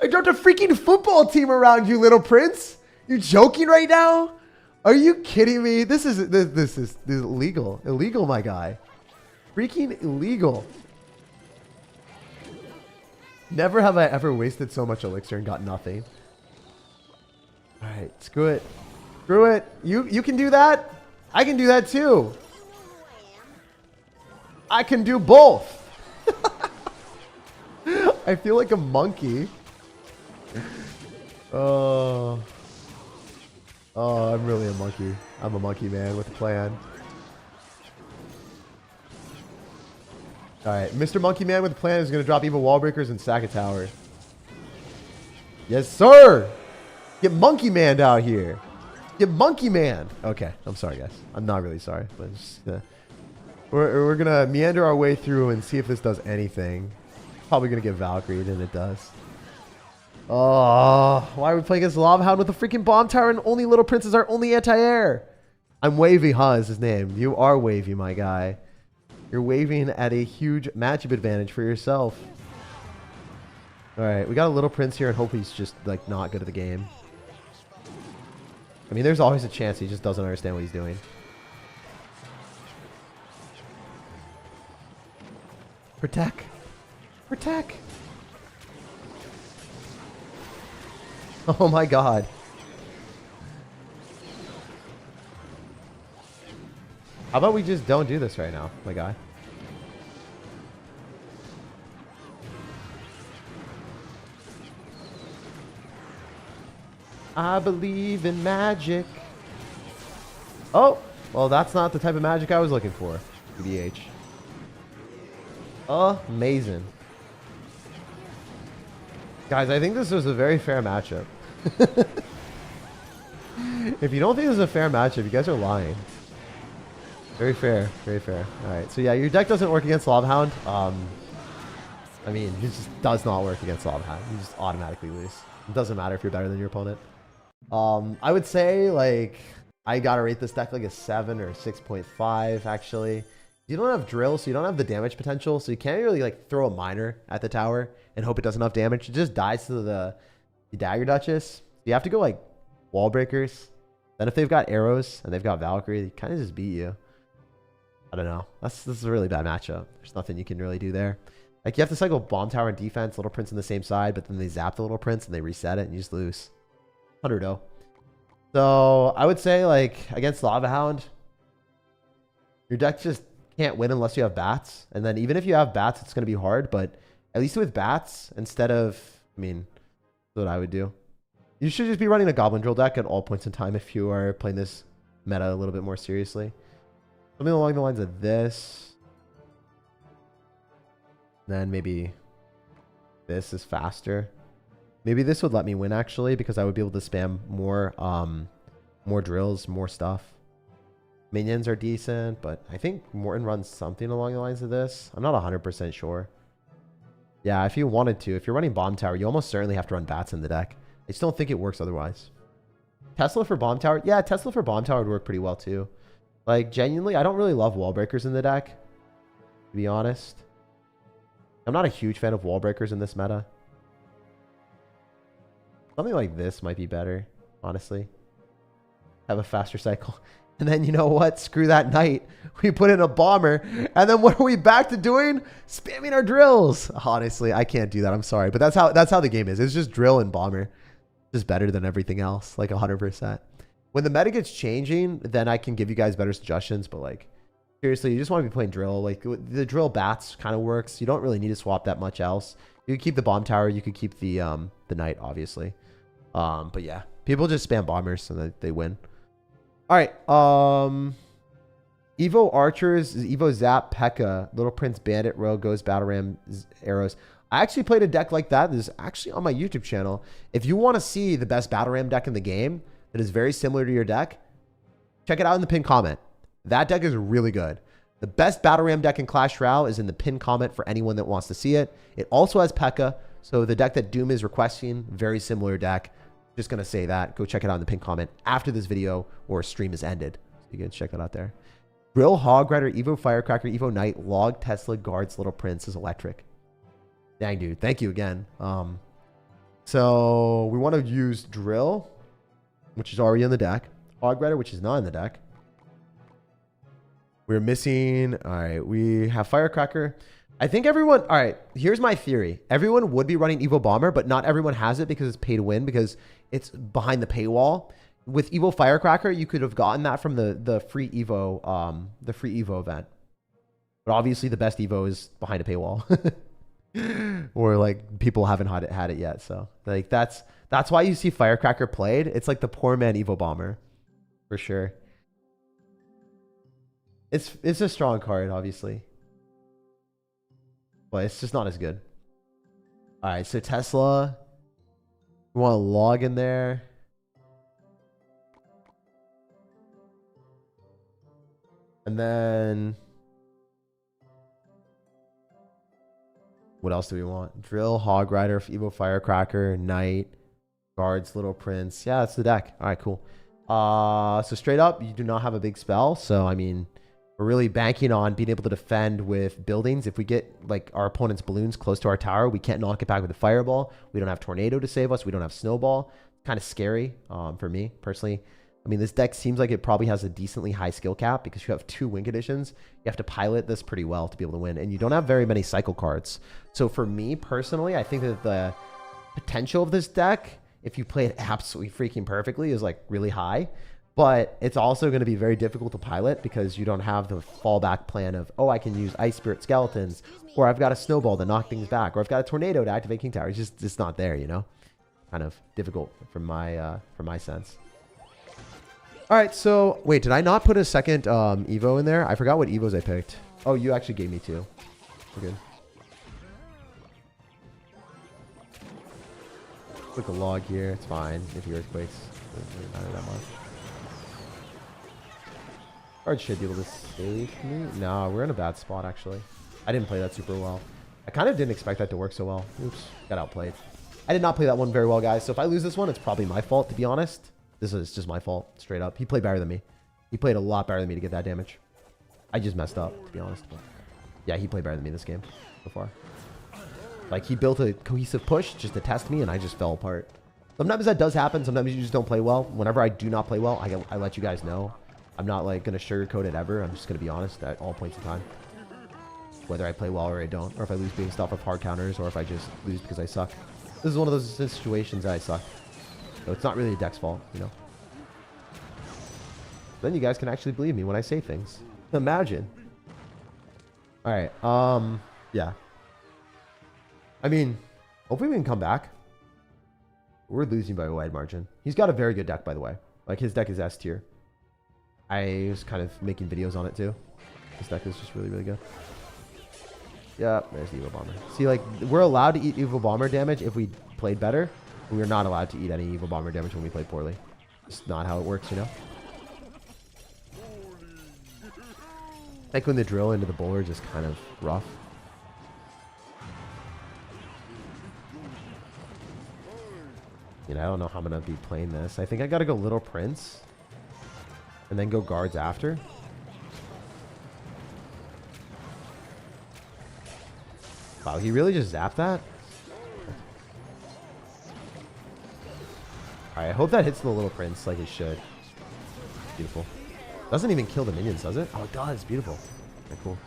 Speaker 1: I dropped a freaking football team around you, little prince. You joking right now? Are you kidding me? This is illegal. Illegal, my guy. Freaking illegal. Never have I ever wasted so much elixir and got nothing. All right, screw it. Screw it. You can do that. I can do that too. I can do both. I feel like a monkey. Oh, I'm really a monkey. I'm a monkey man with a plan. All right, Mr. Monkey Man with a plan is going to drop evil wall breakers and stack a tower. Yes, sir. Get Monkey Man out here. Get Monkey Man. Okay, I'm sorry, guys. I'm not really sorry. But just, we're going to meander our way through and see if this does anything. Probably going to get Valkyried, and it does. Oh, why are we playing against Lava Hound with a freaking bomb tower and only Little Prince is our only anti-air? I'm Wavy, huh, is his name. You are Wavy, my guy. You're waving at a huge matchup advantage for yourself. All right, we got a Little Prince here and hope he's just, like, not good at the game. I mean, there's always a chance he just doesn't understand what he's doing. Protect. Protect. Oh my god. How about we just don't do this right now, my guy? I believe in magic. Oh, well, that's not the type of magic I was looking for. BDH. Amazing. Guys, I think this was a very fair matchup. If you don't think this is a fair matchup, you guys are lying. Very fair. Very fair. All right. So, yeah, your deck doesn't work against Lava Hound. I mean, it just does not work against Lava Hound. You just automatically lose. It doesn't matter if you're better than your opponent. I would say, like, I got to rate this deck like a 7 or 6.5, actually. You don't have drill, so you don't have the damage potential. So you can't really, like, throw a miner at the tower and hope it does enough damage. It just dies to the Dagger Duchess. You have to go, like, wall breakers. Then if they've got arrows and they've got Valkyrie, they kind of just beat you. I don't know. This is a really bad matchup. There's nothing you can really do there. Like, you have to cycle Bomb Tower and defense, Little Prince on the same side, but then they zap the Little Prince and they reset it and you just lose. 100-0. So, I would say, like, against Lava Hound, your deck just can't win unless you have bats. And then even if you have bats, it's going to be hard, but at least with bats, instead of, I mean, that's what I would do. You should just be running a Goblin Drill deck at all points in time if you are playing this meta a little bit more seriously. Something along the lines of this. Then maybe this is faster. Maybe this would let me win, actually, because I would be able to spam more, more drills, more stuff. Minions are decent, but I think Morton runs something along the lines of this. I'm not 100% sure. Yeah, if you wanted to. If you're running Bomb Tower, you almost certainly have to run bats in the deck. I just don't think it works otherwise. Tesla for Bomb Tower? Yeah, Tesla for Bomb Tower would work pretty well, too. Like, genuinely, I don't really love wall breakers in the deck, to be honest. I'm not a huge fan of wall breakers in this meta. Something like this might be better, honestly. Have a faster cycle. And then, you know what? Screw that knight. We put in a bomber. And then what are we back to doing? Spamming our drills. Honestly, I can't do that. I'm sorry. But that's how the game is. It's just drill and bomber. Just better than everything else. Like 100%. When the meta gets changing, then I can give you guys better suggestions. But, like, seriously, you just want to be playing drill. Like, the drill bats kind of works. You don't really need to swap that much else. You could keep the bomb tower. You could keep the knight, obviously. But, yeah. People just spam bombers and they win. All right. Evo Archers, Evo Zap, P.E.K.K.A, Little Prince, Bandit, Rogue, Ghost, Battle Ram, Arrows. I actually played a deck like that. This is actually on my YouTube channel. If you want to see the best Battle Ram deck in the game that is very similar to your deck, check it out in the pinned comment. That deck is really good. The best Battle Ram deck in Clash Royale is in the pinned comment for anyone that wants to see it. It also has P.E.K.K.A, So the deck that Doom is requesting, very similar deck. Just going to say that. Go check it out in the pinned comment after this video or stream is ended. So you can check that out there. Drill, Hog Rider, Evo Firecracker, Evo Knight, Log, Tesla, Guards, Little Prince is electric. Dang, dude. Thank you again. So we want to use Drill, which is already in the deck. Hog Rider, which is not in the deck. We're missing... All right, we have Firecracker. I think everyone... All right, here's my theory. Everyone would be running Evo Bomber, but not everyone has it because it's pay to win, because it's behind the paywall. With Evo Firecracker, you could have gotten that from the free Evo event. But obviously, the best Evo is behind a paywall. Or like people haven't had it yet. So like that's why you see Firecracker played. It's like the poor man Evo Bomber. For sure. It's a strong card, obviously. But it's just not as good. Alright, so Tesla. We want to log in there. And then what else do we want? Drill, Hog Rider, Evo Firecracker, Knight, Guards, Little Prince. Yeah, that's the deck. Alright, cool. So straight up, you do not have a big spell. So I mean, we're really banking on being able to defend with buildings. If we get like our opponent's balloons close to our tower, we can't knock it back with a fireball. We don't have tornado to save us. We don't have snowball. Kind of scary for me personally. I mean, this deck seems like it probably has a decently high skill cap because you have 2 win conditions. You have to pilot this pretty well to be able to win, and you don't have very many cycle cards. So for me personally, I think that the potential of this deck, if you play it absolutely freaking perfectly, is like really high. But it's also going to be very difficult to pilot because you don't have the fallback plan of, oh, I can use Ice Spirit Skeletons, or I've got a Snowball to knock things back, or I've got a Tornado to activate King Tower. It's just not there, you know? Kind of difficult from my sense. All right, so wait, did I not put a second Evo in there? I forgot what Evos I picked. Oh, you actually gave me 2. We're good. Click a log here. It's fine. If he earthquakes, doesn't really matter that much. Card should be able to save me. No, we're in a bad spot actually. I didn't play that super well. I kind of didn't expect that to work so well. Oops, got outplayed. I did not play that one very well, guys. So if I lose this one, it's probably my fault, to be honest. This is just my fault, straight up. He played better than me. He played a lot better than me to get that damage. I just messed up, to be honest. But yeah, he played better than me this game so far. Like, he built a cohesive push just to test me, and I just fell apart. Sometimes that does happen. Sometimes you just don't play well. Whenever I do not play well, I let you guys know. I'm not, like, going to sugarcoat it ever. I'm just going to be honest at all points in time. Whether I play well or I don't. Or if I lose based off of hard counters, or if I just lose because I suck. This is one of those situations that I suck. So it's not really a deck's fault, you know. Then you guys can actually believe me when I say things. Imagine. Alright, yeah. I mean, hopefully we can come back. We're losing by a wide margin. He's got a very good deck, by the way. Like, his deck is S tier. I was kind of making videos on it, too. This deck is just really, really good. Yeah, there's the Evo Bomber. See, like, we're allowed to eat Evo Bomber damage if we played better. We're not allowed to eat any Evo Bomber damage when we play poorly. It's not how it works, you know? Like when the drill into the bowler is just kind of rough. You know, I don't know how I'm going to be playing this. I think I got to go Little Prince. And then go Guards after. Wow, he really just zapped that? Alright, I hope that hits the Little Prince like it should. Beautiful. Doesn't even kill the minions, does it? Oh, it does. Beautiful. Okay, cool.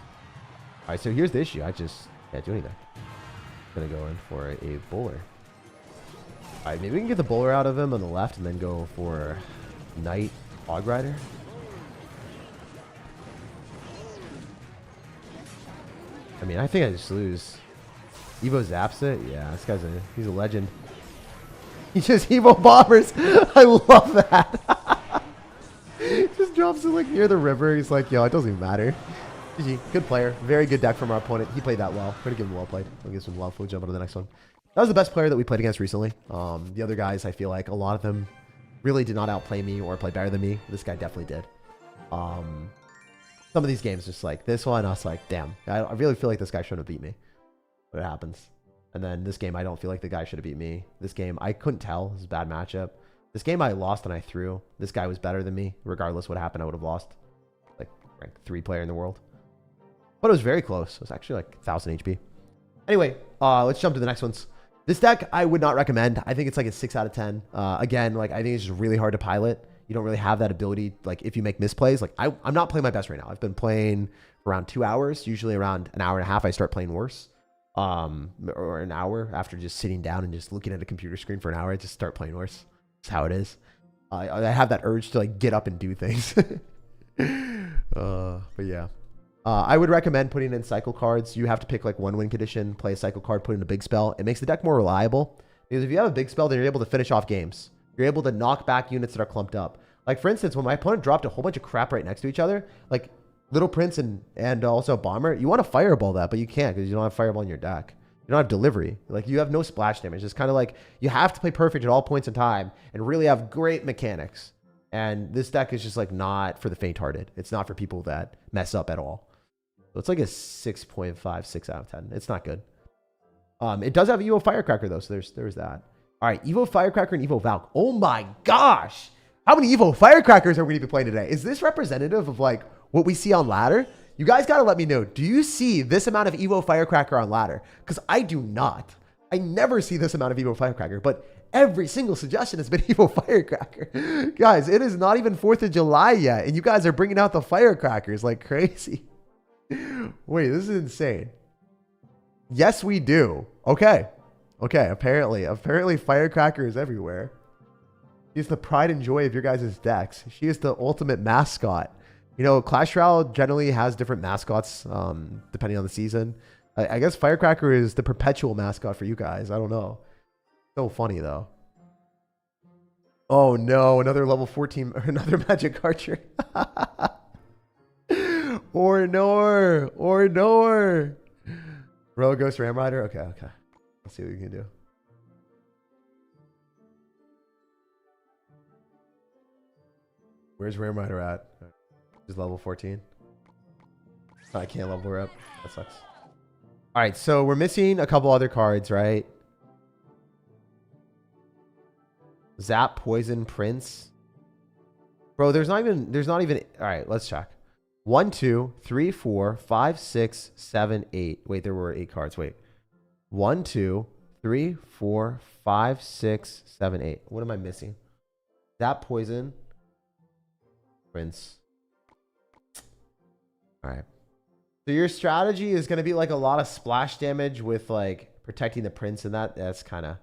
Speaker 1: Alright, so here's the issue. I just can't do anything. I'm gonna go in for a bowler. Alright, maybe we can get the bowler out of him on the left and then go for Knight Hog Rider. I mean, I think I just lose. Evo zaps it? Yeah, this guy's he's a legend. He just Evo bombers. I love that. Just drops it like near the river. He's like, yo, it doesn't even matter. GG. Good player. Very good deck from our opponent. He played that well. We're gonna give him well played. We'll give some love. We'll jump on to the next one. That was the best player that we played against recently. The other guys, I feel like a lot of them really did not outplay me or play better than me. This guy definitely did. Some of these games, just like this one, I was like, damn, I really feel like this guy shouldn't have beat me. But it happens. And then this game, I don't feel like the guy should have beat me. This game, I couldn't tell. This is a bad matchup. This game, I lost and I threw. This guy was better than me. Regardless what happened, I would have lost. Like, rank 3 player in the world. But it was very close. It was actually like 1,000 HP. Anyway, let's jump to the next ones. This deck, I would not recommend. I think it's like a 6 out of 10. Again, like, I think it's just really hard to pilot. You don't really have that ability. Like, if you make misplays, like, I'm not playing my best right now. I've been playing for around 2 hours. Usually around an hour and a half, I start playing worse. Or an hour after just sitting down and just looking at a computer screen for an hour, I just start playing worse. That's how it is. I have that urge to like get up and do things. But yeah. I would recommend putting in cycle cards. You have to pick like one win condition, play a cycle card, put in a big spell. It makes the deck more reliable. Because if you have a big spell, then you're able to finish off games. You're able to knock back units that are clumped up. Like for instance, when my opponent dropped a whole bunch of crap right next to each other, like Little Prince and also Bomber, you want to fireball that, but you can't because you don't have fireball in your deck. You don't have delivery. Like you have no splash damage. It's kind of like you have to play perfect at all points in time and really have great mechanics. And this deck is just like not for the faint-hearted. It's not for people that mess up at all. So it's like a 6.5, 6 out of 10. It's not good. It does have Evo Firecracker though, so there's that. All right, Evo Firecracker and Evo Valk. Oh my gosh. How many Evo Firecrackers are we going to be playing today? Is this representative of like what we see on ladder? You guys got to let me know. Do you see this amount of Evo Firecracker on ladder? Because I do not. I never see this amount of Evo Firecracker, but every single suggestion has been Evo Firecracker. Guys, it is not even 4th of July yet, and you guys are bringing out the firecrackers like crazy. Wait, this is insane. Yes, we do. Okay. Okay, apparently Firecracker is everywhere. She's the pride and joy of your guys' decks. She is the ultimate mascot. You know, Clash Royale generally has different mascots depending on the season. I guess Firecracker is the perpetual mascot for you guys. I don't know. So funny, though. Oh, no. Another level 14, or another magic card trick. Or Nor. Royal Ghost Ram Rider. Okay. Let's see what we can do. Where's Ram Rider at? She's level 14. Oh, I can't level her up. That sucks. All right, so we're missing a couple other cards, right? Zap, Poison, Prince. Bro, there's not even. All right, let's check. 1, 2, 3, 4, 5, 6, 7, 8. Wait, there were 8 cards. Wait. 1, 2, 3, 4, 5, 6, 7, 8. What am I missing? Zap, Poison, Prince. All right. So your strategy is going to be like a lot of splash damage with like protecting the Prince, and that's kind of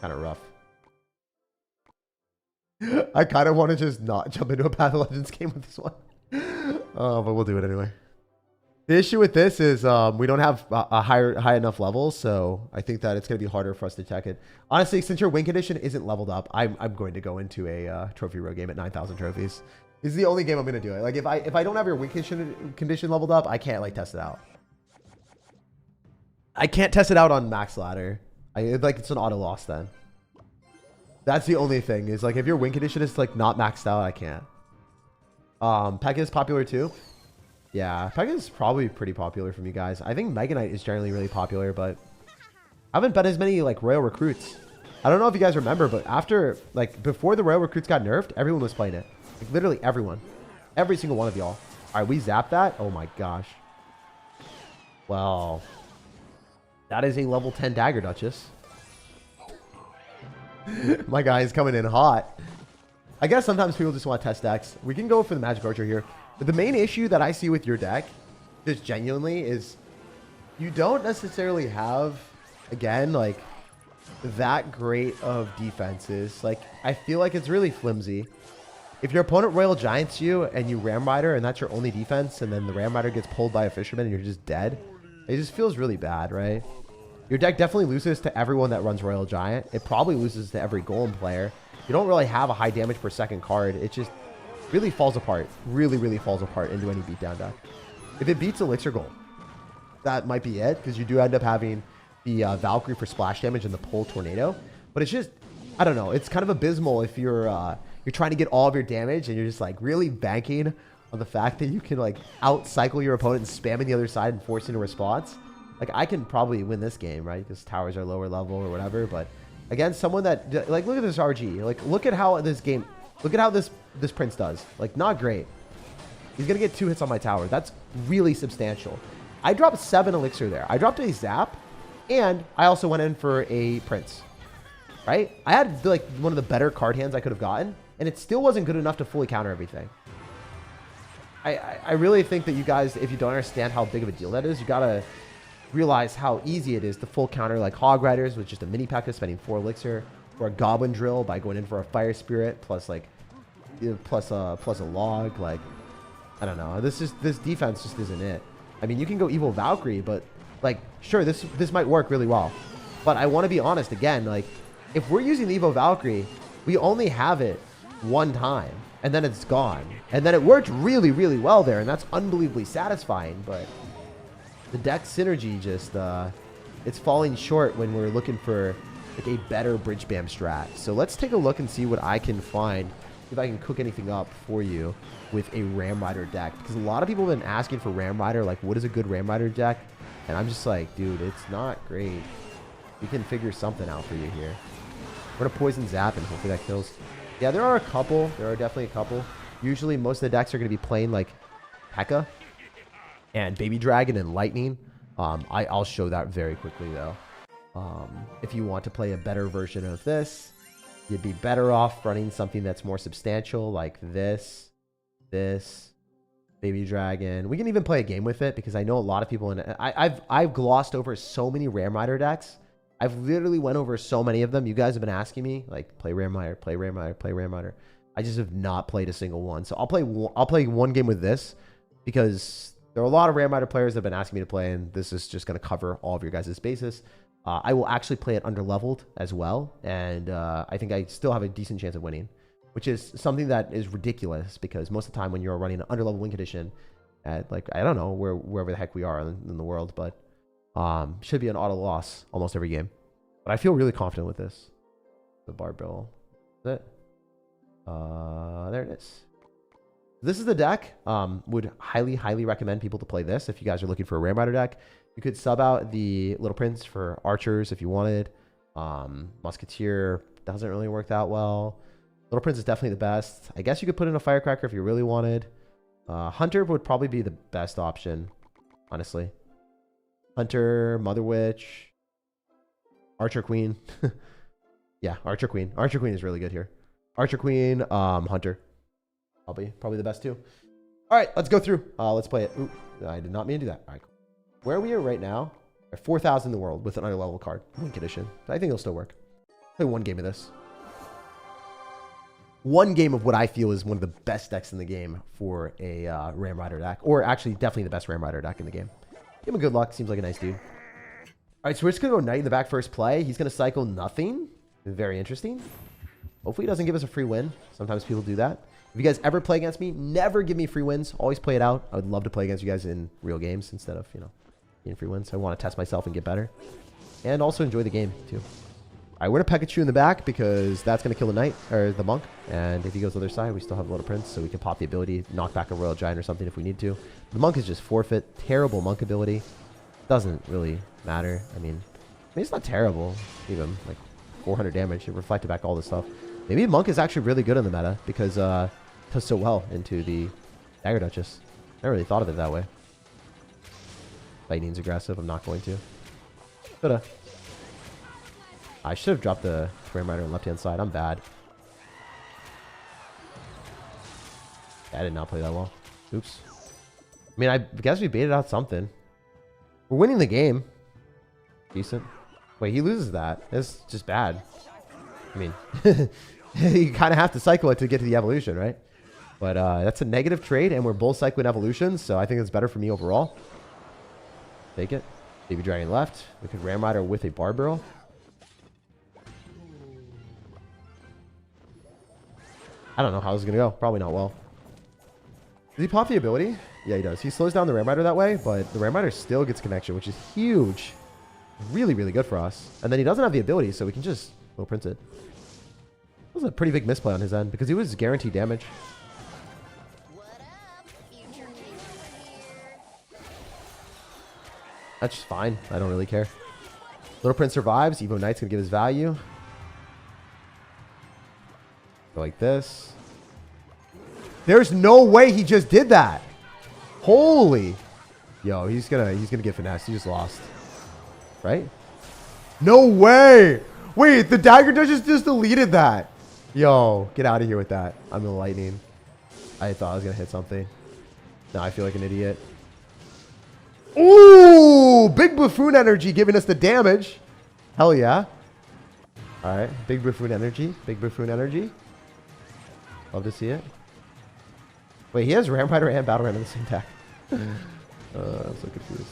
Speaker 1: rough. I kind of want to just not jump into a Path of Legends game with this one. But we'll do it anyway. The issue with this is we don't have a high enough level, so I think that it's going to be harder for us to check it. Honestly, since your win condition isn't leveled up, I'm going to go into a trophy row game at 9,000 trophies. This is the only game I'm going to do it. Like if I don't have your win condition leveled up, I can't like test it out. I can't test it out on max ladder. It's an auto loss then. That's the only thing is like if your win condition is like not maxed out, I can't. Pekka is popular too. Yeah, Pekka is probably pretty popular from you guys. I think Mega Knight is generally really popular, but I haven't been as many like Royal Recruits. I don't know if you guys remember, but after like before the Royal Recruits got nerfed, everyone was playing it. Like literally everyone. Every single one of y'all. All right, we zapped that. Oh my gosh. Well, that is a level 10 Dagger Duchess. My guy is coming in hot. I guess sometimes people just want to test decks. We can go for the Magic Archer here. But the main issue that I see with your deck, just genuinely, is you don't necessarily have, again, like, that great of defenses. Like, I feel like it's really flimsy. If your opponent Royal Giants you and you Ram Rider and that's your only defense, and then the Ram Rider gets pulled by a Fisherman and you're just dead, it just feels really bad, right? Your deck definitely loses to everyone that runs Royal Giant. It probably loses to every Golem player. You don't really have a high damage per second card. It just really falls apart. Really falls apart into any beatdown deck. If it beats Elixir Gold, that might be it, because you do end up having the Valkyrie for splash damage and the Pull Tornado. But it's just, I don't know. It's kind of abysmal if you're trying to get all of your damage and you're just like really banking on the fact that you can like out-cycle your opponent and spamming the other side and forcing a response. Like, I can probably win this game, right? Because towers are lower level or whatever. But against someone that, like, look at this RG. Like, look at how this game, look at how this prince does. Like, not great. He's going to get 2 hits on my tower. That's really substantial. I dropped 7 elixir there. I dropped a zap, and I also went in for a prince, right? I had, like, one of the better card hands I could have gotten, and it still wasn't good enough to fully counter everything. I really think that you guys, if you don't understand how big of a deal that is, you got to realize how easy it is to full counter, like, Hog Riders with just a mini P.E.K.K.A spending 4 elixir, or a Goblin Drill by going in for a Fire Spirit, plus, like, plus a log, like... I don't know. This defense just isn't it. I mean, you can go Evil Valkyrie, but like, sure, this might work really well. But I want to be honest again. Like, if we're using the Evo Valkyrie, we only have it one time, and then it's gone. And then it worked really, really well there, and that's unbelievably satisfying. But the deck synergy just it's falling short when we're looking for like a better bridge bam strat. So let's take a look and see what I can find. If I can cook anything up for you with a Ram Rider deck. Because a lot of people have been asking for Ram Rider, like, what is a good Ram Rider deck? And I'm just like, dude, it's not great. We can figure something out for you here. We're going to Poison Zap, and hopefully that kills. Yeah, there are a couple. There are definitely a couple. Usually, most of the decks are going to be playing, like, P.E.K.K.A and Baby Dragon and Lightning. I'll show that very quickly, though. If you want to play a better version of this, you'd be better off running something that's more substantial, like this, Baby Dragon. We can even play a game with it because I know a lot of people. I've glossed over so many Ram Rider decks. I've literally went over so many of them. You guys have been asking me, like, play Ram Rider, play Ram Rider, play Ram Rider. I just have not played a single one. So I'll play one game with this because there are a lot of Ram Rider players that have been asking me to play, and this is just going to cover all of your guys' bases. I will actually play it under-leveled as well, and I think I still have a decent chance of winning, which is something that is ridiculous because most of the time when you're running an under-level win condition at, like, I don't know, wherever the heck we are in the world, but should be an auto loss almost every game. But I feel really confident with this. The barbell. Is it? There it is. This is the deck. Would highly recommend people to play this if you guys are looking for a Ram Rider deck. You could sub out the Little Prince for archers if you wanted. Musketeer doesn't really work that well. Little Prince is definitely the best. I guess you could put in a Firecracker if you really wanted. Hunter would probably be the best option, honestly. Hunter, Mother Witch, Archer Queen. Yeah, Archer Queen. Archer Queen is really good here. Archer Queen, Hunter. Probably the best too. All right, let's go through. Let's play it. Ooh, I did not mean to do that. All right, cool. Where we are right now, we're 4,000 in the world with an under-level card. Win condition. I think it'll still work. Play one game of this. One game of what I feel is one of the best decks in the game for a Ram Rider deck. Or actually, definitely the best Ram Rider deck in the game. Give him good luck. Seems like a nice dude. All right, so we're just going to go Knight in the back first play. He's going to cycle nothing. Very interesting. Hopefully he doesn't give us a free win. Sometimes people do that. If you guys ever play against me, never give me free wins. Always play it out. I would love to play against you guys in real games instead of, you know, getting free wins. I want to test myself and get better. And also enjoy the game, too. All right, we're going to Pikachu in the back because that's going to kill the Knight, or the Monk. And if he goes to the other side, we still have a Little Prince, so we can pop the ability, knock back a Royal Giant or something if we need to. The Monk is just forfeit. Terrible Monk ability. Doesn't really matter. I mean, it's not terrible. Even like 400 damage. It reflected back all this stuff. Maybe Monk is actually really good in the meta because it does so well into the Dagger Duchess. I never really thought of it that way. Lightning's aggressive. I'm not going to. Shoulda. I should have dropped the Ram Rider on the left-hand side. I'm bad. I did not play that well. Oops. I mean, I guess we baited out something. We're winning the game. Decent. Wait, he loses that. It's just bad. I mean, you kind of have to cycle it to get to the evolution, right? But that's a negative trade, and we're both cycling evolutions, so I think it's better for me overall. Take it. Baby Dragon left. We could Ram Rider with a Bar Barrel. I don't know how this is going to go. Probably not well. Does he pop the ability? Yeah, he does. He slows down the Ram Rider that way, but the Ram Rider still gets connection, which is huge. Really, really good for us. And then he doesn't have the ability, so we can just Little Prince it. That was a pretty big misplay on his end, because he was guaranteed damage. That's just fine. I don't really care. Little Prince survives. Evo Knight's going to give his value. Go like this. There's no way he just did that. Holy. Yo, he's gonna get finessed. He just lost. Right? No way. Wait, the dagger just deleted that. Yo, get out of here with that. I'm the lightning. I thought I was gonna hit something. Now I feel like an idiot. Ooh, big buffoon energy giving us the damage. Hell yeah. All right, big buffoon energy. Big buffoon energy. Love to see it. Wait, he has Ram Rider and Battle Ram in the same deck. I'm so confused.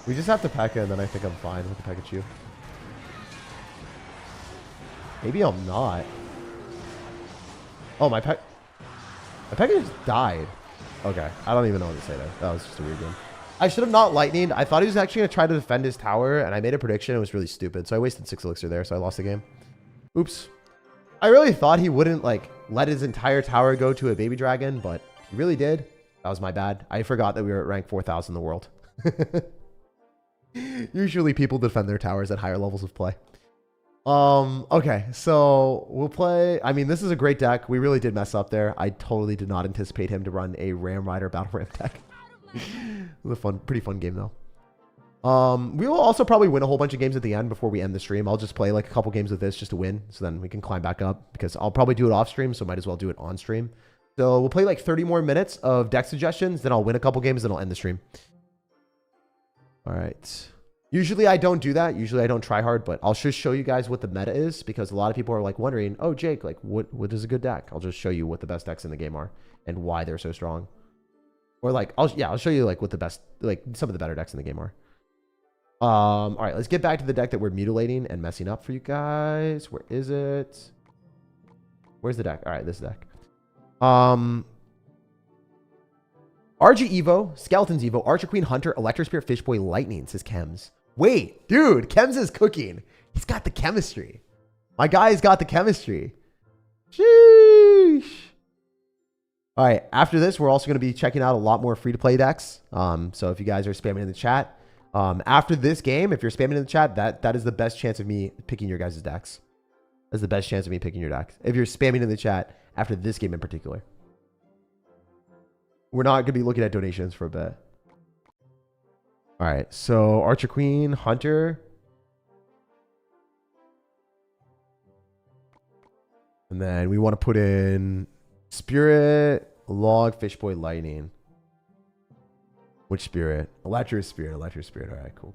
Speaker 1: We just have to P.E.K.K.A and then I think I'm fine with the Pikachu. Maybe I'm not. Oh, my P.E.K.K.A just died. Okay, I don't even know what to say there. That was just a weird game. I should have not lightninged. I thought he was actually going to try to defend his tower, and I made a prediction. It was really stupid, so I wasted 6 elixir there, so I lost the game. Oops. I really thought he wouldn't, like, let his entire tower go to a baby dragon, but he really did. That was my bad. I forgot that we were at rank 4,000 in the world. Usually people defend their towers at higher levels of play. Okay, so we'll play. I mean, this is a great deck. We really did mess up there. I totally did not anticipate him to run a Ram Rider Battle Ram deck. It was a pretty fun game though. We will also probably win a whole bunch of games at the end before we end the stream. I'll just play like a couple games with this just to win, so then we can climb back up, because I'll probably do it off stream, so might as well do it on stream. So we'll play like 30 more minutes of deck suggestions, then I'll win a couple games, then I'll end the stream. All right. Usually I don't do that. Usually I don't try hard, but I'll just show you guys what the meta is, because a lot of people are like wondering, oh, Jake, like what is a good deck? I'll just show you what the best decks in the game are and why they're so strong. Or like, I'll show you like what the best, like some of the better decks in the game are. All right, let's get back to the deck that we're mutilating and messing up for you guys. Where is it? Where's the deck? All right, this deck. RG Evo, Skeletons Evo, Archer Queen, Hunter, Electro Spirit, Fishboy, Lightning, says Chems. Wait, dude, Chems is cooking. He's got the chemistry. My guy's got the chemistry. Sheesh. All right, after this, we're also going to be checking out a lot more free-to-play decks. So if you guys are spamming in the chat, after this game, if you're spamming in the chat, that is the best chance of me picking your guys' decks. That's the best chance of me picking your decks. If you're spamming in the chat after this game in particular. We're not going to be looking at donations for a bit. All right, so Archer Queen, Hunter. And then we want to put in Spirit, Log, Fishboy, Lightning. Which Spirit? Electro Spirit, Electro Spirit. All right, cool.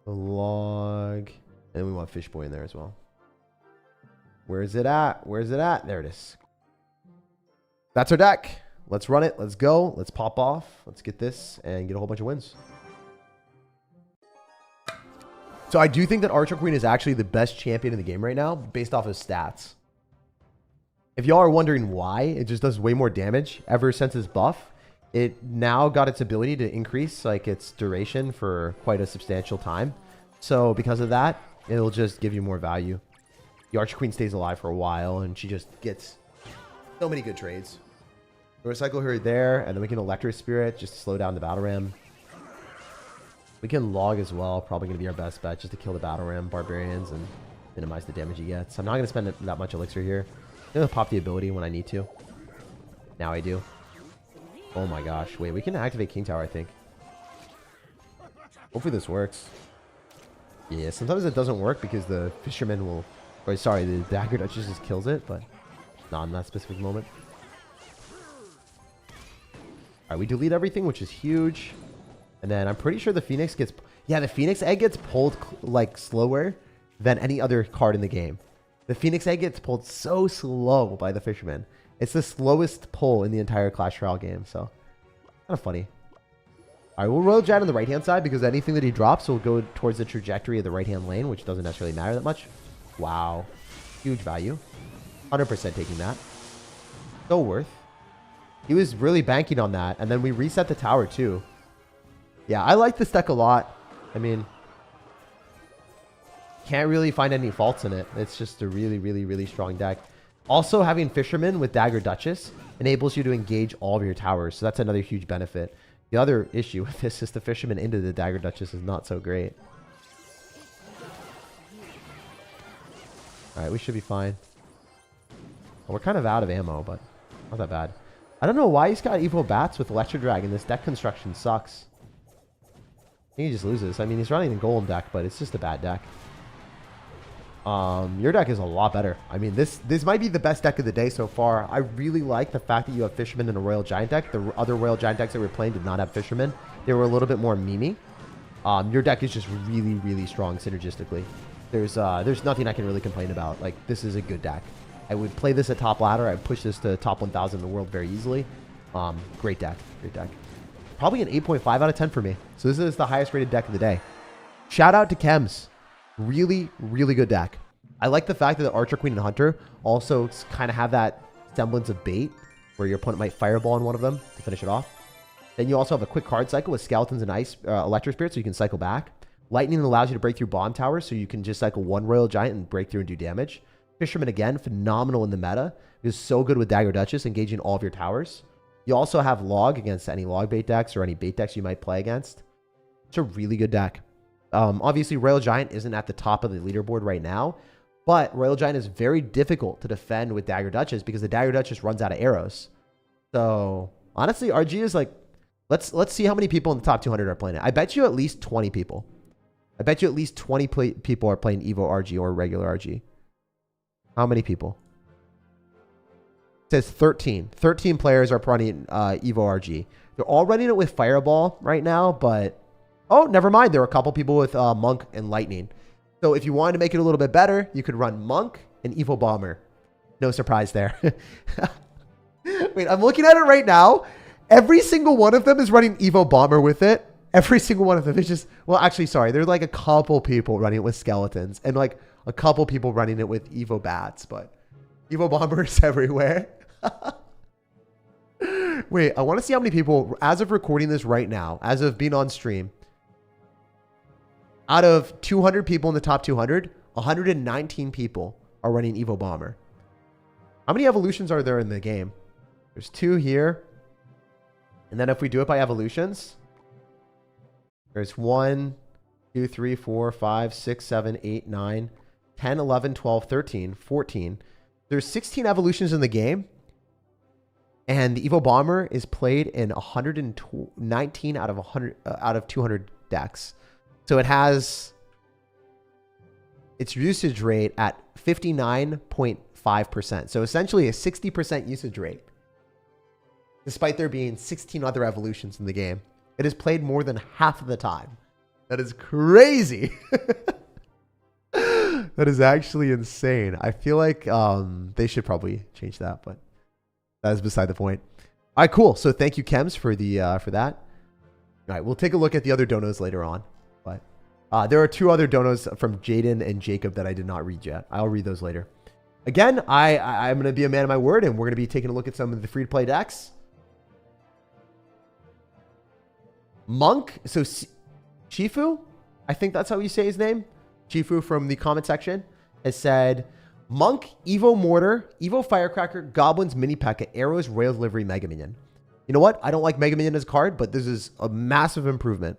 Speaker 1: The Log. And we want Fishboy in there as well. Where is it at? Where is it at? There it is. That's our deck. Let's run it. Let's go. Let's pop off. Let's get this and get a whole bunch of wins. So I do think that Archer Queen is actually the best champion in the game right now based off of stats. If y'all are wondering why, it just does way more damage. Ever since its buff, it now got its ability to increase like its duration for quite a substantial time. So because of that, it'll just give you more value. The Archer Queen stays alive for a while, and she just gets so many good trades. We'll recycle her there, and then we can Electro Spirit just to slow down the Battle Ram. We can Log as well. Probably going to be our best bet just to kill the Battle Ram Barbarians and minimize the damage he gets. I'm not going to spend that much elixir here. I'm going to pop the ability when I need to. Now I do. Oh my gosh. Wait, we can activate King Tower, I think. Hopefully this works. Yeah, sometimes it doesn't work because the Fisherman will... Or sorry, the Dagger Duchess just kills it, but not in that specific moment. Alright, we delete everything, which is huge. And then I'm pretty sure the Phoenix gets... Yeah, the Phoenix Egg gets pulled like slower than any other card in the game. The Phoenix Egg gets pulled so slow by the Fisherman. It's the slowest pull in the entire Clash Royale game, so kind of funny. Alright, we'll roll Jad on the right-hand side because anything that he drops will go towards the trajectory of the right-hand lane, which doesn't necessarily matter that much. Wow. Huge value. 100% taking that. So worth. He was really banking on that. And then we reset the tower too. Yeah, I like this deck a lot. I mean, Can't really find any faults in it. It's just a really, really, really strong deck. Also, having Fisherman with Dagger Duchess enables you to engage all of your towers. So that's another huge benefit. The other issue with this is the Fisherman into the Dagger Duchess is not so great. Alright, we should be fine. Well, we're kind of out of ammo, but not that bad. I don't know why he's got Evo Bats with Electro Dragon. This deck construction sucks. I think he just loses. I mean, he's running a golem deck, but it's just a bad deck. Your deck is a lot better. I mean, this might be the best deck of the day so far. I really like the fact that you have Fisherman in a Royal Giant deck. The other Royal Giant decks that we were playing did not have Fisherman. They were a little bit more memey. Your deck is just really, really strong synergistically. There's nothing I can really complain about. Like, this is a good deck. I would play this at top ladder. I'd push this to top 1,000 in the world very easily. Great deck. Great deck. Probably an 8.5 out of 10 for me. So this is the highest rated deck of the day. Shout out to Chems. Really, really good deck. I like the fact that the Archer, Queen, and Hunter also kind of have that semblance of bait where your opponent might fireball on one of them to finish it off. Then you also have a quick card cycle with Skeletons and Ice, Electro Spirit, so you can cycle back. Lightning allows you to break through bomb towers, so you can just cycle one Royal Giant and break through and do damage. Fisherman, again, phenomenal in the meta. It is so good with Dagger Duchess, engaging all of your towers. You also have Log against any Log bait decks or any bait decks you might play against. It's a really good deck. Obviously, Royal Giant isn't at the top of the leaderboard right now, but Royal Giant is very difficult to defend with Dagger Duchess because the Dagger Duchess runs out of arrows. So, honestly, RG is like, let's see how many people in the top 200 are playing it. I bet you at least 20 people. I bet you at least 20 people are playing Evo RG or regular RG. How many people? It says 13. 13 players are running Evo RG. They're all running it with Fireball right now, but... Oh, never mind. There are a couple people with Monk and Lightning. So if you wanted to make it a little bit better, you could run Monk and Evo Bomber. No surprise there. Wait, I'm looking at it right now. Every single one of them is running Evo Bomber with it. Every single one of them is just... Well, actually, sorry. There's like a couple people running it with Skeletons and like a couple people running it with Evo Bats, but Evo Bomber is everywhere. Wait, I want to see how many people, as of recording this right now, as of being on stream, out of 200 people in the top 200, 119 people are running Evo Bomber. How many evolutions are there in the game? There's 2 here. And then if we do it by evolutions, there's 1, 2, 3, 4, 5, 6, 7, 8, 9, 10, 11, 12, 13, 14. There's 16 evolutions in the game. And the Evo Bomber is played in 119 out of 100 out of 200 decks. So it has its usage rate at 59.5%. So essentially a 60% usage rate. Despite there being 16 other evolutions in the game. It is played more than half of the time. That is crazy. That is actually insane. I feel like they should probably change that, but that is beside the point. All right, cool. So thank you, Chems, for that. All right, we'll take a look at the other donos later on. But there are 2 other donos from Jaden and Jacob that I did not read yet. I'll read those later. Again, I'm going to be a man of my word, and we're going to be taking a look at some of the free-to-play decks. Monk, so Chifu, I think that's how you say his name. Chifu from the comment section has said, Monk, Evo Mortar, Evo Firecracker, Goblins, Mini P.E.K.K.A, Arrows, Rail Delivery, Mega Minion. You know what? I don't like Mega Minion as a card, but this is a massive improvement.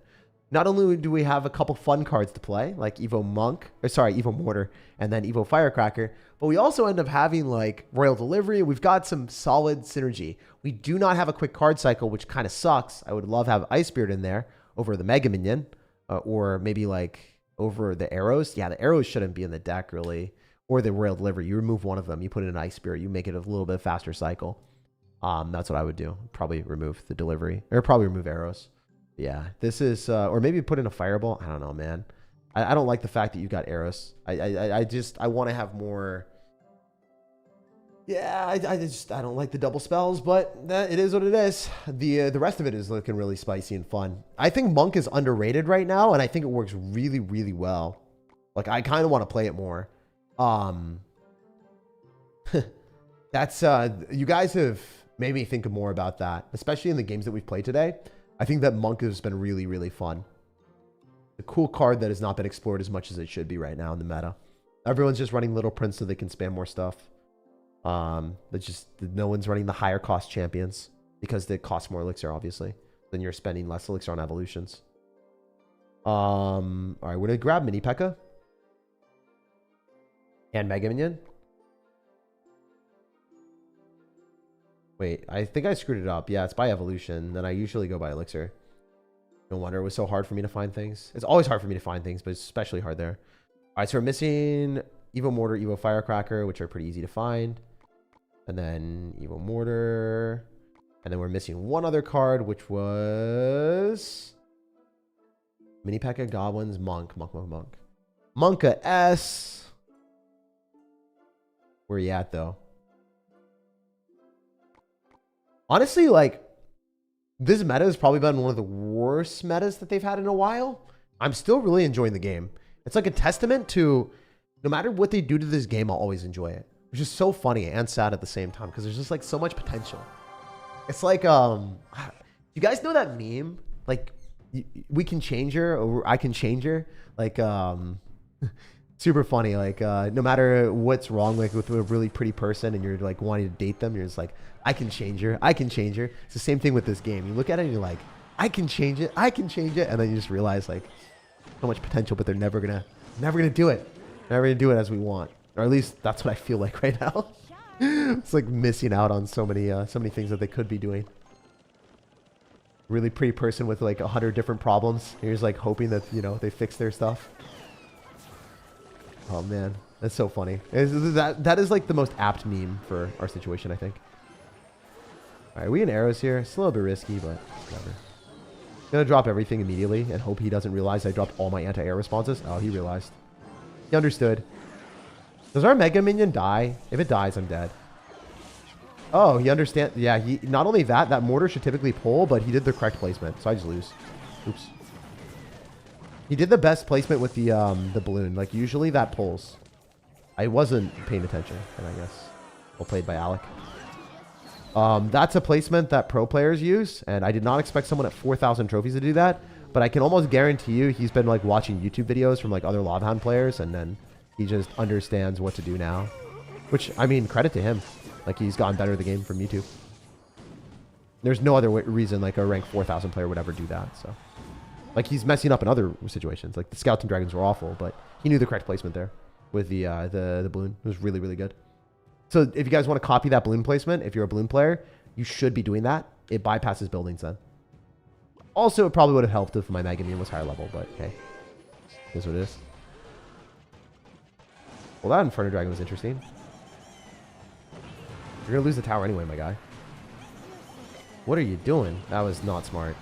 Speaker 1: Not only do we have a couple fun cards to play, like Evo Mortar, and then Evo Firecracker, but we also end up having like Royal Delivery. We've got some solid synergy. We do not have a quick card cycle, which kind of sucks. I would love to have Ice Spirit in there over the Mega Minion, or maybe like over the Arrows. Yeah, the Arrows shouldn't be in the deck really, or the Royal Delivery. You remove one of them, you put in an Ice Spirit, you make it a little bit faster cycle. That's what I would do. Probably remove the Delivery, or probably remove Arrows. Yeah, this is, or maybe put in a Fireball. I don't know, man. I don't like the fact that you got Arrows. I want to have more. Yeah, I don't like the double spells, but it is what it is. The rest of it is looking really spicy and fun. I think Monk is underrated right now, and I think it works really, really well. Like, I kind of want to play it more. That's, you guys have made me think more about that, especially in the games that we've played today. I think that Monk has been really, really fun. a cool card that has not been explored as much as it should be right now in the meta. Everyone's just running Little Prince so they can spam more stuff. But just no one's running the higher cost champions because they cost more elixir, obviously. Then you're spending less elixir on evolutions. All right, we're gonna grab Mini P.E.K.K.A. and Mega Minion. Wait, I think I screwed it up. Yeah, it's by evolution. Then I usually go by elixir. No wonder it was so hard for me to find things. It's always hard for me to find things, but it's especially hard there. All right, so we're missing Evo Mortar, Evo Firecracker, which are pretty easy to find. And then Evo Mortar. And then we're missing one other card, which was Mini P.E.K.K.A, Goblins, Monk. Monka S. Where you at, though? Honestly, like, this meta has probably been one of the worst metas that they've had in a while. I'm still really enjoying the game. It's like a testament to no matter what they do to this game, I'll always enjoy it. It's just so funny and sad at the same time because there's just like so much potential. It's like, you guys know that meme? Like, we can change her or I can change her. Like, super funny. Like, no matter what's wrong, like with a really pretty person and you're like wanting to date them, you're just like, I can change her. I can change her. It's the same thing with this game. You look at it and you're like, I can change it. I can change it. And then you just realize like so much potential, but they're never gonna do it. Never gonna do it as we want. Or at least that's what I feel like right now. It's like missing out on so many things that they could be doing. Really pretty person with like 100 different problems. You're just like hoping that, you know, they fix their stuff. Oh man, that's so funny. That is like the most apt meme for our situation, I think. All right, we in arrows here. It's a little bit risky, but whatever. Gonna drop everything immediately and hope he doesn't realize I dropped all my anti-air responses. Oh, he realized. He understood. Does our Mega Minion die? If it dies, I'm dead. Oh, he understands. Yeah, he not only that Mortar should typically pull, but he did the correct placement, so I just lose. Oops. He did the best placement with the balloon. Like, usually that pulls. I wasn't paying attention, and I guess. Well played by Alec. That's a placement that pro players use, and I did not expect someone at 4,000 trophies to do that, but I can almost guarantee you he's been, like, watching YouTube videos from, like, other Lobhound players, and then he just understands what to do now. Which, I mean, credit to him. Like, he's gotten better at the game from YouTube. There's no other reason, like, a rank 4,000 player would ever do that, so. Like, he's messing up in other situations. Like, the Scout Team Dragons were awful, but he knew the correct placement there with the balloon. It was really, really good. So, if you guys want to copy that balloon placement, if you're a balloon player, you should be doing that. It bypasses buildings then. Also, it probably would have helped if my Mega Minion was higher level, but hey. Here's what it is. Well, that Inferno Dragon was interesting. You're going to lose the tower anyway, my guy. What are you doing? That was not smart.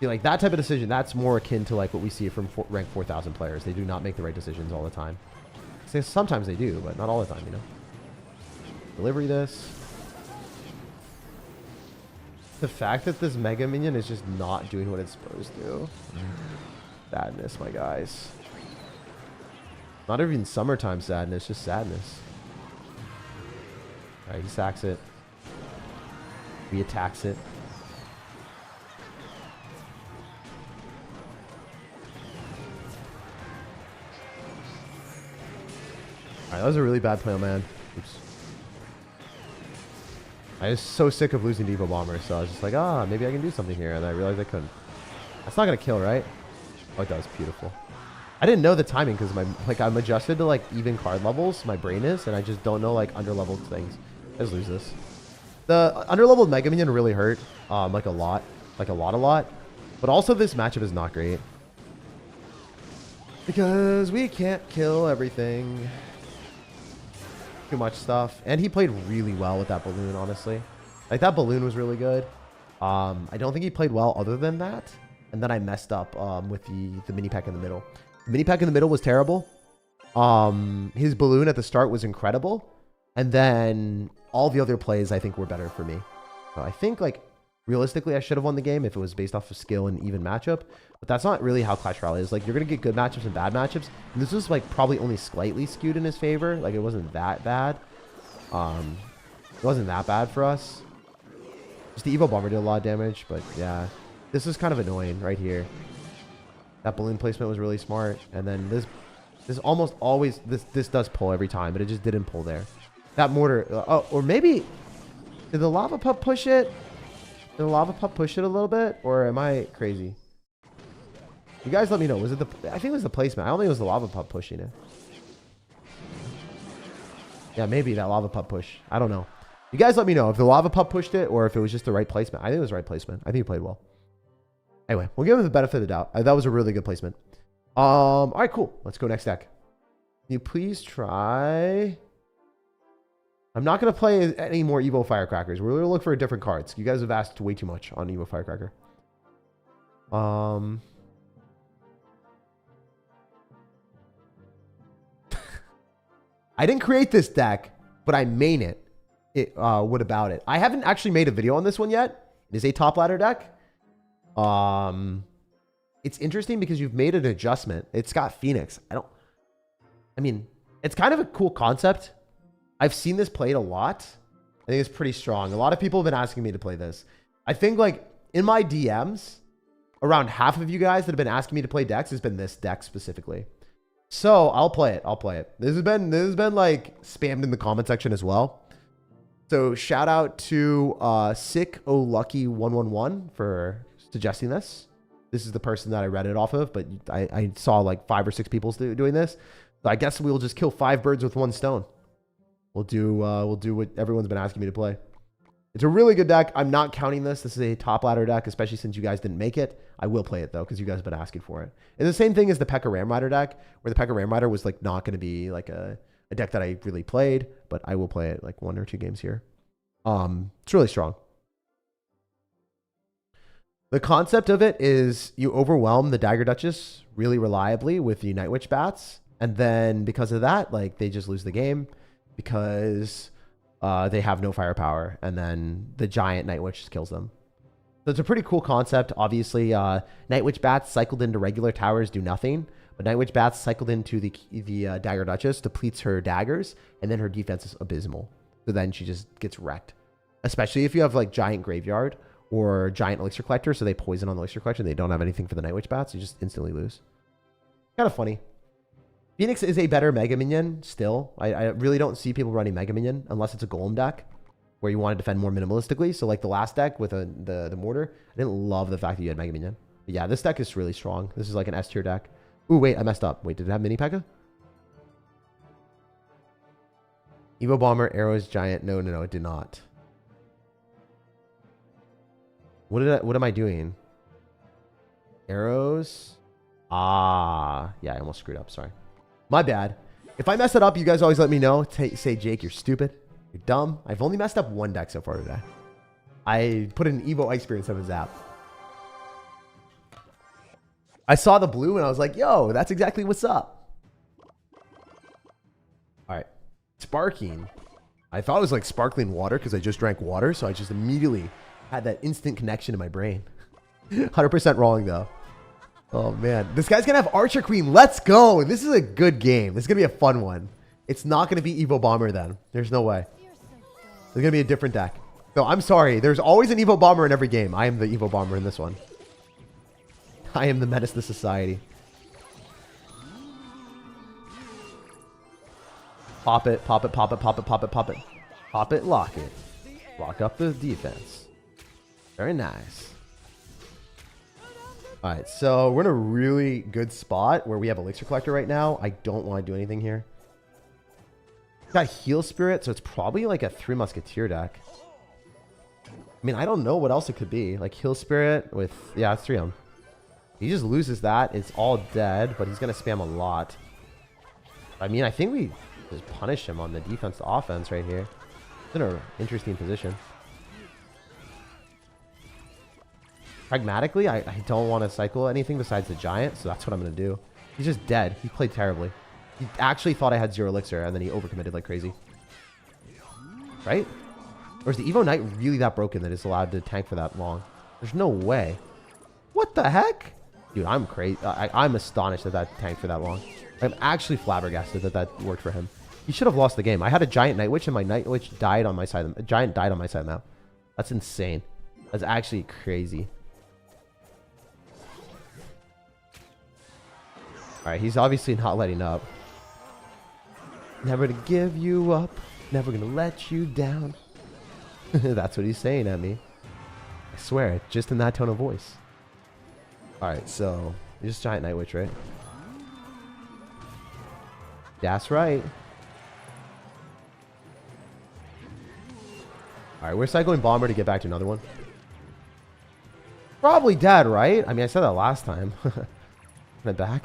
Speaker 1: See, like, that type of decision, that's more akin to, like, what we see from rank 4,000 players. They do not make the right decisions all the time. Sometimes they do, but not all the time, you know. Delivery this. The fact that this Mega Minion is just not doing what it's supposed to. Sadness, my guys. Not even summertime sadness, just sadness. Alright, he sacks it. He attacks it. Alright, that was a really bad play, man. Oops. I was so sick of losing to Evo Bomber, so I was just like, maybe I can do something here, and I realized I couldn't. That's not gonna kill, right? Oh, it does. Beautiful. I didn't know the timing because I'm adjusted to like even card levels. My brain is, and I just don't know like underleveled things. I just lose this. The underleveled Mega Minion really hurt, like a lot. But also this matchup is not great because we can't kill everything. Too much stuff, and he played really well with that balloon. Honestly, like that balloon was really good. I don't think he played well other than that. And then I messed up with the mini pack in the middle. The mini pack in the middle was terrible. His balloon at the start was incredible. And then all the other plays I think were better for me. So I think like realistically I should have won the game if it was based off of skill and even matchup. But that's not really how Clash Royale is. Like you're going to get good matchups and bad matchups. And this was like probably only slightly skewed in his favor. Like it wasn't that bad. It wasn't that bad for us. Just the Evo Bomber did a lot of damage. But yeah. This is kind of annoying right here. That balloon placement was really smart. And then this almost always, this does pull every time, but it just didn't pull there. That mortar, oh, or maybe, did the lava pup push it? Did the lava pup push it a little bit? Or am I crazy? You guys let me know. Was it I think it was the placement. I don't think it was the lava pup pushing it. Yeah, maybe that lava pup push. I don't know. You guys let me know if the lava pup pushed it or if it was just the right placement. I think it was the right placement. I think he played well. Anyway, we'll give him the benefit of the doubt. That was a really good placement. All right, cool. Let's go next deck. Can you please try... I'm not going to play any more Evo Firecrackers. We're going to look for different cards. You guys have asked way too much on Evo Firecracker. I didn't create this deck, but I main it. What about it? I haven't actually made a video on this one yet. It is a top ladder deck. It's interesting because you've made an adjustment. It's got Phoenix. I mean, it's kind of a cool concept. I've seen this played a lot. I think it's pretty strong. A lot of people have been asking me to play this. I think like in my DMs, around half of you guys that have been asking me to play decks has been this deck specifically. So I'll play it. I'll play it. This has been like spammed in the comment section as well. So shout out to SickOLucky111 for suggesting this. This is the person that I read it off of, but I saw like 5 or 6 people doing this. So I guess we'll just kill 5 birds with 1 stone. We'll do what everyone's been asking me to play. It's a really good deck. I'm not counting this. This is a top ladder deck, especially since you guys didn't make it. I will play it though, because you guys have been asking for it. It's the same thing as the P.E.K.K.A. Ram Rider deck, where the P.E.K.K.A. Ram Rider was like not going to be like a deck that I really played, but I will play it like 1 or 2 games here. It's really strong. The concept of it is you overwhelm the Dagger Duchess really reliably with the Night Witch Bats, and then because of that, like they just lose the game because they have no firepower, and then the giant Night Witch just kills them. So it's a pretty cool concept. Obviously, Night Witch Bats cycled into regular towers do nothing, but Night Witch Bats cycled into the Dagger Duchess, depletes her daggers, and then her defense is abysmal. So then she just gets wrecked. Especially if you have like giant graveyard or giant elixir collector, so they poison on the elixir collection. They don't have anything for the Night Witch Bats. You just instantly lose. Kind of funny. Phoenix is a better Mega Minion still. I really don't see people running Mega Minion unless it's a Golem deck where you want to defend more minimalistically. So like the last deck with the Mortar, I didn't love the fact that you had Mega Minion. But yeah, this deck is really strong. This is like an S tier deck. Ooh, wait, I messed up. Wait, did it have mini P.E.K.K.A.? Evo Bomber, Arrows, Giant. No, it did not. What am I doing? Arrows. Yeah, I almost screwed up. Sorry. My bad. If I mess it up, you guys always let me know. Say, Jake, you're stupid. You're dumb. I've only messed up 1 deck so far today. I put an Evo Experience of a Zap. I saw the blue and I was like, yo, that's exactly what's up. All right. Sparking. I thought it was like sparkling water because I just drank water. So I just immediately had that instant connection in my brain. 100% wrong though. Oh man, this guy's gonna have Archer Queen. Let's go. This is a good game. This is gonna be a fun one. It's not gonna be Evo Bomber then. There's no way. There's gonna be a different deck. No, I'm sorry. There's always an Evo Bomber in every game. I am the Evo Bomber in this one. I am the menace to society. Pop it, pop it, pop it, pop it, pop it, pop it. Pop it, lock it. Lock up the defense. Very nice. All right, so we're in a really good spot where we have Elixir Collector right now. I don't want to do anything here. Got Heal Spirit, so it's probably like a 3 Musketeer deck. I mean, I don't know what else it could be. Like Heal Spirit with, yeah, it's 3 of them. He just loses that. It's all dead, but he's going to spam a lot. I mean, I think we just punish him on the defense to offense right here. It's in an interesting position. Pragmatically, I don't want to cycle anything besides the giant, so that's what I'm going to do. He's just dead. He played terribly. He actually thought I had 0 elixir, and then he overcommitted like crazy. Right? Or is the Evo Knight really that broken that it's allowed to tank for that long? There's no way. What the heck? Dude, I'm crazy. I'm astonished that that tanked for that long. I'm actually flabbergasted that that worked for him. He should have lost the game. I had a giant Night Witch, and my Night Witch died on my side. A giant died on my side now. That's insane. That's actually crazy. All right, he's obviously not letting up. Never to give you up. Never gonna let you down. That's what he's saying at me. I swear, just in that tone of voice. All right, so you're just giant Night Witch, right? That's right. All right, we're cycling Bomber to get back to another one. Probably dead, right? I mean, I said that last time. Run back.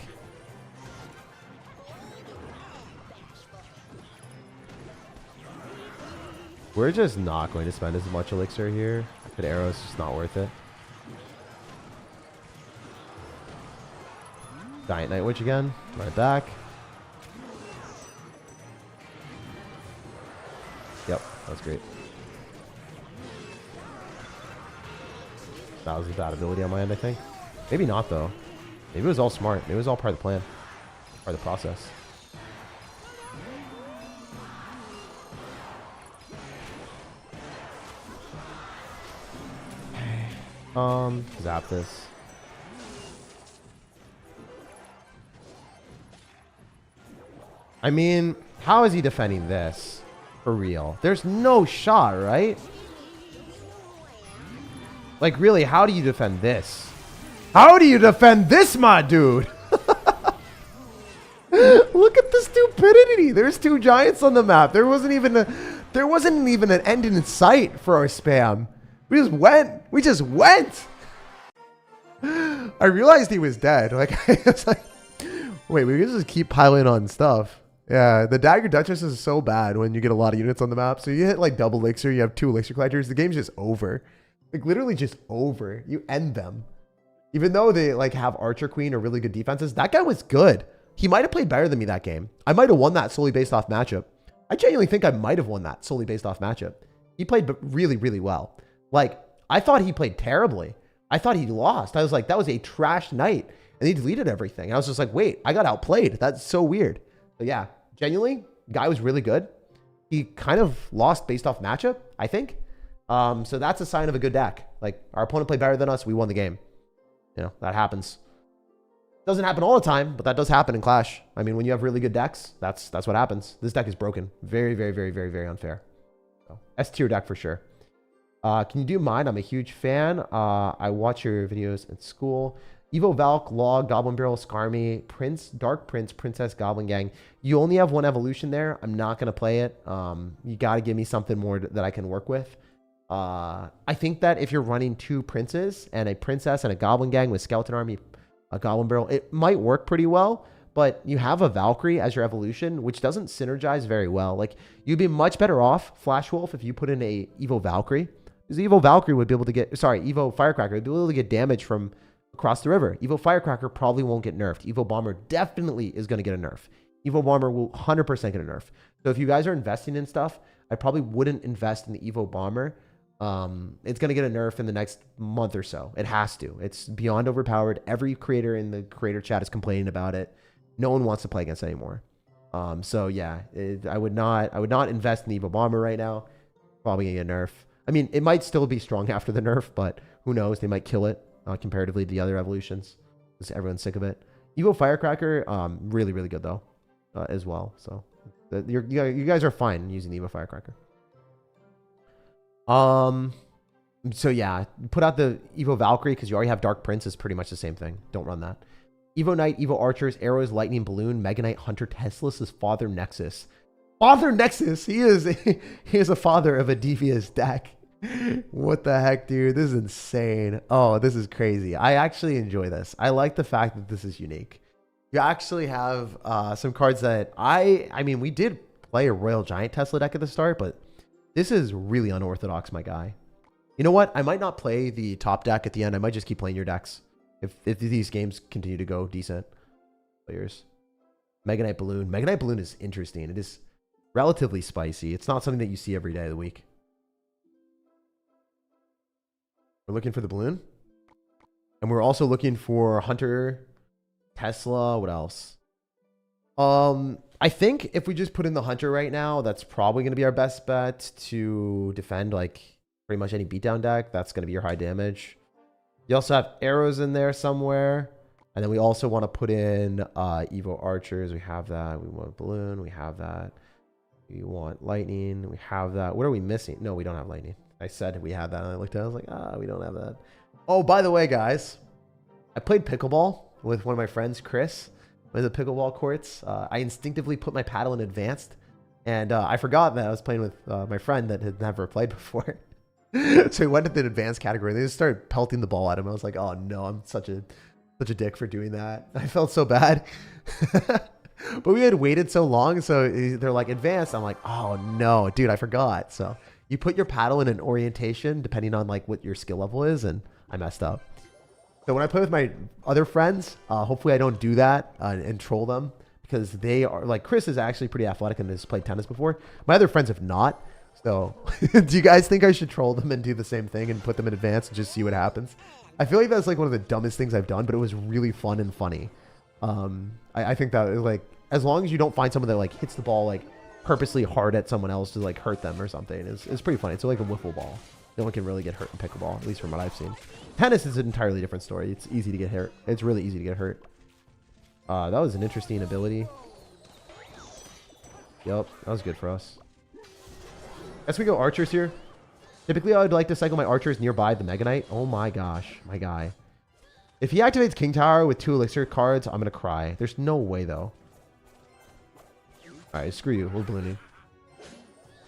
Speaker 1: We're just not going to spend as much elixir here. But arrows just not worth it. Giant Night Witch again. Right back. Yep, that's great. That was a bad ability on my end, I think. Maybe not, though. Maybe it was all smart. Maybe it was all part of the plan. Part of the process. Zap this. I mean, how is he defending this? For real. There's no shot, right? Like, really, how do you defend this? How do you defend this, my dude? Look at the stupidity. There's two giants on the map. There wasn't even an end in sight for our spam. We just went. We just went. I realized he was dead. Like, I was like, wait, we can just keep piling on stuff. Yeah, the Dagger Duchess is so bad when you get a lot of units on the map. So you hit like double elixir, you have 2 elixir collectors. The game's just over. Like, literally just over. You end them. Even though they like have Archer Queen or really good defenses, that guy was good. He might have played better than me that game. I might have won that solely based off matchup. I genuinely think I might have won that solely based off matchup. He played really, really well. Like, I thought he played terribly. I thought he lost. I was like, that was a trash night. And he deleted everything. I was just like, wait, I got outplayed. That's so weird. But yeah, genuinely, guy was really good. He kind of lost based off matchup, I think. So that's a sign of a good deck. Like, our opponent played better than us. We won the game. You know, that happens. Doesn't happen all the time, but that does happen in Clash. I mean, when you have really good decks, that's what happens. This deck is broken. Very, very, very, very, very unfair. So, S tier deck for sure. Can you do mine? I'm a huge fan. I watch your videos at school. Evo Valk, Log, Goblin Barrel, Skarmy, Prince, Dark Prince, Princess, Goblin Gang. You only have one evolution there. I'm not going to play it. You got to give me something more that I can work with. I think that if you're running 2 princes and a princess and a Goblin Gang with Skeleton Army, a Goblin Barrel, it might work pretty well. But you have a Valkyrie as your evolution, which doesn't synergize very well. Like, you'd be much better off, Flash Wolf, if you put in a Evo Valkyrie. Because Evo Valkyrie would be able to get, Evo Firecracker would be able to get damage from across the river. Evo Firecracker probably won't get nerfed. Evo Bomber definitely is going to get a nerf. Evo Bomber will 100% get a nerf. So if you guys are investing in stuff, I probably wouldn't invest in the Evo Bomber. It's going to get a nerf in the next month or so. It has to. It's beyond overpowered. Every creator in the creator chat is complaining about it. No one wants to play against it anymore. So yeah, I would not invest in the Evo Bomber right now. Probably going to get a nerf. I mean, it might still be strong after the nerf, but who knows? They might kill it comparatively to the other evolutions because everyone's sick of it. Evo Firecracker, really, really good though, as well. So you guys are fine using the Evo Firecracker. So yeah, put out the Evo Valkyrie because you already have Dark Prince is pretty much the same thing. Don't run that. Evo Knight, Evo Archers, Arrows, Lightning Balloon, Mega Knight, Hunter, Teslas is Father Nexus. Father Nexus, he is a father of a devious deck. What the heck, dude? This is insane. Oh, this is crazy. I actually enjoy this. I like the fact that this is unique. You actually have some cards that I mean, we did play a Royal Giant Tesla deck at the start, but this is really unorthodox, my guy. You know what? I might not play the top deck at the end. I might just keep playing your decks if these games continue to go decent. Players. Mega Knight Balloon. Mega Knight Balloon is interesting. It is relatively spicy. It's not something that you see every day of the week. We're looking for the balloon. And we're also looking for Hunter, Tesla. What else? I think if we just put in the Hunter right now, that's probably going to be our best bet to defend like pretty much any beatdown deck. That's going to be your high damage. You also have arrows in there somewhere. And then we also want to put in Evo Archers. We have that. We want Balloon. We have that. We want Lightning. We have that. What are we missing? No, we don't have Lightning. I said we had that, and I looked at it. I was like, we don't have that. Oh, by the way, guys, I played pickleball with one of my friends, Chris, with the pickleball courts. I instinctively put my paddle in advanced, and I forgot that I was playing with my friend that had never played before. So he went to the advanced category. They just started pelting the ball at him. I was like, oh no, I'm such a dick for doing that. I felt so bad. But we had waited so long, so they're like advanced. I'm like, oh no, dude, I forgot. So you put your paddle in an orientation depending on like what your skill level is, and I messed up. So when I play with my other friends, hopefully I don't do that and troll them, because they are like, Chris is actually pretty athletic and has played tennis before. My other friends have not. So do you guys think I should troll them and do the same thing and put them in advance and just see what happens? I feel like that's like one of the dumbest things I've done, but it was really fun and funny. I think that like, as long as you don't find someone that like hits the ball like purposely hard at someone else to like hurt them or something, it's pretty funny. It's like a wiffle ball. No one can really get hurt in pickleball, at least from what I've seen. Tennis is an entirely different story. It's easy to get hurt. It's really easy to get hurt. That was an interesting ability. Yep, that was good for us. As we go archers here, typically I would like to cycle my archers nearby the Mega Knight. Oh my gosh, my guy. If he activates King Tower with 2 elixir cards, I'm going to cry. There's no way, though. Alright, screw you. We're ballooning.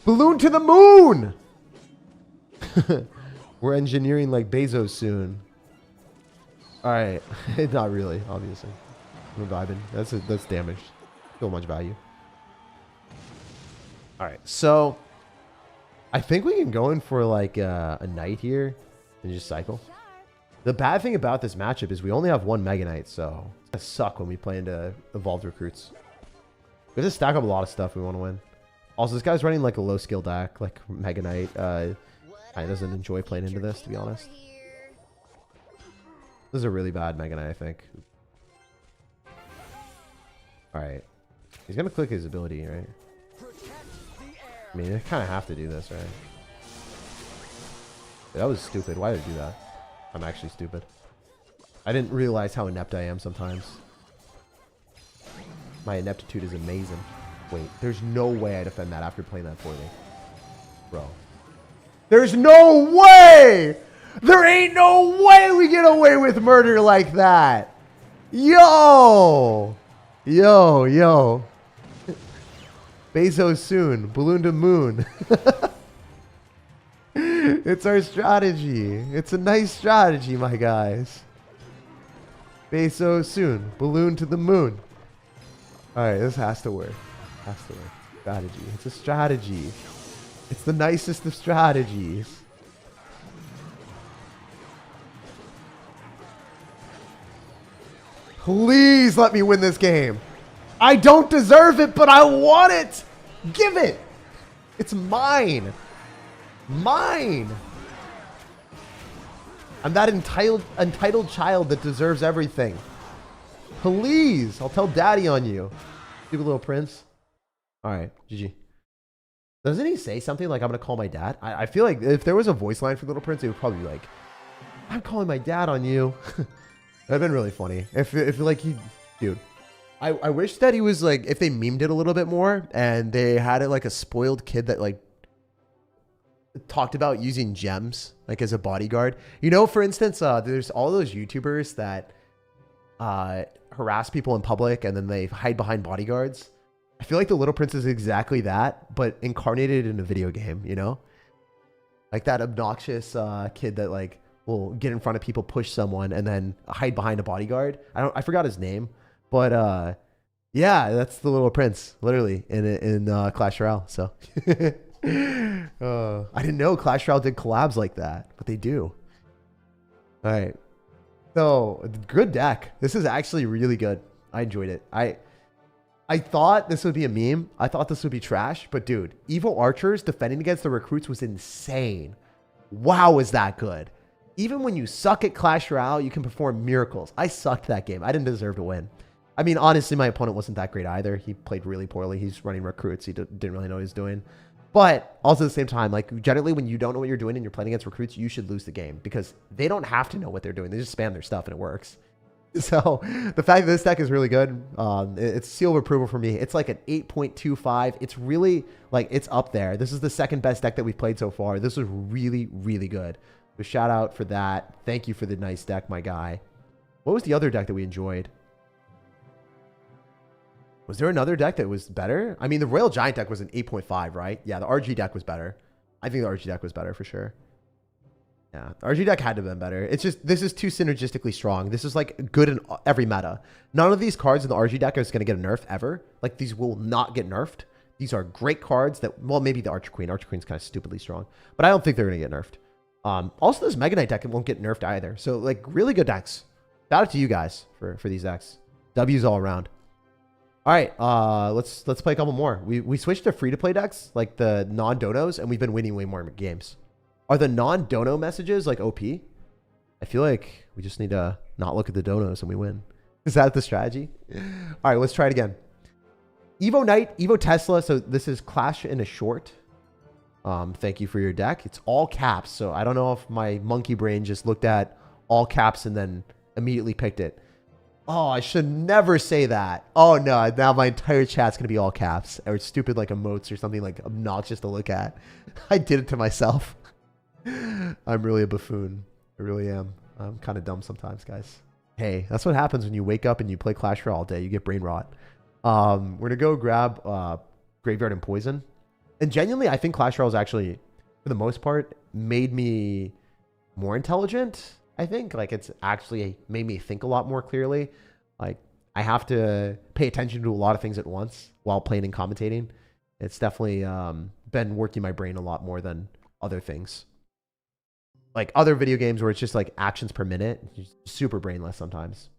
Speaker 1: Balloon to the moon! We're engineering like Bezos soon. Alright. Not really, obviously. We're vibing. That's damaged. So much value. Alright, so I think we can go in for like a knight here and just cycle. The bad thing about this matchup is we only have 1 Mega Knight, so it's gonna suck when we play into evolved recruits. We have to stack up a lot of stuff if we want to win. Also, this guy's running like a low skill deck, like Mega Knight. He doesn't enjoy playing into this, to be honest. This is a really bad Mega Knight, I think. Alright. He's gonna click his ability, right? I mean, I kind of have to do this, right? That was stupid. Why did I do that? I'm actually stupid. I didn't realize how inept I am sometimes. My ineptitude is amazing. Wait, there's no way I defend that after playing that poorly. Bro. There's no way! There ain't no way we get away with murder like that! Yo! Yo, yo. Bezos soon. Balloon to moon. It's our strategy. It's a nice strategy, my guys. Bezos soon. Balloon to the moon. Alright, this has to work. Has to work. Strategy. It's a strategy. It's the nicest of strategies. Please let me win this game. I don't deserve it, but I want it. Give it. It's mine. Mine. I'm that entitled child that deserves everything. Please. I'll tell daddy on you. Stupid little prince. All right. GG. Doesn't he say something like, I'm going to call my dad? I feel like if there was a voice line for Little Prince, it would probably be like, I'm calling my dad on you. That'd been really funny. If like he, dude, I wish that he was like, if they memed it a little bit more and they had it like a spoiled kid that like talked about using gems like as a bodyguard. You know, for instance, there's all those YouTubers that harass people in public and then they hide behind bodyguards. I feel like the Little Prince is exactly that, but incarnated in a video game, you know? Like that obnoxious kid that like will get in front of people, push someone, and then hide behind a bodyguard. I forgot his name, but yeah, that's the Little Prince, literally, in Clash Royale. So I didn't know Clash Royale did collabs like that, but they do. All right, so good deck. This is actually really good. I enjoyed it. I thought this would be a meme. I thought this would be trash, but dude, Evil Archers defending against the recruits was insane. Wow, is that good? Even when you suck at Clash Royale, you can perform miracles. I sucked that game. I didn't deserve to win. I mean, honestly, my opponent wasn't that great either. He played really poorly. He's running recruits. He didn't really know what he was doing. But also at the same time, like generally when you don't know what you're doing and you're playing against recruits, you should lose the game because they don't have to know what they're doing. They just spam their stuff and it works. So the fact that this deck is really good, it's seal of approval for me. It's like an 8.25. It's really like it's up there. This is the second best deck that we've played so far. This was really, really good. So shout out for that. Thank you for the nice deck, my guy. What was the other deck that we enjoyed? Was there another deck that was better? I mean, the Royal Giant deck was an 8.5, right? Yeah, the RG deck was better. I think the RG deck was better for sure. Yeah, the RG deck had to have been better. It's just, this is too synergistically strong. This is like good in every meta. None of these cards in the RG deck is going to get a nerf ever. Like these will not get nerfed. These are great cards that, well, maybe the Archer Queen. Archer Queen's kind of stupidly strong, but I don't think they're going to get nerfed. Also, this Mega Knight deck won't get nerfed either. So like really good decks. Shout out to you guys for these decks. W's all around. All right, let's play a couple more. We switched to free-to-play decks, like the non-donos, and we've been winning way more games. Are the non-dono messages like OP? I feel like we just need to not look at the donos and we win. Is that the strategy? All right, let's try it again. Evo Knight, Evo Tesla. So this is Clash in a short. Thank you for your deck. It's all caps. So I don't know if my monkey brain just looked at all caps and then immediately picked it. Oh, I should never say that. Oh no, now my entire chat's going to be all caps or stupid like emotes or something like obnoxious to look at. I did it to myself. I'm really a buffoon. I really am. I'm kind of dumb sometimes, guys. Hey, that's what happens when you wake up and you play Clash Royale all day. You get brain rot. We're going to go grab Graveyard and Poison. And genuinely, I think Clash Royale is actually, for the most part, made me more intelligent. I think like it's actually made me think a lot more clearly. Like I have to pay attention to a lot of things at once while playing and commentating. It's definitely been working my brain a lot more than other things. Like other video games where it's just like actions per minute, super brainless sometimes.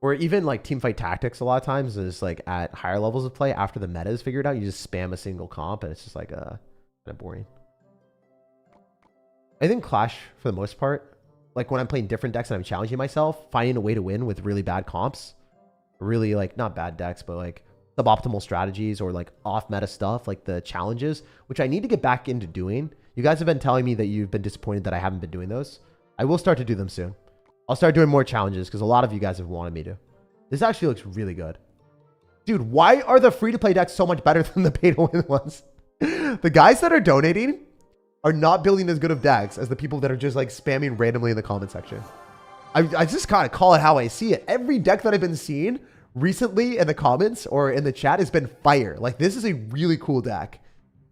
Speaker 1: Or even like teamfight tactics a lot of times is like at higher levels of play after the meta is figured out, you just spam a single comp and it's just like kind of boring. I think Clash, for the most part, like when I'm playing different decks and I'm challenging myself, finding a way to win with really bad comps, really like not bad decks, but like suboptimal strategies or like off meta stuff, like the challenges, which I need to get back into doing. You guys have been telling me that you've been disappointed that I haven't been doing those. I will start to do them soon. I'll start doing more challenges because a lot of you guys have wanted me to. This actually looks really good. Dude, why are the free-to-play decks so much better than the pay-to-win ones? The guys that are donating are not building as good of decks as the people that are just like spamming randomly in the comment section. I just kind of call it how I see it. Every deck that I've been seeing recently in the comments or in the chat has been fire. Like this is a really cool deck.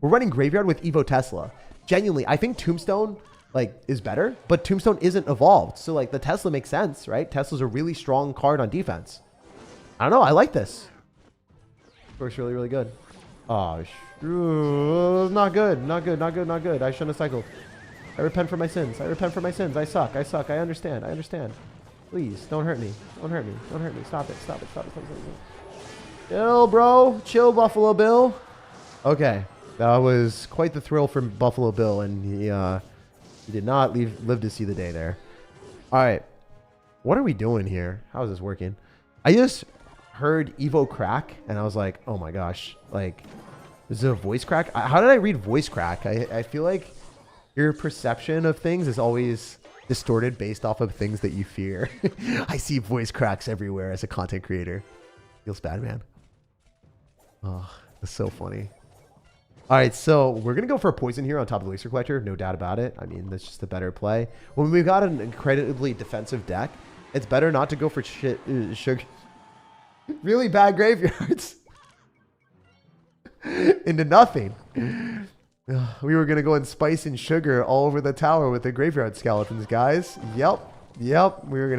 Speaker 1: We're running Graveyard with Evo Tesla. Genuinely, I think Tombstone like is better, but Tombstone isn't evolved. So like the Tesla makes sense, right? Tesla's a really strong card on defense. I don't know. I like this. Works really, really good. Oh, not good. Not good. Not good. Not good. I shouldn't have cycled. I repent for my sins. I repent for my sins. I suck. I suck. I understand. I understand. Please don't hurt me. Don't hurt me. Don't hurt me. Stop it. Stop it. Stop it. Stop it. Stop it. Chill, bro. Chill, Buffalo Bill. Okay. That was quite the thrill for Buffalo Bill, and he did not live to see the day there. All right. What are we doing here? How is this working? I just heard Evo crack, and I was like, oh my gosh. Like, is it a voice crack? How did I read voice crack? I feel like your perception of things is always distorted based off of things that you fear. I see voice cracks everywhere as a content creator. Feels bad, man. Oh, that's so funny. All right, so we're going to go for a poison here on top of Elixir Collector. No doubt about it. I mean, that's just a better play. When we've got an incredibly defensive deck, it's better not to go for sugar. Really bad graveyards. Into nothing. We were going to go and spice and sugar all over the tower with the graveyard skeletons, guys. Yep. Yep. We were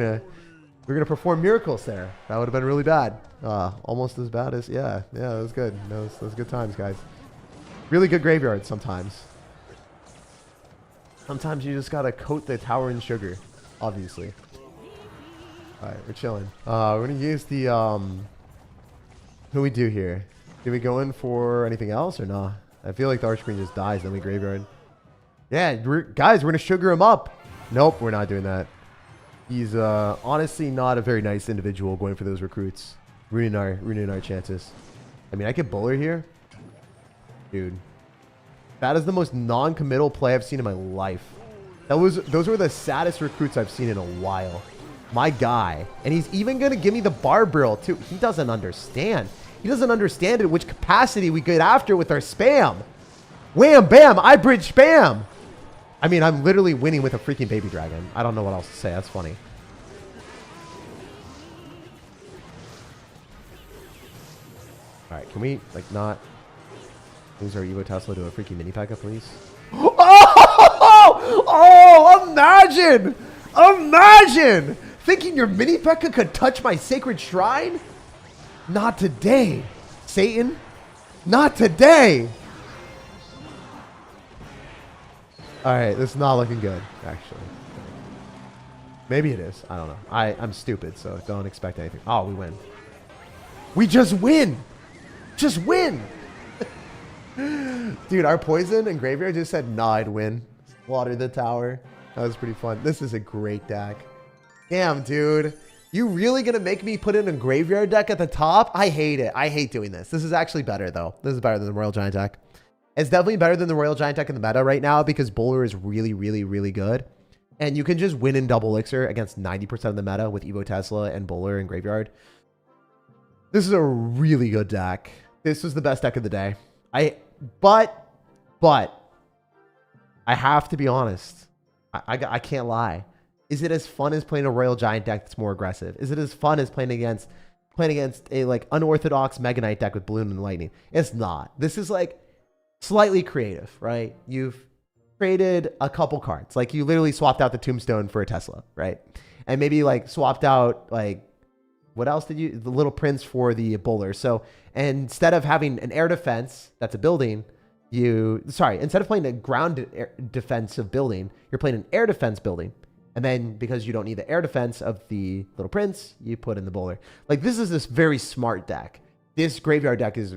Speaker 1: going to perform miracles there. That would have been really bad. Almost as bad as, yeah, that was good. Those good times, guys. Really good graveyard sometimes. Sometimes you just gotta coat the tower in sugar, obviously. Alright, we're chilling. We're gonna use the who we do here? Do we go in for anything else or not? I feel like the Archqueen just dies, then we graveyard. Yeah, guys, we're gonna sugar him up. Nope, we're not doing that. He's honestly not a very nice individual going for those recruits. Ruining our chances. I mean, I could bowler here. Dude, that is the most non-committal play I've seen in my life. Those were the saddest recruits I've seen in a while. My guy. And he's even going to give me the bar barrel too. He doesn't understand. He doesn't understand in which capacity we get after with our spam. Wham, bam, I bridge spam. I mean, I'm literally winning with a freaking baby dragon. I don't know what else to say. That's funny. All right, can we, like, not lose our Evo Tesla to a freaking mini P.E.K.K.A, please? Oh, imagine! Imagine! Thinking your mini P.E.K.K.A could touch my sacred shrine? Not today, Satan. Not today. All right, this is not looking good, actually. Maybe it is. I don't know. I'm stupid, so don't expect anything. Oh, we win. We just win. Just win. Dude, our poison and graveyard just said, nah, I'd win. Water the tower. That was pretty fun. This is a great deck. Damn, dude. You really going to make me put in a graveyard deck at the top? I hate it. I hate doing this. This is actually better, though. This is better than the Royal Giant deck. It's definitely better than the Royal Giant deck in the meta right now because Bowler is really, really, really good. And you can just win in double elixir against 90% of the meta with Evo Tesla and Bowler and Graveyard. This is a really good deck. This was the best deck of the day. But I have to be honest. I can't lie. Is it as fun as playing a Royal Giant deck that's more aggressive? Is it as fun as playing against a like unorthodox Mega Knight deck with Balloon and Lightning? It's not. This is like slightly creative, right? You've created a couple cards. Like you literally swapped out the Tombstone for a Tesla, right? And maybe like swapped out like, what else did you, the Little Prince for the Bowler. So instead of having an air defense, that's a building, instead of playing a ground defensive building, you're playing an air defense building. And then because you don't need the air defense of the Little Prince, you put in the Bowler. Like this is this very smart deck. This graveyard deck is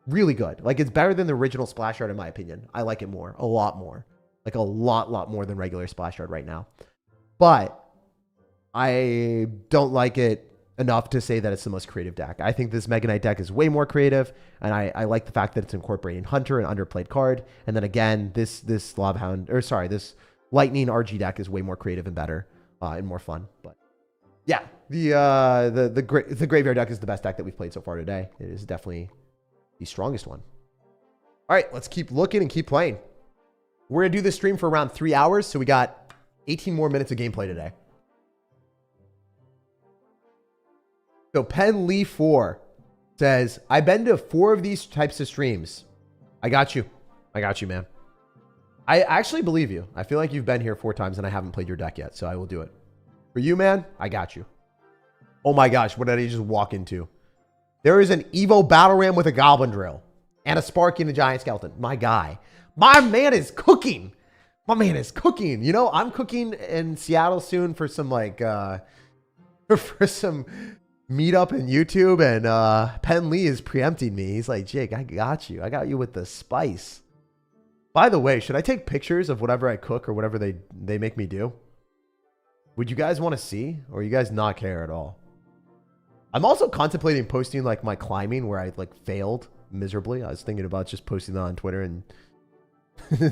Speaker 1: really good. Like it's better than the original Splash Yard in my opinion. I like it more, a lot more. Like a lot more than regular Splash Yard right now. But I don't like it enough to say that it's the most creative deck. I think this Mega Knight deck is way more creative, and I like the fact that it's incorporating Hunter, an underplayed card. And then again, this Lava Hound, or sorry, this Lightning RG deck is way more creative and better and more fun. But yeah, the Graveyard deck is the best deck that we've played so far today. It is definitely the strongest one. All right, let's keep looking and keep playing. We're gonna do this stream for around 3 hours, so we got 18 more minutes of gameplay today. So Pen Lee 4 says, I've been to 4 of these types of streams. I got you. I got you, man. I actually believe you. I feel like you've been here 4 times and I haven't played your deck yet, so I will do it. For you, man, I got you. Oh my gosh, what did I just walk into? There is an Evo Battle Ram with a Goblin Drill and a Sparky and a Giant Skeleton. My guy. My man is cooking. My man is cooking. You know, I'm cooking in Seattle soon for some like, for some meetup in YouTube, and Pen Lee is preempting me. He's like, Jake, I got you. I got you with the spice. By the way, should I take pictures of whatever I cook or whatever they make me do? Would you guys want to see, or you guys not care at all? I'm also contemplating posting like my climbing where I like failed miserably. I was thinking about just posting that on Twitter and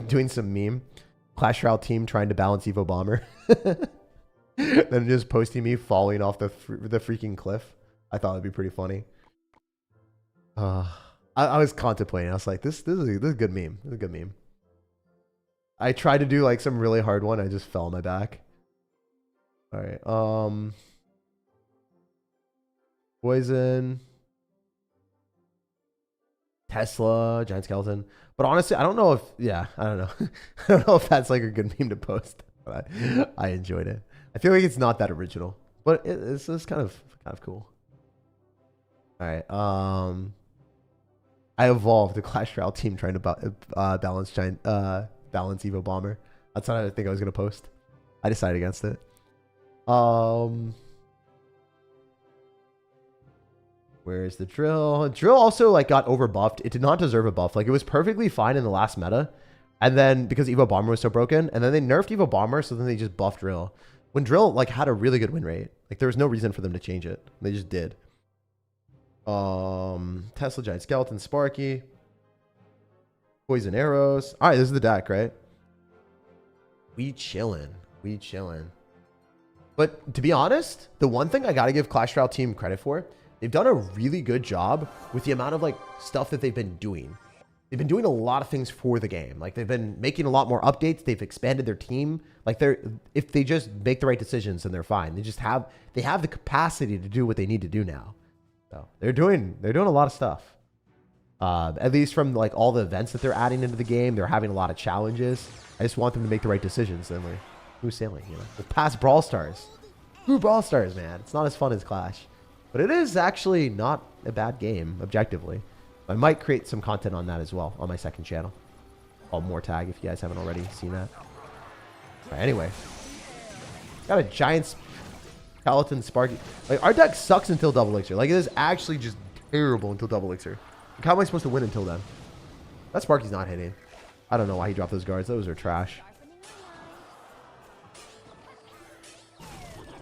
Speaker 1: doing some meme. Clash Royale team trying to balance Evo Bomber. Then just posting me falling off the freaking cliff. I thought it'd be pretty funny. I was contemplating. I was like, this is a good meme. This is a good meme. I tried to do like some really hard one. I just fell on my back. All right. Poison. Tesla, Giant Skeleton. But honestly, I don't know if, yeah, I don't know. I don't know if that's like a good meme to post. But I enjoyed it. I feel like it's not that original, but it's kind of cool. All right. I evolved the Clash Royale team trying to balance Evo Bomber. That's what I think I was gonna post. I decided against it. Where's the drill? Drill also like got overbuffed. It did not deserve a buff. Like it was perfectly fine in the last meta, and then because Evo Bomber was so broken, and then they nerfed Evo Bomber, so then they just buffed Drill. When Drill like had a really good win rate, like there was no reason for them to change it. They just did. Tesla, Giant Skeleton, Sparky, Poison Arrows. All right, this is the deck, right? We chillin'. We chillin'. But to be honest, the one thing I got to give Clash Royale team credit for, they've done a really good job with the amount of like stuff that they've been doing. They've been doing a lot of things for the game. Like they've been making a lot more updates. They've expanded their team. Like if they just make the right decisions, then they're fine. They have the capacity to do what they need to do now. So they're doing a lot of stuff. At least from like all the events that they're adding into the game, they're having a lot of challenges. I just want them to make the right decisions. Then we're smooth sailing, you know. We'll pass Brawl Stars. Ooh, Brawl Stars, man. It's not as fun as Clash, but it is actually not a bad game objectively. I might create some content on that as well on my second channel called Mortar, if you guys haven't already seen that. Right, anyway, got a giant skeleton Sparky. Like our deck sucks until double elixir. Like it is actually just terrible until double elixir. Like, how am I supposed to win until then? That Sparky's not hitting. I don't know why he dropped those guards. Those are trash.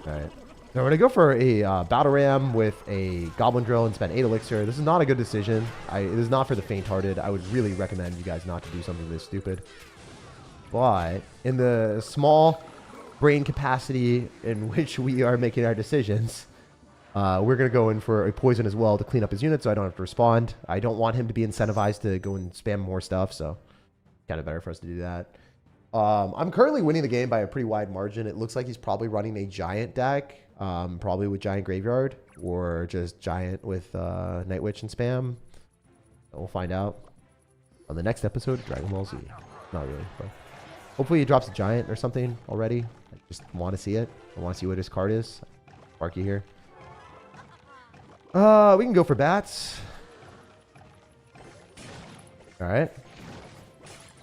Speaker 1: All right. Now we're going to go for a battle ram with a goblin drill and spend 8 elixir. This is not a good decision. It is not for the faint-hearted. I would really recommend you guys not to do something this stupid. But in the small brain capacity in which we are making our decisions, we're going to go in for a poison as well to clean up his unit so I don't have to respond. I don't want him to be incentivized to go and spam more stuff, so kind of better for us to do that. I'm currently winning the game by a pretty wide margin. It looks like he's probably running a giant deck. Probably with Giant Graveyard or just Giant with Night Witch and spam. We'll find out on the next episode of Dragon Ball Z. Not really, but hopefully he drops a Giant or something already. I just want to see it. I want to see what his card is. Sparky here. We can go for bats. All right.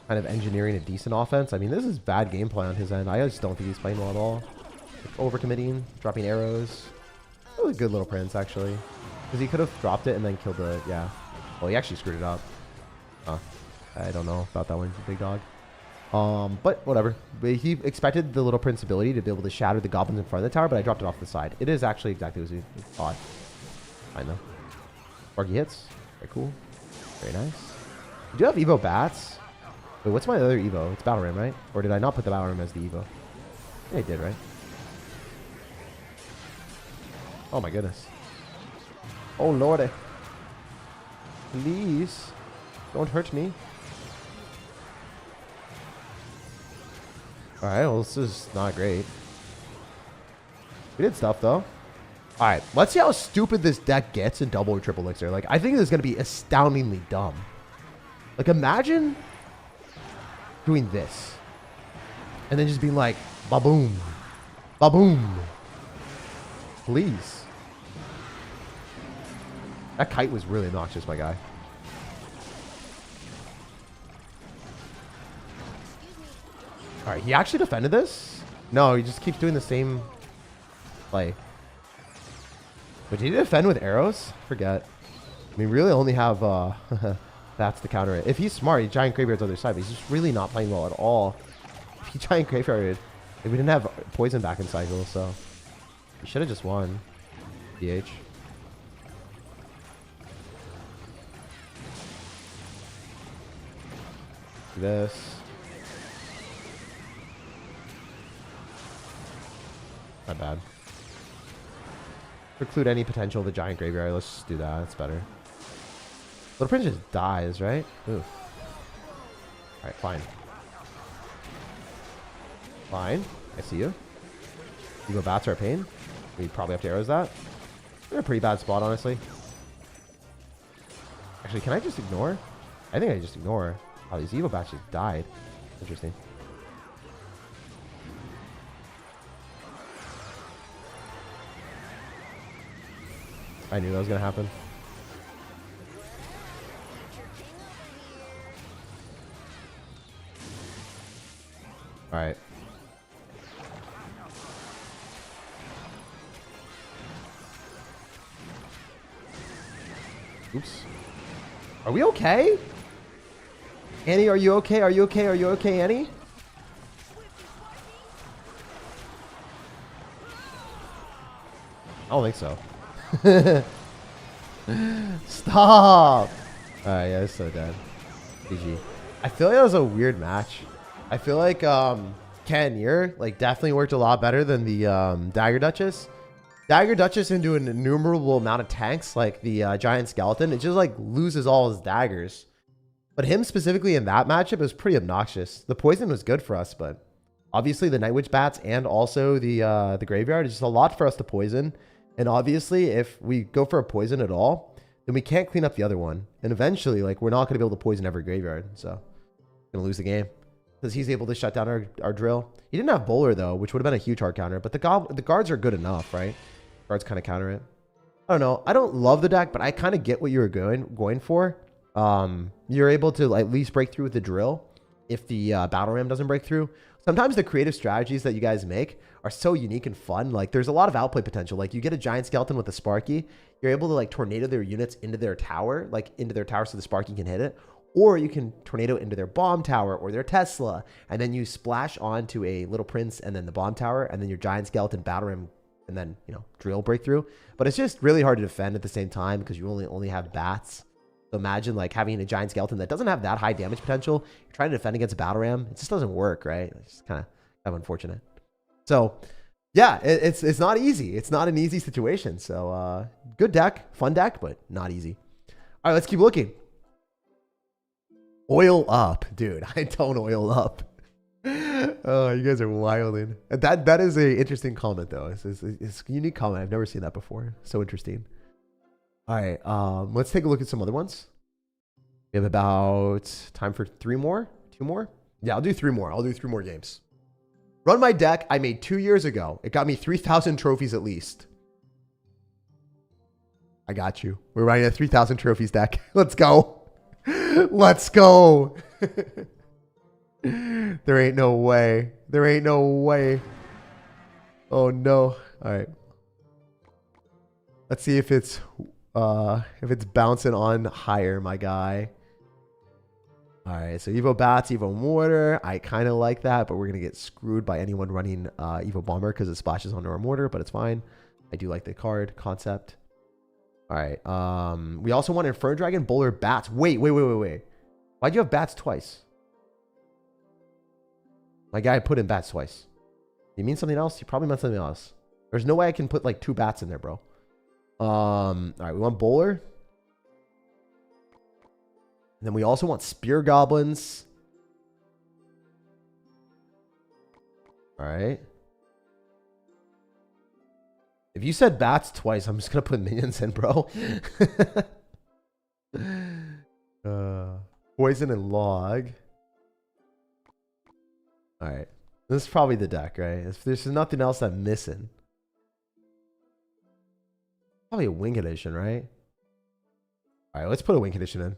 Speaker 1: Kind of engineering a decent offense. I mean, this is bad gameplay on his end. I just don't think he's playing well at all. Overcommitting, dropping arrows. That was a good little prince, actually. Because he could have dropped it and then killed the... Yeah. Well, he actually screwed it up. Huh. I don't know about that one, big dog. But whatever. But he expected the little prince ability to be able to shatter the goblins in front of the tower, but I dropped it off the side. It is actually exactly what he thought. I know. Sparky hits. Very cool. Very nice. You do have Evo bats. Wait, what's my other Evo? It's Battle Ram, right? Or did I not put the Battle Ram as the Evo? Yeah, I did, right? Oh my goodness. Oh lordy. Please. Don't hurt me. Alright, well this is not great. We did stuff though. Alright, let's see how stupid this deck gets in double or triple elixir. Like, I think this is going to be astoundingly dumb. Like, imagine doing this. And then just being like, ba-boom. Ba-boom. Please. That kite was really obnoxious, my guy. Alright, he actually defended this? No, he just keeps doing the same play. But did he defend with arrows? Forget. I mean, really only have bats to counter it. If he's smart, he Giant Graveyard's other side, but he's just really not playing well at all. If he Giant Graveyarded, if we didn't have poison back in cycle, so he should have just won. DH. Do this. Not bad. Preclude any potential of the Giant Graveyard. Let's just do that. It's better. Little Prince just dies, right? Ooh. Alright, fine. Fine. I see you. You go bats are a pain. We probably have to arrows that. We're in a pretty bad spot, honestly. Actually, can I just ignore? I think I just ignore. Oh, these Evo bats just died. Interesting. I knew that was going to happen. Alright. Oops. Are we okay? Annie, are you okay? Are you okay? Are you okay, Annie? I don't think so. Stop! Alright, yeah, it's so dead. GG. I feel like that was a weird match. I feel like Ken, you're like definitely worked a lot better than the Dagger Duchess. Dagger Duchess into an innumerable amount of tanks like the Giant Skeleton. It just like loses all his daggers. But him specifically in that matchup was pretty obnoxious. The poison was good for us, but obviously the Night Witch bats and also the graveyard is just a lot for us to poison. And obviously if we go for a poison at all, then we can't clean up the other one. And eventually like we're not going to be able to poison every graveyard. So we're going to lose the game because he's able to shut down our drill. He didn't have bowler though, which would have been a huge hard counter, but the guards are good enough, right? Guards kind of counter it. I don't know. I don't love the deck, but I kind of get what you were going for. You're able to at least break through with the drill if the battle ram doesn't break through. Sometimes the creative strategies that you guys make are so unique and fun. Like there's a lot of outplay potential. Like you get a giant skeleton with a Sparky, you're able to like tornado their units into their tower, so the Sparky can hit it. Or you can tornado into their bomb tower or their Tesla, and then you splash onto a little prince and then the bomb tower, and then your giant skeleton battle ram, and then drill breakthrough. But it's just really hard to defend at the same time because you only have bats. So imagine like having a giant skeleton that doesn't have that high damage potential. You're trying to defend against a battle ram. It just doesn't work, right? It's just kind of unfortunate. So yeah, it's not easy. It's not an easy situation. So good deck, fun deck, but not easy. All right, let's keep looking. Oil up, dude. I don't oil up. Oh, you guys are wilding. That is a interesting comment though. It's a unique comment. I've never seen that before. So interesting. All right, let's take a look at some other ones. We have about time for 2 more. Yeah, I'll do 3 more. I'll do 3 more games. Run my deck I made 2 years ago. It got me 3,000 trophies at least. I got you. We're running a 3,000 trophies deck. Let's go. Let's go. There ain't no way. There ain't no way. Oh no. All right. Let's see if it's bouncing on higher, my guy. All right, so Evo Bats, Evo Mortar. I kind of like that, but we're going to get screwed by anyone running Evo Bomber because it splashes onto our Mortar, but it's fine. I do like the card concept. All right. We also want Inferno Dragon, Bowler, Bats. Wait. Why'd you have Bats twice? My guy put in Bats twice. You mean something else? You probably meant something else. There's no way I can put like 2 Bats in there, bro. All right, we want Bowler. And then we also want Spear Goblins. All right. If you said Bats twice, I'm just going to put minions in, bro. Poison and Log. All right. This is probably the deck, right? If there's nothing else I'm missing. Probably a Wing Condition, right? All right, let's put a Wing Condition in.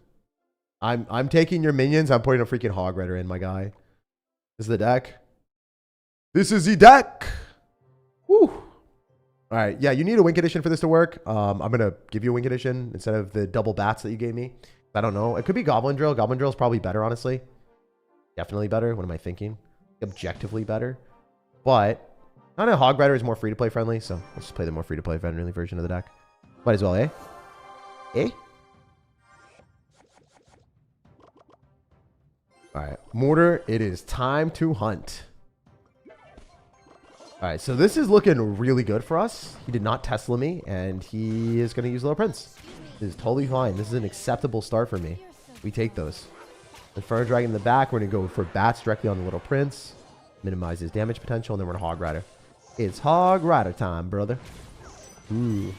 Speaker 1: I'm taking your minions. I'm putting a freaking Hog Rider in, my guy. This is the deck. This is the deck. Woo. All right, yeah, you need a Wing Condition for this to work. I'm going to give you a Wing Condition instead of the double bats that you gave me. I don't know. It could be Goblin Drill. Goblin Drill is probably better, honestly. Definitely better. What am I thinking? Objectively better. But I don't know. Hog Rider is more free-to-play friendly, so let's just play the more free-to-play friendly version of the deck. Might as well, eh? Eh? All right. Mortar, it is time to hunt. All right, so this is looking really good for us. He did not Tesla me, and he is going to use Little Prince. This is totally fine. This is an acceptable start for me. We take those. Inferno Dragon in the back. We're going to go for Bats directly on the Little Prince. Minimize his damage potential, and then we're going to Hog Rider. It's Hog Rider time, brother. Ooh.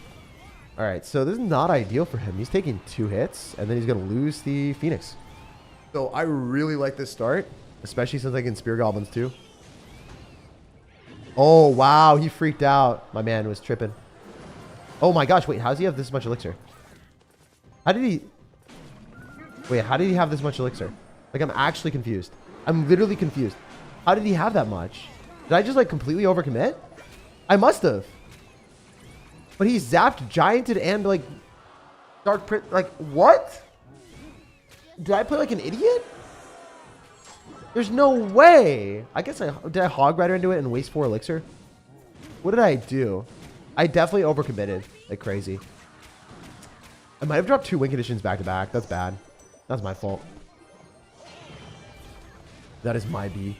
Speaker 1: All right, so this is not ideal for him. He's taking 2 hits, and then he's going to lose the Phoenix. So I really like this start, especially since I can Spear Goblins too. Oh, wow. He freaked out. My man was tripping. Oh, my gosh. Wait, how does he have this much elixir? How did he... Wait, how did he have this much elixir? Like, I'm actually confused. I'm literally confused. How did he have that much? Did I just, like, completely overcommit? I must have. But he zapped, gianted, and, like, dark print. Like, what? Did I play like an idiot? There's no way. I guess did I Hog Rider into it and waste 4 elixir? What did I do? I definitely overcommitted like crazy. I might have dropped 2 Wing Conditions back to back. That's bad. That's my fault. That is my B.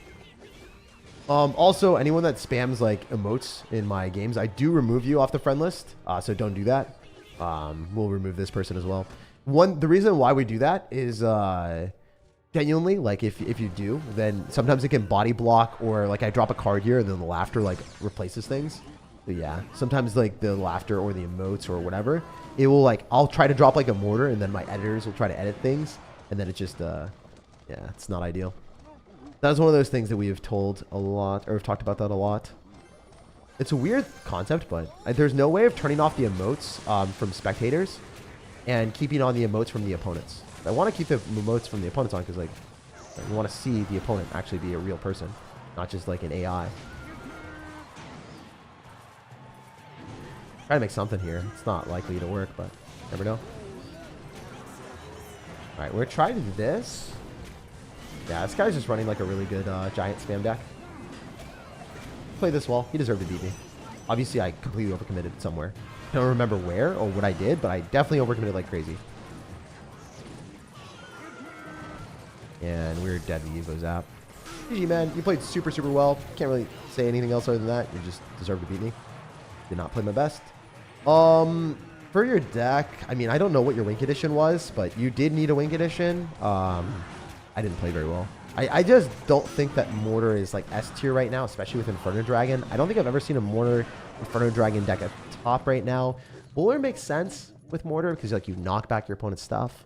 Speaker 1: Also, anyone that spams like emotes in my games, I do remove you off the friend list. So don't do that. We'll remove this person as well. The reason why we do that is genuinely, like if you do, then sometimes it can body block, or like I drop a card here and then the laughter like replaces things. But yeah, sometimes like the laughter or the emotes or whatever, it will like, I'll try to drop like a mortar and then my editors will try to edit things. And then it just, yeah, it's not ideal. That's one of those things that we have told a lot, or we've talked about that a lot. It's a weird concept, but there's no way of turning off the emotes from spectators and keeping on the emotes from the opponents. I want to keep the emotes from the opponents on because like you want to see the opponent actually be a real person, not just like an AI. Try to make something here. It's not likely to work, but never know. All right, we're trying to do this. Yeah, this guy's just running like a really good giant spam deck. Play this well. He deserved to beat me. Obviously, I completely overcommitted somewhere. I don't remember where or what I did, but I definitely overcommitted like crazy. And we're dead to Evo Zap. GG, man. You played super, super well. Can't really say anything else other than that. You just deserve to beat me. Did not play my best. For your deck, I mean, I don't know what your Wink Edition was, but you did need a Wink Edition. I didn't play very well. I just don't think that Mortar is like S tier right now, especially with Inferno Dragon. I don't think I've ever seen a Mortar Inferno Dragon deck at top right now. Bowler makes sense with Mortar because like you knock back your opponent's stuff.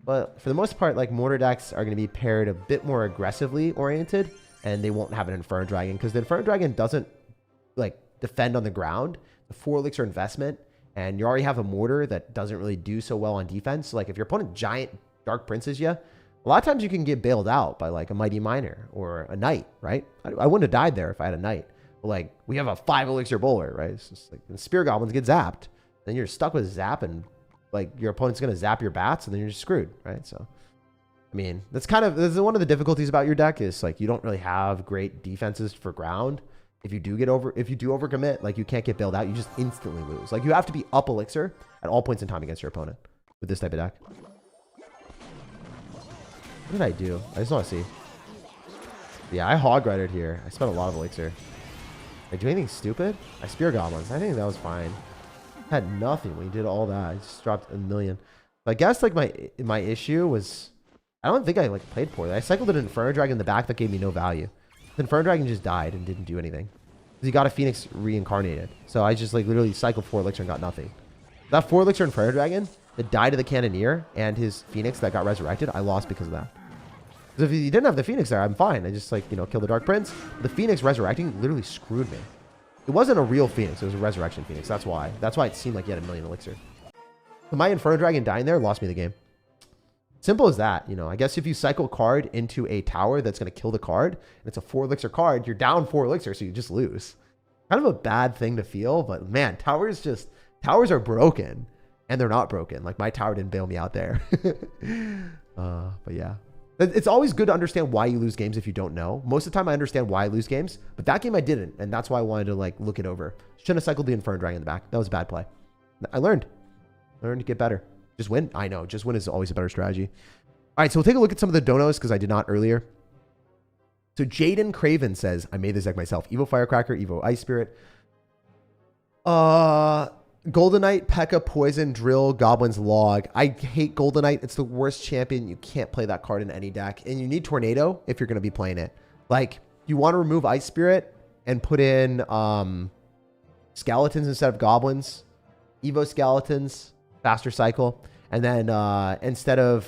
Speaker 1: But for the most part, like Mortar decks are going to be paired a bit more aggressively oriented, and they won't have an Inferno Dragon because the Inferno Dragon doesn't like defend on the ground. The 4 elixir investment, and you already have a Mortar that doesn't really do so well on defense. So like if your opponent giant Dark Princes you, a lot of times you can get bailed out by like a Mighty Miner or a Knight, right? I wouldn't have died there if I had a Knight. But like we have a 5 elixir bowler, right? It's just like the Spear Goblins get zapped. Then you're stuck with zap, and like your opponent's going to zap your bats, and then you're just screwed, right? So, I mean, this is one of the difficulties about your deck is like you don't really have great defenses for ground. If you do overcommit, like you can't get bailed out, you just instantly lose. Like you have to be up elixir at all points in time against your opponent with this type of deck. What did I do? I just want to see. Yeah, I hog righted here. I spent a lot of elixir. Did I do anything stupid? I spear goblins. I think that was fine. I had nothing when you did all that. I just dropped a million. But I guess like my issue was I don't think I like played poorly. I cycled an Inferno Dragon in the back that gave me no value. The Inferno Dragon just died and didn't do anything. Because he got a Phoenix reincarnated. So I just like literally cycled 4 elixir and got nothing. That 4 elixir Inferno Dragon that died to the Cannoneer and his Phoenix that got resurrected, I lost because of that. Because if he didn't have the Phoenix there, I'm fine. I just like, you know, killed the Dark Prince. The Phoenix resurrecting literally screwed me. It wasn't a real Phoenix. It was a resurrection Phoenix. That's why. That's why it seemed like he had a million elixir. But my Inferno Dragon dying there lost me the game. Simple as that, you know. I guess if you cycle a card into a tower that's going to kill the card, and it's a 4 elixir card, you're down 4 elixir, so you just lose. Kind of a bad thing to feel, but man, towers are broken, and they're not broken. Like my tower didn't bail me out there. But yeah. It's always good to understand why you lose games if you don't know. Most of the time I understand why I lose games, but that game I didn't, and that's why I wanted to like look it over. Shouldn't have cycled the Inferno Dragon in the back. That was a bad play. I learned to get better. Just win. I know. Just win is always a better strategy. All right, so we'll take a look at some of the donos because I did not earlier. So Jaden Craven says, I made this deck myself. Evo Firecracker, Evo Ice Spirit. Golden Knight, P.E.K.K.A, Poison, Drill, Goblins, Log. I hate Golden Knight. It's the worst champion. You can't play that card in any deck. And you need Tornado if you're going to be playing it. Like, you want to remove Ice Spirit and put in Skeletons instead of Goblins. Evo Skeletons, faster cycle. And then instead of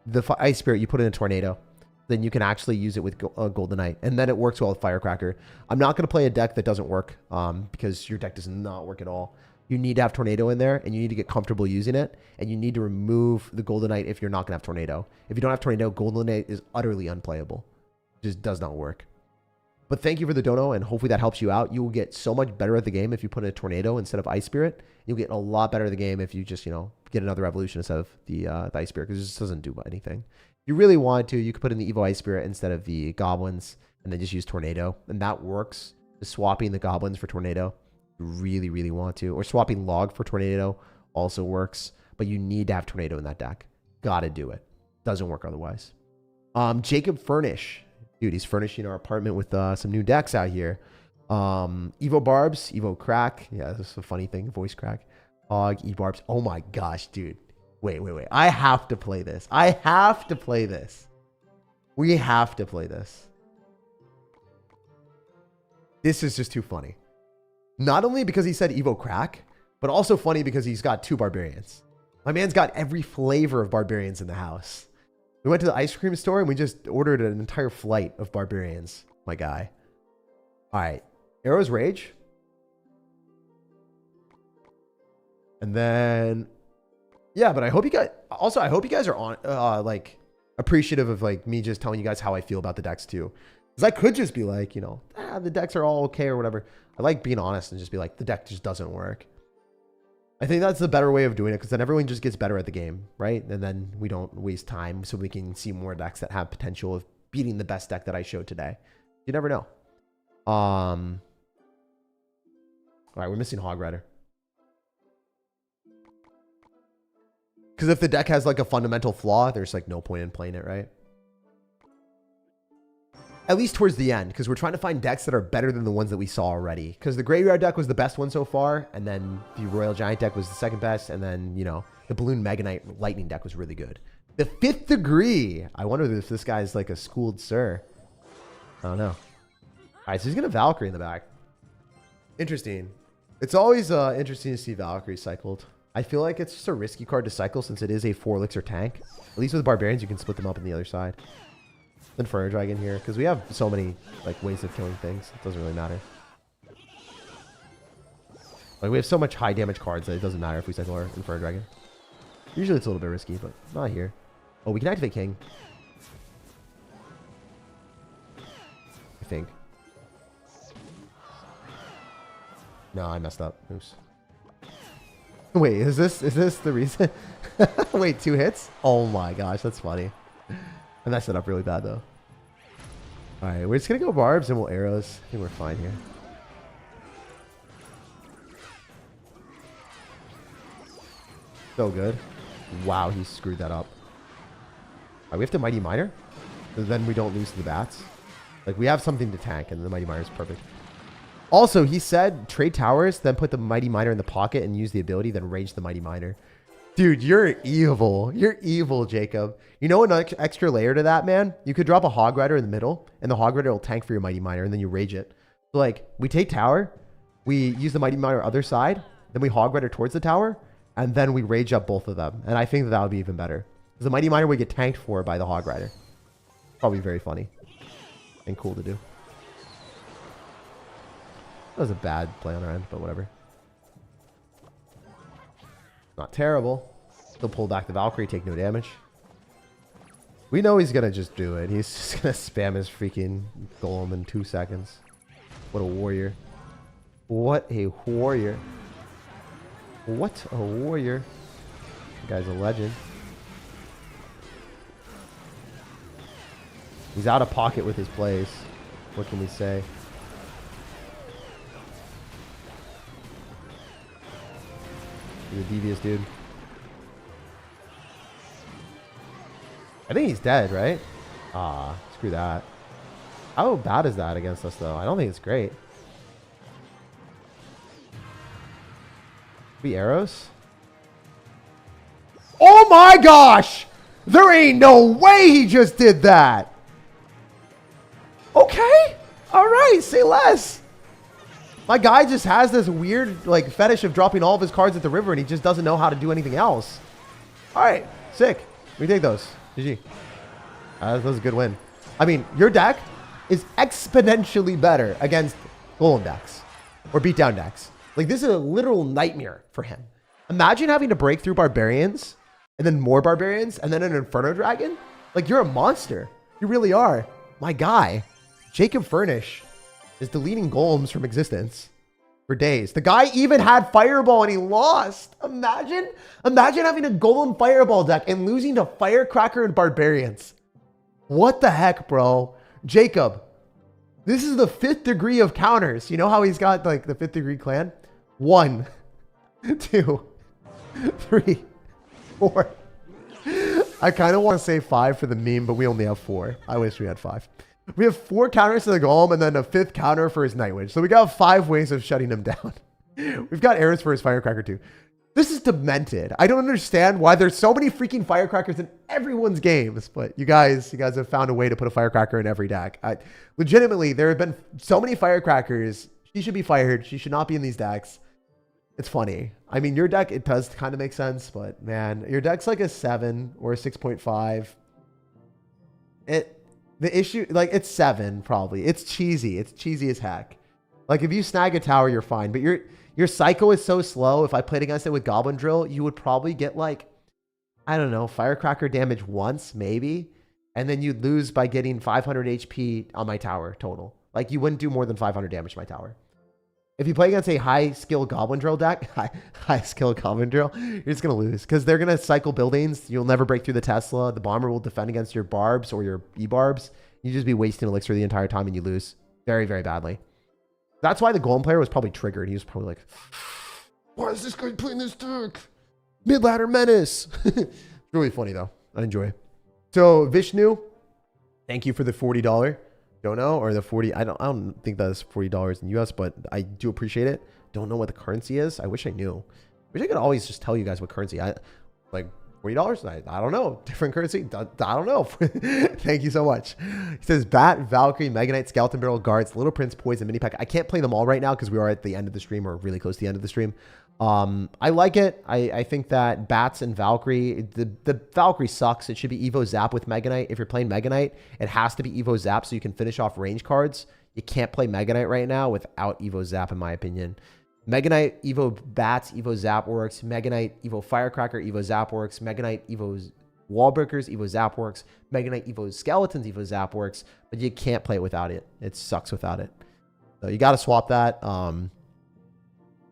Speaker 1: the Ice Spirit, you put in a Tornado. Then you can actually use it with Golden Knight. And then it works well with Firecracker. I'm not going to play a deck that doesn't work because your deck does not work at all. You need to have Tornado in there, and you need to get comfortable using it, and you need to remove the Golden Knight if you're not going to have Tornado. If you don't have Tornado, Golden Knight is utterly unplayable. It just does not work. But thank you for the dono, and hopefully that helps you out. You will get so much better at the game if you put in a Tornado instead of Ice Spirit. You'll get a lot better at the game if you just, you know, get another Evolution instead of the Ice Spirit, because it just doesn't do anything. If you really want to, you could put in the Evo Ice Spirit instead of the Goblins, and then just use Tornado, and that works. Just swapping the Goblins for Tornado. Really, really want to. Or swapping Log for Tornado also works, but you need to have Tornado in that deck. Gotta do it. Doesn't work otherwise. Jacob Furnish. Dude, he's furnishing our apartment with some new decks out here. Evo Barbs, Evo Crack. Yeah, this is a funny thing. Voice Crack. Hog, E Barbs. Oh my gosh, dude. Wait. I have to play this. I have to play this. We have to play this. This is just too funny. Not only because he said Evo Crack, but also funny because he's got 2 barbarians. My man's got every flavor of barbarians in the house. We went to the ice cream store and we just ordered an entire flight of barbarians. My guy. All right. Arrow's Rage. And then, yeah, but I hope you guys, also, I hope you guys are on, like, appreciative of, like, me just telling you guys how I feel about the decks, too. Because I could just be like, you know, the decks are all okay or whatever. I like being honest and just be like, the deck just doesn't work. I think that's the better way of doing it because then everyone just gets better at the game, right? And then we don't waste time so we can see more decks that have potential of beating the best deck that I showed today. You never know. All right, we're missing Hog Rider. Because if the deck has like a fundamental flaw, there's like no point in playing it, right? At least towards the end, because we're trying to find decks that are better than the ones that we saw already. Because the Graveyard deck was the best one so far, and then the Royal Giant deck was the second best, and then, you know, the Balloon Mega Knight Lightning deck was really good. The 5th Degree. I wonder if this guy's like a schooled sir. I don't know. All right, so he's going to Valkyrie in the back. Interesting. It's always interesting to see Valkyrie cycled. I feel like it's just a risky card to cycle since it is a 4 elixir tank. At least with Barbarians, you can split them up on the other side. Inferno Dragon here because we have so many like ways of killing things. It doesn't really matter. Like we have so much high damage cards that it doesn't matter if we cycle our Inferno Dragon. Usually it's a little bit risky, but not here. Oh, we can activate King. I think. No, I messed up. Oops. Wait, is this the reason? Wait, 2 hits? Oh my gosh, that's funny. I messed it up really bad though. Alright, we're just gonna go Barbs and we'll Arrows. I think we're fine here. So good. Wow, he screwed that up. Alright, we have to Mighty Miner. So then we don't lose to the bats. Like we have something to tank and the Mighty Miner is perfect. Also, he said trade towers, then put the Mighty Miner in the pocket and use the ability, then rage the Mighty Miner. Dude, you're evil. You're evil, Jacob. You know an extra layer to that, man? You could drop a Hog Rider in the middle, and the Hog Rider will tank for your Mighty Miner, and then you rage it. So, like, we take tower, we use the Mighty Miner other side, then we Hog Rider towards the tower, and then we rage up both of them. And I think that would be even better. Because the Mighty Miner would get tanked for by the Hog Rider. Probably very funny. And cool to do. That was a bad play on our end, but whatever. Not terrible. He'll pull back the Valkyrie, take no damage. We know he's going to just do it. He's just going to spam his freaking golem in 2 seconds. What a warrior. What a warrior. What a warrior. The guy's a legend. He's out of pocket with his plays. What can we say? He's a devious dude. I think he's dead, right? Ah, screw that. How bad is that against us, though? I don't think it's great. Be Arrows? Oh my gosh! There ain't no way he just did that! Okay! Alright, say less! My guy just has this weird like fetish of dropping all of his cards at the river and he just doesn't know how to do anything else. Alright, sick. We take those. GG. That was a good win. I mean, your deck is exponentially better against Golem decks or beatdown decks. Like this is a literal nightmare for him. Imagine having to break through Barbarians and then more Barbarians and then an Inferno Dragon. Like you're a monster. You really are. My guy, Jacob Furnish, is deleting golems from existence for days. The guy even had Fireball and he lost. Imagine having a golem Fireball deck and losing to Firecracker and Barbarians. What the heck, bro? Jacob, this is the 5th degree of counters. You know how he's got like the 5th degree clan? 1, 2, 3, 4. I kind of want to say 5 for the meme, but we only have 4. I wish we had 5. We have 4 counters to the Golem and then a 5th counter for his Night Witch. So we got 5 ways of shutting him down. We've got arrows for his Firecracker too. This is demented. I don't understand why there's so many freaking Firecrackers in everyone's games, but you guys have found a way to put a Firecracker in every deck. Legitimately, there have been so many Firecrackers. She should be fired. She should not be in these decks. It's funny. I mean, your deck, it does kind of make sense, but man, your deck's like a 7 or a 6.5. The issue, like, it's 7 probably. It's cheesy. It's cheesy as heck. Like, if you snag a tower, you're fine, but your Psycho is so slow. If I played against it with Goblin Drill, you would probably get like, I don't know, Firecracker damage once, maybe. And then you'd lose by getting 500 HP on my tower total. Like, you wouldn't do more than 500 damage to my tower. If you play against a high-skill Goblin Drill deck, high-skill Goblin Drill, you're just going to lose. Because they're going to cycle buildings. You'll never break through the Tesla. The Bomber will defend against your Barbs or your E-Barbs. You just be wasting elixir the entire time and you lose very, very badly. That's why the Golem player was probably triggered. He was probably like, why is this guy playing this deck? Mid-ladder menace. It's really funny, though. I enjoy it. So, Vishnu, thank you for the $40 dono, or the 40. I don't think that's $40 in US, but I do appreciate it. Don't know what the currency is. I wish I knew. Wish I could always just tell you guys what currency. Like $40? I don't know. Different currency? I don't know. Thank you so much. He says Bat, Valkyrie, Mega Knight, Skeleton Barrel, Guards, Little Prince, Poison, Mini Pack. I can't play them all right now because we are at the end of the stream, or really close to the end of the stream. I like it. I think that Bats and Valkyrie, the Valkyrie sucks. It should be Evo Zap with Mega Knight. If you're playing Mega Knight, it has to be Evo Zap so you can finish off range cards. You can't play Mega Knight right now without Evo Zap, in my opinion. Mega Knight, Evo Bats, Evo Zap works. Mega Knight, Evo Firecracker, Evo Zap works. Mega Knight, Evo Wallbreakers, Evo Zap works. Mega Knight, Evo Skeletons, Evo Zap works. But you can't play it without it. It sucks without it. So you got to swap that.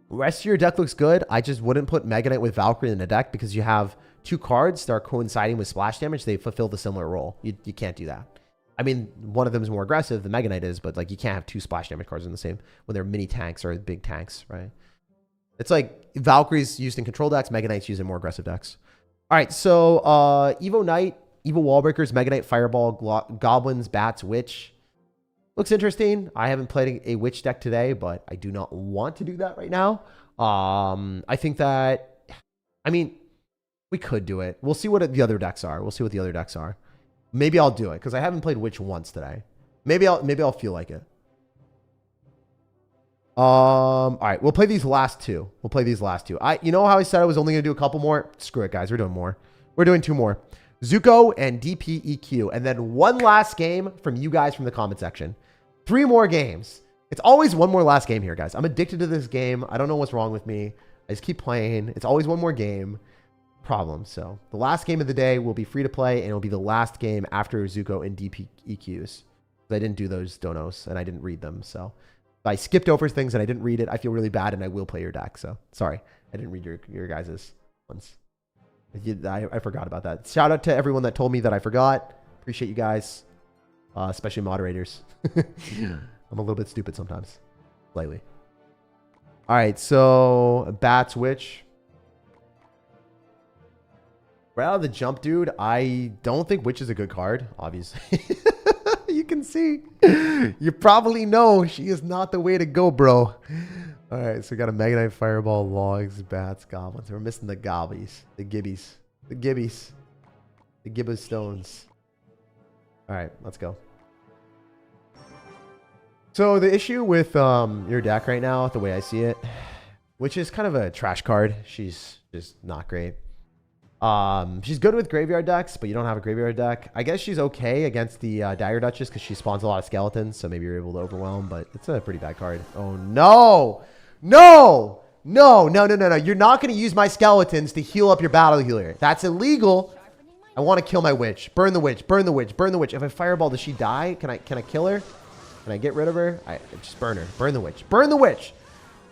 Speaker 1: Rest of your deck looks good. I just wouldn't put Mega Knight with Valkyrie in the deck because you have 2 cards that are coinciding with splash damage. They fulfill the similar role. You can't do that. I mean, one of them is more aggressive, the Mega Knight is, but like you can't have 2 splash damage cards in the same when they're mini tanks or big tanks, right? It's like Valkyrie's used in control decks, Mega Knight's used in more aggressive decks. All right, so Evo Knight, Evo Wallbreakers, Mega Knight, Fireball, Goblins, Bats, Witch. Looks interesting. I haven't played a Witch deck today, but I do not want to do that right now. I think that, I mean, we could do it. We'll see what the other decks are. We'll see what the other decks are. Maybe I'll do it because I haven't played Witch once today. Maybe I'll feel like it. All right, we'll play these last 2. You know how I said I was only gonna do a couple more? Screw it, guys. We're doing more. We're doing 2 more. Zuko and DPEQ, and then one last game from you guys from the comment section. 3 more games. It's always one more last game here, guys. I'm addicted to this game. I don't know what's wrong with me. I just keep playing. It's always one more game. Problem. So the last game of the day will be free to play, and it'll be the last game after Zuko and DPEQs. I didn't do those donos, and I didn't read them. So if I skipped over things and I didn't read it, I feel really bad, and I will play your deck. So sorry, I didn't read your guys' ones. I forgot about that. Shout out to everyone that told me that I forgot. Appreciate you guys, especially moderators. I'm a little bit stupid sometimes, slightly. All right, so Bats, Witch. Right out of the jump, dude, I don't think Witch is a good card, obviously. You can see. You probably know she is not the way to go, bro. All right, so we got a Mega Knight, Fireball, Logs, Bats, Goblins. We're missing the Gobbies, the Gibbies, the Gibbies, the Gibbous Stones. All right, let's go. So the issue with your deck right now, the way I see it, which is kind of a trash card. She's just not great. She's good with graveyard decks, but you don't have a graveyard deck. I guess she's okay against the Dagger Duchess because she spawns a lot of skeletons, so maybe you're able to overwhelm, but it's a pretty bad card. Oh, no! No! No, no, no, no, no. You're not going to use my skeletons to heal up your battle healer. That's illegal. I want to kill my witch. Burn the witch. Burn the witch. Burn the witch. If I fireball, does she die? Can I kill her? Can I get rid of her? I just burn her. Burn the witch. Burn the witch.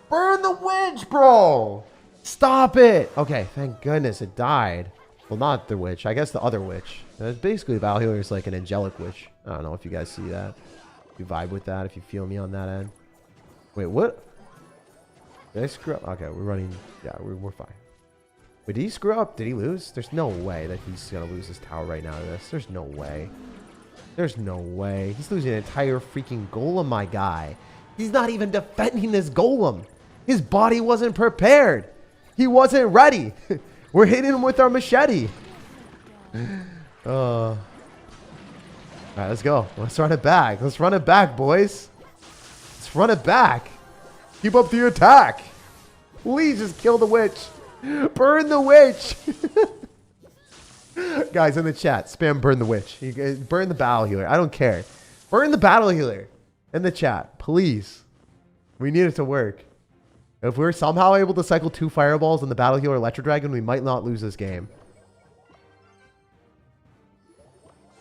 Speaker 1: Burn the witch, bro. Stop it. Okay, thank goodness it died. Well, not the witch. I guess the other witch. It's basically battle healer is like an angelic witch. I don't know if you guys see that. If you vibe with that, if you feel me on that end. Wait, what? Did I screw up? Okay, we're running. Yeah, we're fine. Wait, did he screw up? Did he lose? There's no way that he's going to lose his tower right now to this. There's no way. There's no way. He's losing an entire freaking golem, my guy. He's not even defending this golem. His body wasn't prepared. He wasn't ready. We're hitting him with our machete. All right, let's go. Let's run it back. Let's run it back, boys. Let's run it back. Keep up the attack. Please just kill the witch. Burn the witch. Guys in the chat, spam burn the witch. Burn the battle healer. I don't care. Burn the battle healer in the chat, please. We need it to work. If we're somehow able to cycle 2 fireballs in the battle healer electro dragon, we might not lose this game.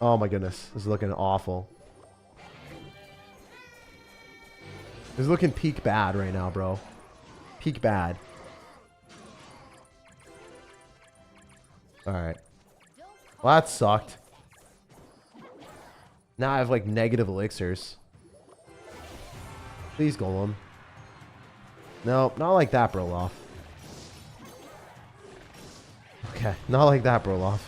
Speaker 1: Oh my goodness, this is looking awful. This is looking peak bad right now, bro. Peak bad. All right. Well, that sucked. Now I have like negative elixirs. Please, golem. No, not like that, Broloff. Okay, not like that, Broloff.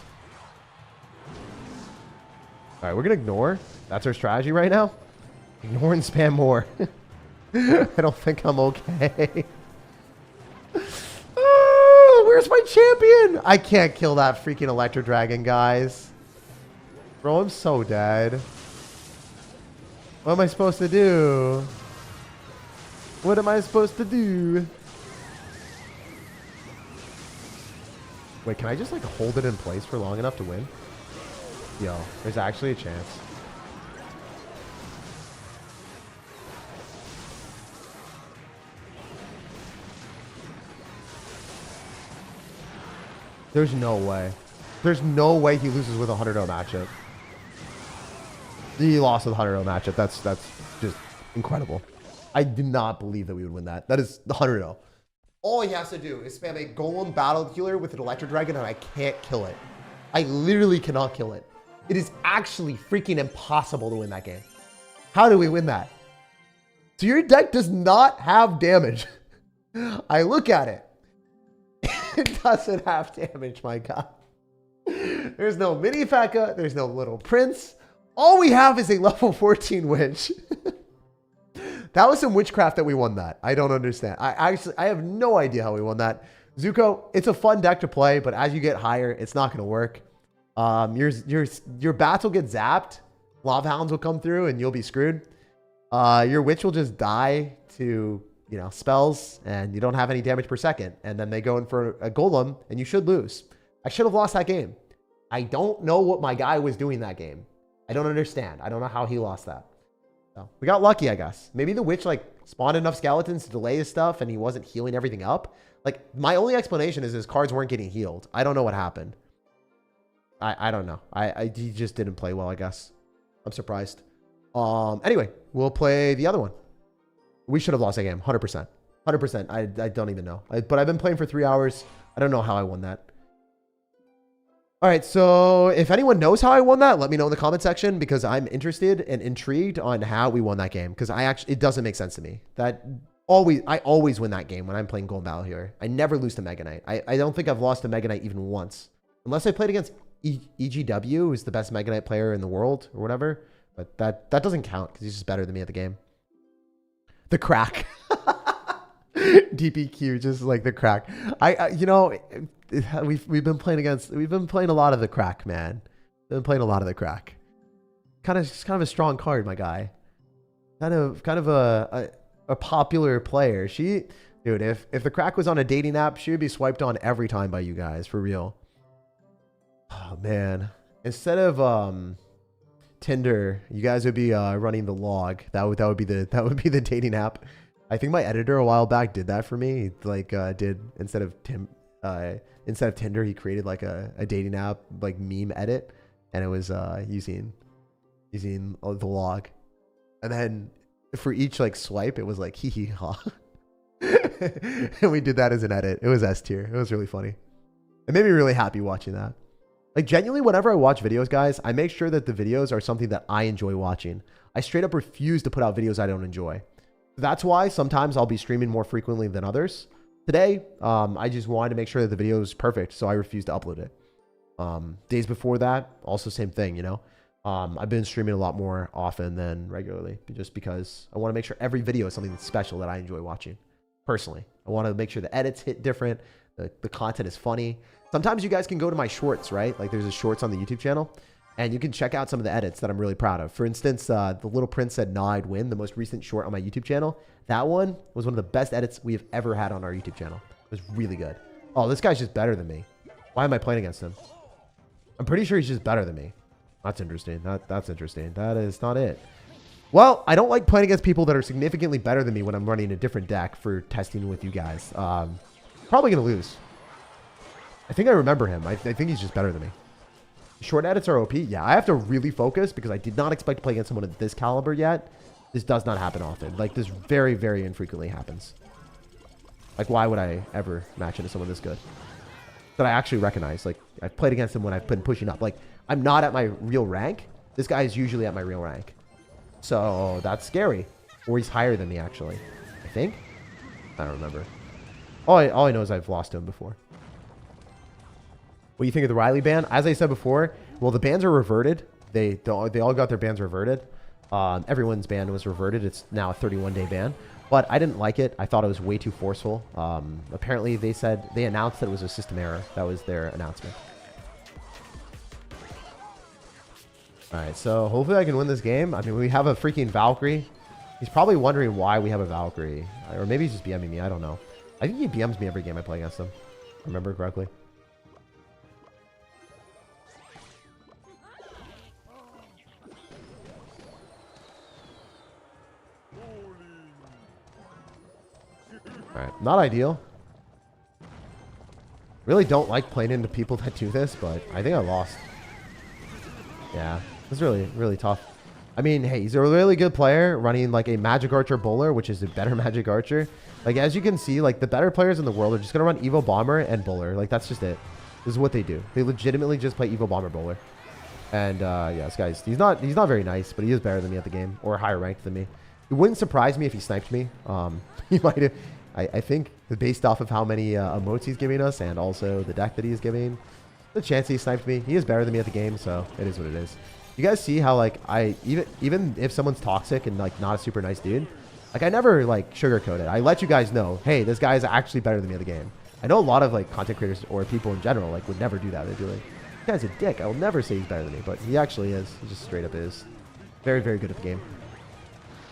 Speaker 1: Alright, we're gonna ignore. That's our strategy right now. Ignore and spam more. I don't think I'm okay. Oh, where's my champion? I can't kill that freaking Electro Dragon, guys. Bro, I'm so dead. What am I supposed to do? What am I supposed to do? Wait, can I just like hold it in place for long enough to win? Yo, there's actually a chance. There's no way. There's no way he loses with a 100-0 matchup. He lost with a 100-0 matchup. That's just incredible. I do not believe that we would win that. That is the 100-0. All he has to do is spam a golem battle healer with an electro dragon and I can't kill it. I literally cannot kill it. It is actually freaking impossible to win that game. How do we win that? So your deck does not have damage. I look at it. It doesn't have damage, my God. There's no mini P.E.K.K.A. There's no little prince. All we have is a level 14 witch. That was some witchcraft that we won that. I don't understand. I have no idea how we won that. Zuko, it's a fun deck to play, but as you get higher, it's not going to work. Your bats will get zapped. Lava hounds will come through and you'll be screwed. Your witch will just die to, you know, spells and you don't have any damage per second. And then they go in for a golem and you should lose. I should have lost that game. I don't know what my guy was doing that game. I don't understand. I don't know how he lost that. So we got lucky, I guess. Maybe the witch like spawned enough skeletons to delay his stuff and he wasn't healing everything up. Like my only explanation is his cards weren't getting healed. I don't know what happened. I don't know. He just didn't play well, I guess. I'm surprised. Anyway, we'll play the other one. We should have lost that game. 100%. 100%. I don't even know. But I've been playing for 3 hours. I don't know how I won that. All right, so if anyone knows how I won that, let me know in the comment section because I'm interested and intrigued on how we won that game because it doesn't make sense to me. I always win that game when I'm playing Golden Battle here. I never lose to Mega Knight. I don't think I've lost to Mega Knight even once. Unless I played against EGW, who's the best Mega Knight player in the world or whatever. But that doesn't count because he's just better than me at the game. The crack. DPQ, just like the crack. You know, we've been playing a lot of the crack, man. We've been playing a lot of the crack. Kind of a strong card, my guy. Kind of a popular player. Dude, if the crack was on a dating app, she would be swiped on every time by you guys, for real. Oh man. Instead of Tinder, you guys would be running the log. That would be the dating app. I think my editor a while back did that for me. Like did instead of Tinder, he created like a dating app like meme edit, and it was using the log, and then for each like swipe, it was like hee hee ha, and we did that as an edit. It was S tier. It was really funny. It made me really happy watching that. Like genuinely, whenever I watch videos, guys, I make sure that the videos are something that I enjoy watching. I straight up refuse to put out videos I don't enjoy. That's why sometimes I'll be streaming more frequently than others. Today, I just wanted to make sure that the video is perfect, so I refused to upload it. Days before that, also same thing, you know. I've been streaming a lot more often than regularly just because I want to make sure every video is something that's special that I enjoy watching. Personally, I want to make sure the edits hit different. The content is funny. Sometimes you guys can go to my shorts, right? Like there's a shorts on the YouTube channel and you can check out some of the edits that I'm really proud of. For instance, the Little Prince said, "Nah, I'd win," the most recent short on my YouTube channel. That one was one of the best edits we have ever had on our YouTube channel. It was really good. Oh, this guy's just better than me. Why am I playing against him? I'm pretty sure he's just better than me. That's interesting. That's interesting. That is not it. Well, I don't like playing against people that are significantly better than me when I'm running a different deck for testing with you guys. Probably going to lose. I think I remember him. I think he's just better than me. Short edits are OP. Yeah, I have to really focus because I did not expect to play against someone of this caliber yet. This does not happen often. Like, this very, very infrequently happens. Like, why would I ever match into someone this good? That I actually recognize. Like, I've played against him when I've been pushing up. Like, I'm not at my real rank. This guy is usually at my real rank. So, that's scary. Or he's higher than me, actually. I think? I don't remember. All I know is I've lost to him before. What do you think of the Riley ban? As I said before, well, the bans are reverted. They all got their bans reverted. Everyone's ban was reverted. It's now a 31-day ban. But I didn't like it. I thought it was way too forceful. Apparently, they announced that it was a system error. That was their announcement. All right, so hopefully I can win this game. I mean, we have a freaking Valkyrie. He's probably wondering why we have a Valkyrie. Or maybe he's just BMing me. I don't know. I think he BMs me every game I play against him. If I remember correctly. All right, not ideal. Really don't like playing into people that do this, but I think I lost. Yeah, it's really, really tough. I mean, hey, he's a really good player running like a Magic Archer Bowler, which is a better Magic Archer. Like, as you can see, like the better players in the world are just going to run Evo Bomber and Bowler. Like, that's just it. This is what they do. They legitimately just play Evo Bomber Bowler. And yeah, this guy's, he's not very nice, but he is better than me at the game or higher ranked than me. It wouldn't surprise me if he sniped me. He might have. I think based off of how many emotes he's giving us and also the deck that he's giving, the chance he sniped me, he is better than me at the game, so it is what it is. You guys see how, like, even if someone's toxic and, like, not a super nice dude, like, I never, like, sugarcoat it. I let you guys know, hey, this guy is actually better than me at the game. I know a lot of, like, content creators or people in general, like, would never do that. They'd be like, this guy's a dick. I will never say he's better than me, but he actually is. He just straight up is. Very, very good at the game.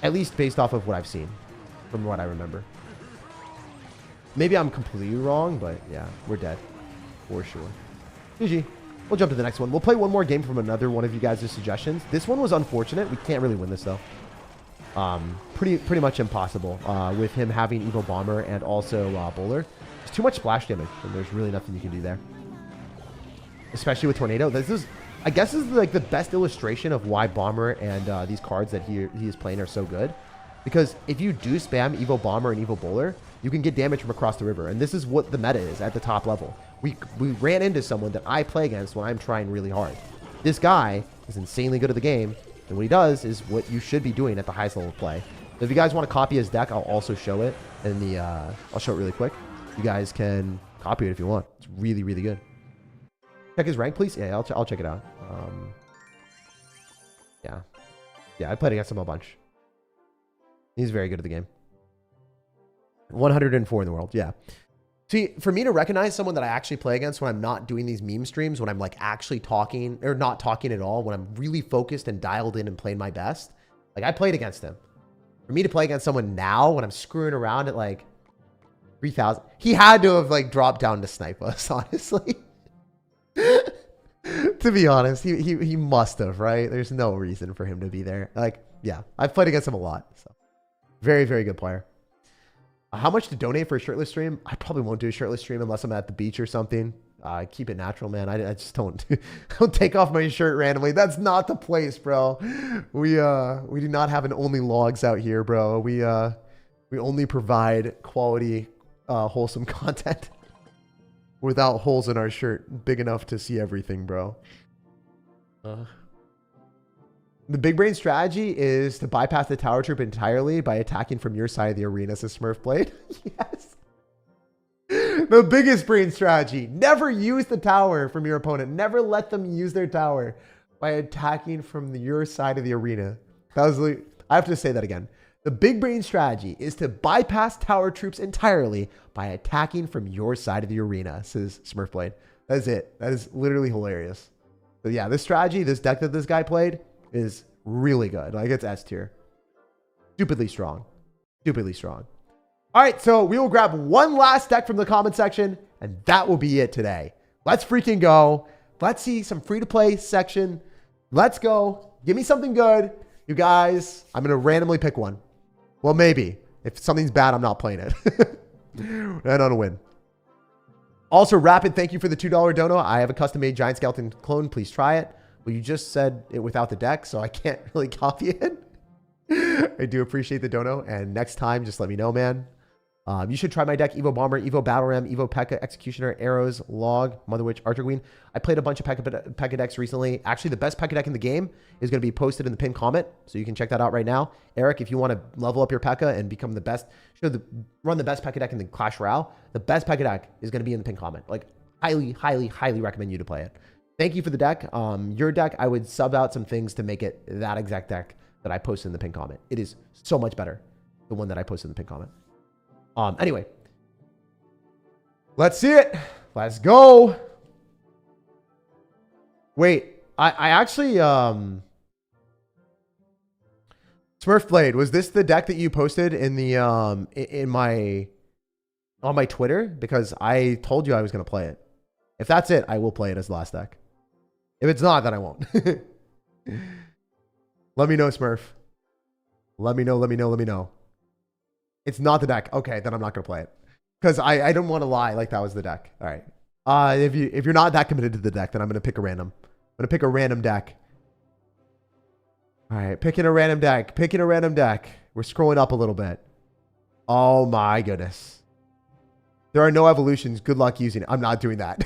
Speaker 1: At least based off of what I've seen, from what I remember. Maybe I'm completely wrong, but yeah, we're dead. For sure. GG. We'll jump to the next one. We'll play one more game from another one of you guys' suggestions. This one was unfortunate. We can't really win this, though. Pretty much impossible with him having Evo Bomber and also Bowler. There's too much splash damage, and there's really nothing you can do there. Especially with Tornado. This is, I guess, this is like the best illustration of why Bomber and these cards that he is playing are so good. Because if you do spam Evo Bomber and Evo Bowler, you can get damage from across the river. And this is what the meta is at the top level. We ran into someone that I play against when I'm trying really hard. This guy is insanely good at the game. And what he does is what you should be doing at the highest level of play. So if you guys want to copy his deck, I'll also show it. In the, I'll show it really quick. You guys can copy it if you want. It's really, really good. Check his rank, please. Yeah, I'll check it out. Yeah, I played against him a bunch. He's very good at the game. 104 in the world, yeah. See, for me to recognize someone that I actually play against when I'm not doing these meme streams, when I'm like actually talking or not talking at all, when I'm really focused and dialed in and playing my best, like I played against him. For me to play against someone now when I'm screwing around at like 3,000, he had to have like dropped down to snipe us, honestly. To be honest, he must have, right? There's no reason for him to be there. Like, yeah, I've played against him a lot. So very, very good player. How much to donate for a shirtless stream? I probably won't do a shirtless stream unless I'm at the beach or something. Keep it natural, man. I just don't take off my shirt randomly. That's not the place, bro. We do not have an only logs out here, bro. We only provide quality, wholesome content without holes in our shirt big enough to see everything, bro. The big brain strategy is to bypass the tower troop entirely by attacking from your side of the arena, says Smurf Blade. Yes. The biggest brain strategy. Never use the tower from your opponent. Never let them use their tower. by attacking from your side of the arena. That was like, I have to say that again. The big brain strategy is to bypass tower troops entirely by attacking from your side of the arena, says Smurfblade. That is it. That is literally hilarious. So yeah, this strategy, this deck that this guy played is really good. Like, it's S tier. Stupidly strong. Stupidly strong. All right, so we will grab one last deck from the comment section, and that will be it today. Let's freaking go. Let's see some free-to-play section. Let's go. Give me something good. You guys, I'm going to randomly pick one. Well, maybe. If something's bad, I'm not playing it. And on a win. Also, Rapid, thank you for the $2 dono. I have a custom-made Giant Skeleton clone. Please try it. Well, you just said it without the deck, so I can't really copy it. I do appreciate the dono. And next time, just let me know, man. You should try my deck: Evo Bomber, Evo Battle Ram, Evo P.E.K.K.A, Executioner, Arrows, Log, Mother Witch, Archer Queen. I played a bunch of P.E.K.K.A decks recently. Actually, the best P.E.K.K.A deck in the game is going to be posted in the pinned comment, so you can check that out right now. Eric, if you want to level up your P.E.K.K.A and become the best, run the best P.E.K.K.A deck in the Clash Royale, the best P.E.K.K.A deck is going to be in the pinned comment. Like, highly, highly, highly recommend you to play it. Thank you for the deck. Your deck, I would sub out some things to make it that exact deck that I posted in the pinned comment. It is so much better, the one that I posted in the pinned comment. Anyway. Let's see it. Let's go. Wait, I actually, Smurfblade, was this the deck that you posted in the, on my Twitter? Because I told you I was going to play it. If that's it, I will play it as the last deck. If it's not, then I won't. Let me know, Smurf. Let me know. It's not the deck. Okay, then I'm not going to play it. Because I don't want to lie like that was the deck. All right. If you're not that committed to the deck, then I'm going to pick a random. I'm going to pick a random deck. All right, picking a random deck. We're scrolling up a little bit. Oh my goodness. There are no evolutions. Good luck using it. I'm not doing that.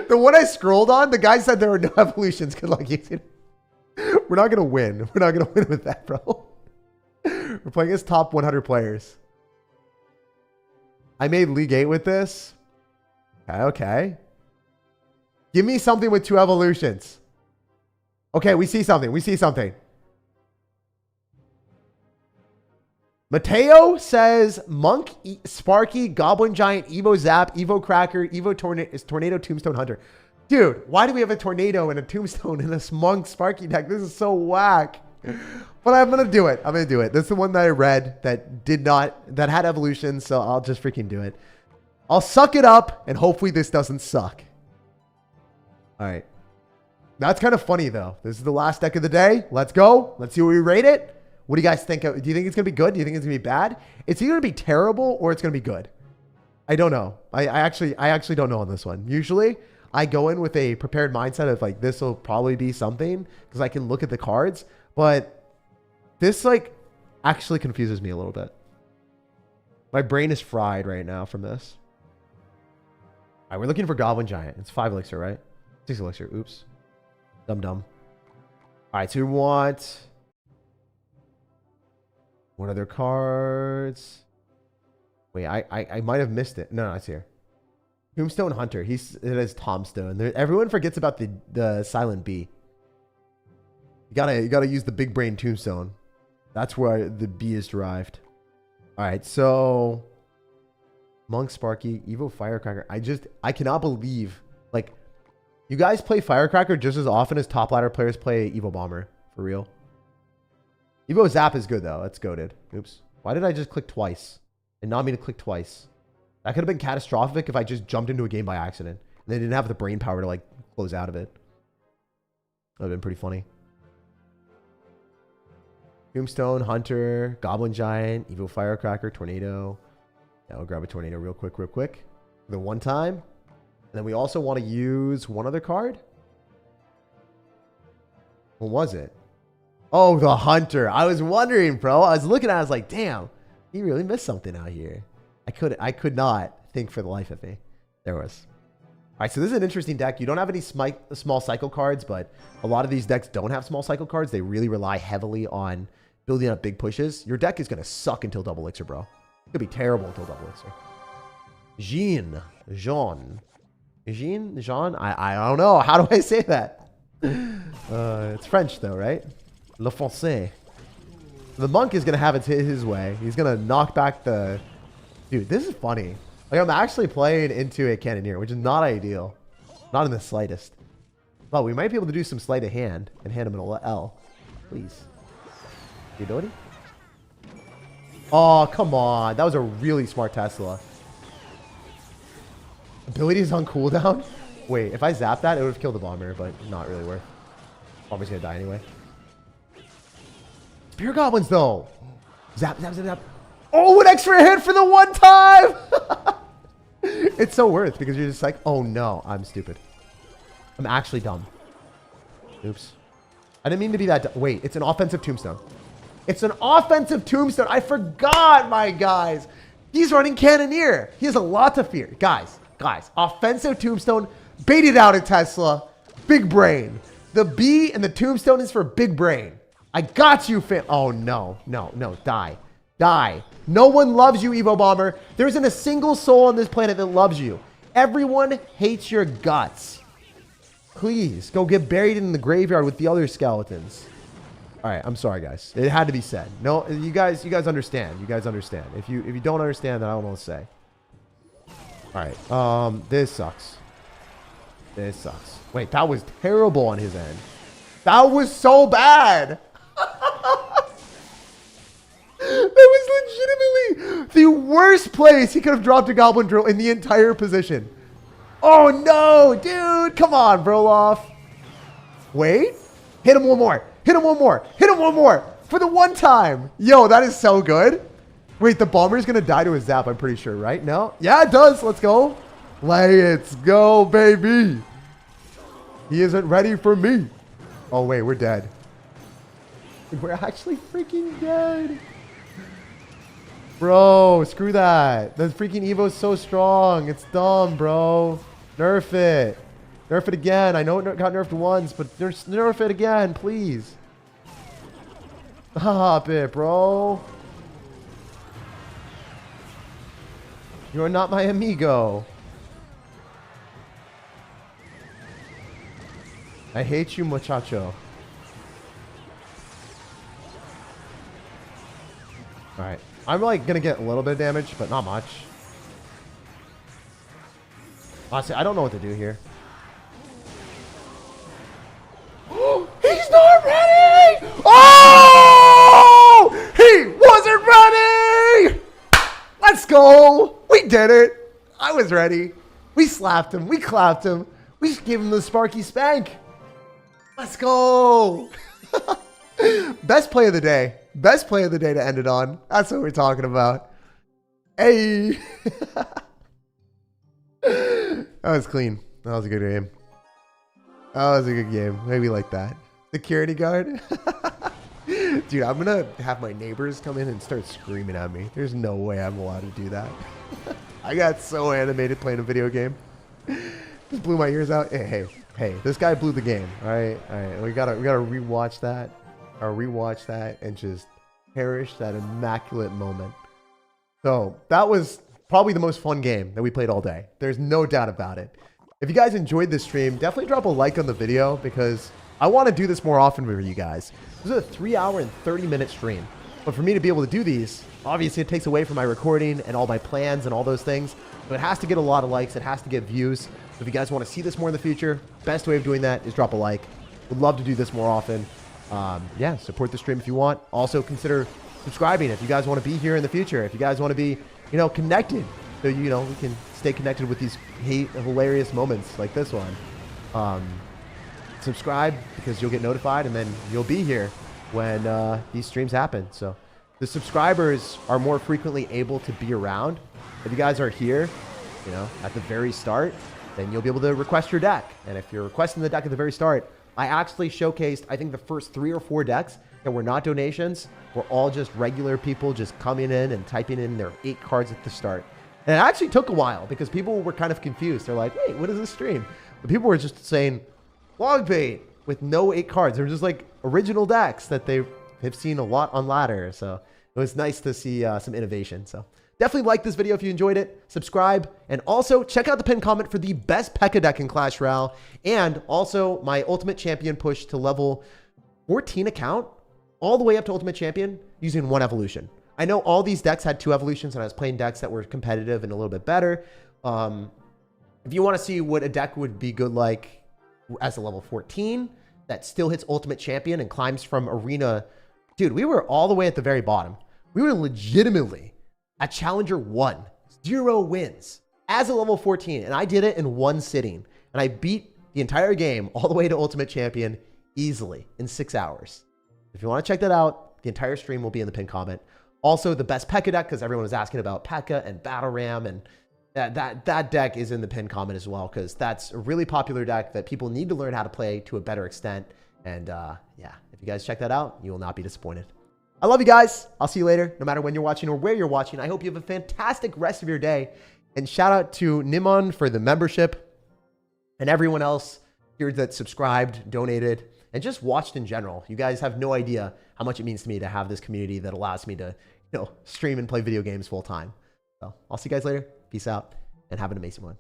Speaker 1: The one I scrolled on, the guy said there are no evolutions. Good luck using it. We're not going to win. We're not going to win with that, bro. We're playing as top 100 players. I made League 8 with this. Okay. Give me something with 2 evolutions. Okay, we see something. Mateo says Monk, Sparky, Goblin Giant, Evo Zap, Evo Cracker, Evo Tornado, Tombstone Hunter. Dude, why do we have a Tornado and a Tombstone in this Monk Sparky deck? This is so whack. But I'm going to do it. This is the one that I read that had evolution, so I'll just freaking do it. I'll suck it up, and hopefully this doesn't suck. All right. That's kind of funny, though. This is the last deck of the day. Let's go. Let's see what we rate it. What do you guys think? Do you think it's going to be good? Do you think it's going to be bad? It's either going to be terrible or it's going to be good. I don't know. I actually don't know on this one. Usually, I go in with a prepared mindset of like, this will probably be something because I can look at the cards. But this like actually confuses me a little bit. My brain is fried right now from this. All right, we're looking for Goblin Giant. It's 5 elixir, right? 6 elixir. Oops. Dumb. All right, so we want... What other cards? Wait, I might have missed it. No, it's here. Tombstone Hunter. It is Tombstone. Everyone forgets about the silent B. You gotta use the big brain Tombstone. That's where the B is derived. All right, so Monk, Sparky, Evo Firecracker. I cannot believe like you guys play Firecracker just as often as top ladder players play Evo Bomber for real. Evo Zap is good though. That's goated. Oops. Why did I just click twice? And not mean to click twice. That could have been catastrophic if I just jumped into a game by accident and they didn't have the brain power to like close out of it. That would have been pretty funny. Tombstone, Hunter, Goblin Giant, Evo Firecracker, Tornado. Yeah, we'll grab a Tornado real quick. The one time. And then we also want to use one other card. What was it? Oh, the Hunter. I was wondering, bro. I was looking at it. I was like, damn, he really missed something out here. I could not think for the life of me. There was. All right, so this is an interesting deck. You don't have any small cycle cards, but a lot of these decks don't have small cycle cards. They really rely heavily on building up big pushes. Your deck is going to suck until double elixir, bro. It's going to be terrible until double elixir. Jean. I don't know. How do I say that? It's French though, right? Le Français. The monk is going to have it his way. He's going to knock back the... Dude, this is funny. Like, I'm actually playing into a cannoneer, which is not ideal. Not in the slightest. But we might be able to do some sleight of hand and hand him an L. Please. You doing it? Oh, come on. That was a really smart Tesla. Abilities on cooldown? Wait, if I zap that, it would have killed the bomber, but not really worth. Bomber's going to die anyway. Spear goblins, though. Zap, zap, zap, zap. Oh, an extra hit for the one time. It's so worth because you're just like, oh no, I'm stupid. I'm actually dumb. Oops. I didn't mean to be that dumb. Wait, it's an offensive tombstone. It's an offensive tombstone. I forgot, my guys. He's running cannoneer. He has a lot to fear. Guys, offensive tombstone. Baited out at Tesla. Big brain. The B and the tombstone is for big brain. I got you, fam. Oh, no. Die. Die. No one loves you, Evo Bomber. There isn't a single soul on this planet that loves you. Everyone hates your guts. Please, go get buried in the graveyard with the other skeletons. All right, I'm sorry, guys. It had to be said. No, you guys understand. You guys understand. If you don't understand, then I don't know what to say. All right. This sucks. This sucks. Wait, that was terrible on his end. That was so bad. That was legitimately the worst place he could have dropped a goblin drill in the entire position. Oh no, dude. Come on, Broloff. Wait. Hit him one more. Hit him one more. Hit him one more. For the one time. Yo, that is so good. Wait, the bomber's going to die to a zap, I'm pretty sure, right? No? Yeah, it does. Let's go. Let's go, baby. He isn't ready for me. Oh, wait, we're dead. We're actually freaking dead. Bro, screw that. The freaking Evo's so strong. It's dumb, bro. Nerf it. Nerf it again. I know it got nerfed once, but nerf it again, please. Stop it, bro. You're not my amigo. I hate you, muchacho. Alright. I'm like gonna get a little bit of damage, but not much. Honestly, I don't know what to do here. He's not ready! Oh! He wasn't ready! Let's go! We did it! I was ready. We slapped him. We clapped him. We just gave him the Sparky Spank. Let's go! Best play of the day. Best play of the day to end it on. That's what we're talking about. Hey! That was clean. That was a good game. That was a good game. Maybe like that. Security guard? Dude, I'm going to have my neighbors come in and start screaming at me. There's no way I'm allowed to do that. I got so animated playing a video game. Just blew my ears out. Hey, this guy blew the game. All right. We gotta rewatch that. Or rewatch that and just cherish that immaculate moment. So that was probably the most fun game that we played all day. There's no doubt about it. If you guys enjoyed this stream, definitely drop a like on the video because I want to do this more often for you guys. This is a 3-hour and 30-minute stream. But for me to be able to do these, obviously it takes away from my recording and all my plans and all those things. So it has to get a lot of likes. It has to get views. So if you guys want to see this more in the future, best way of doing that is drop a like. Would love to do this more often. Yeah, support the stream if you want. Also consider subscribing if you guys want to be here in the future. If you guys want to be, connected. So, we can stay connected with these hilarious moments like this one. Subscribe because you'll get notified and then you'll be here when these streams happen. So the subscribers are more frequently able to be around. If you guys are here, at the very start, then you'll be able to request your deck. And if you're requesting the deck at the very start, I actually showcased, I think, the first 3 or 4 decks that were not donations, were all just regular people just coming in and typing in their 8 cards at the start. And it actually took a while because people were kind of confused. They're like, wait, what is this stream? But people were just saying, log bait with no 8 cards. They're just like original decks that they have seen a lot on ladder. So it was nice to see some innovation. So Definitely like this video if you enjoyed it, subscribe, and also check out the pinned comment for the best P.E.K.K.A deck in Clash Royale, and also my Ultimate Champion push to level 14 account, all the way up to Ultimate Champion using 1 evolution. I know all these decks had 2 evolutions, and I was playing decks that were competitive and a little bit better. If you want to see what a deck would be good like as a level 14 that still hits Ultimate Champion and climbs from Arena, dude, we were all the way at the very bottom. We were legitimately at Challenger 1, 0 wins as a level 14, and I did it in 1 sitting, and I beat the entire game all the way to Ultimate Champion easily in 6 hours. If you want to check that out, the entire stream will be in the pinned comment. Also, the best P.E.K.K.A deck, because everyone was asking about P.E.K.K.A and Battle Ram, and that deck is in the pinned comment as well, because that's a really popular deck that people need to learn how to play to a better extent. And yeah, if you guys check that out, you will not be disappointed. I love you guys. I'll see you later, no matter when you're watching or where you're watching. I hope you have a fantastic rest of your day. And shout out to Nimon for the membership and everyone else here that subscribed, donated, and just watched in general. You guys have no idea how much it means to me to have this community that allows me to, stream and play video games full time. So I'll see you guys later. Peace out and have an amazing one.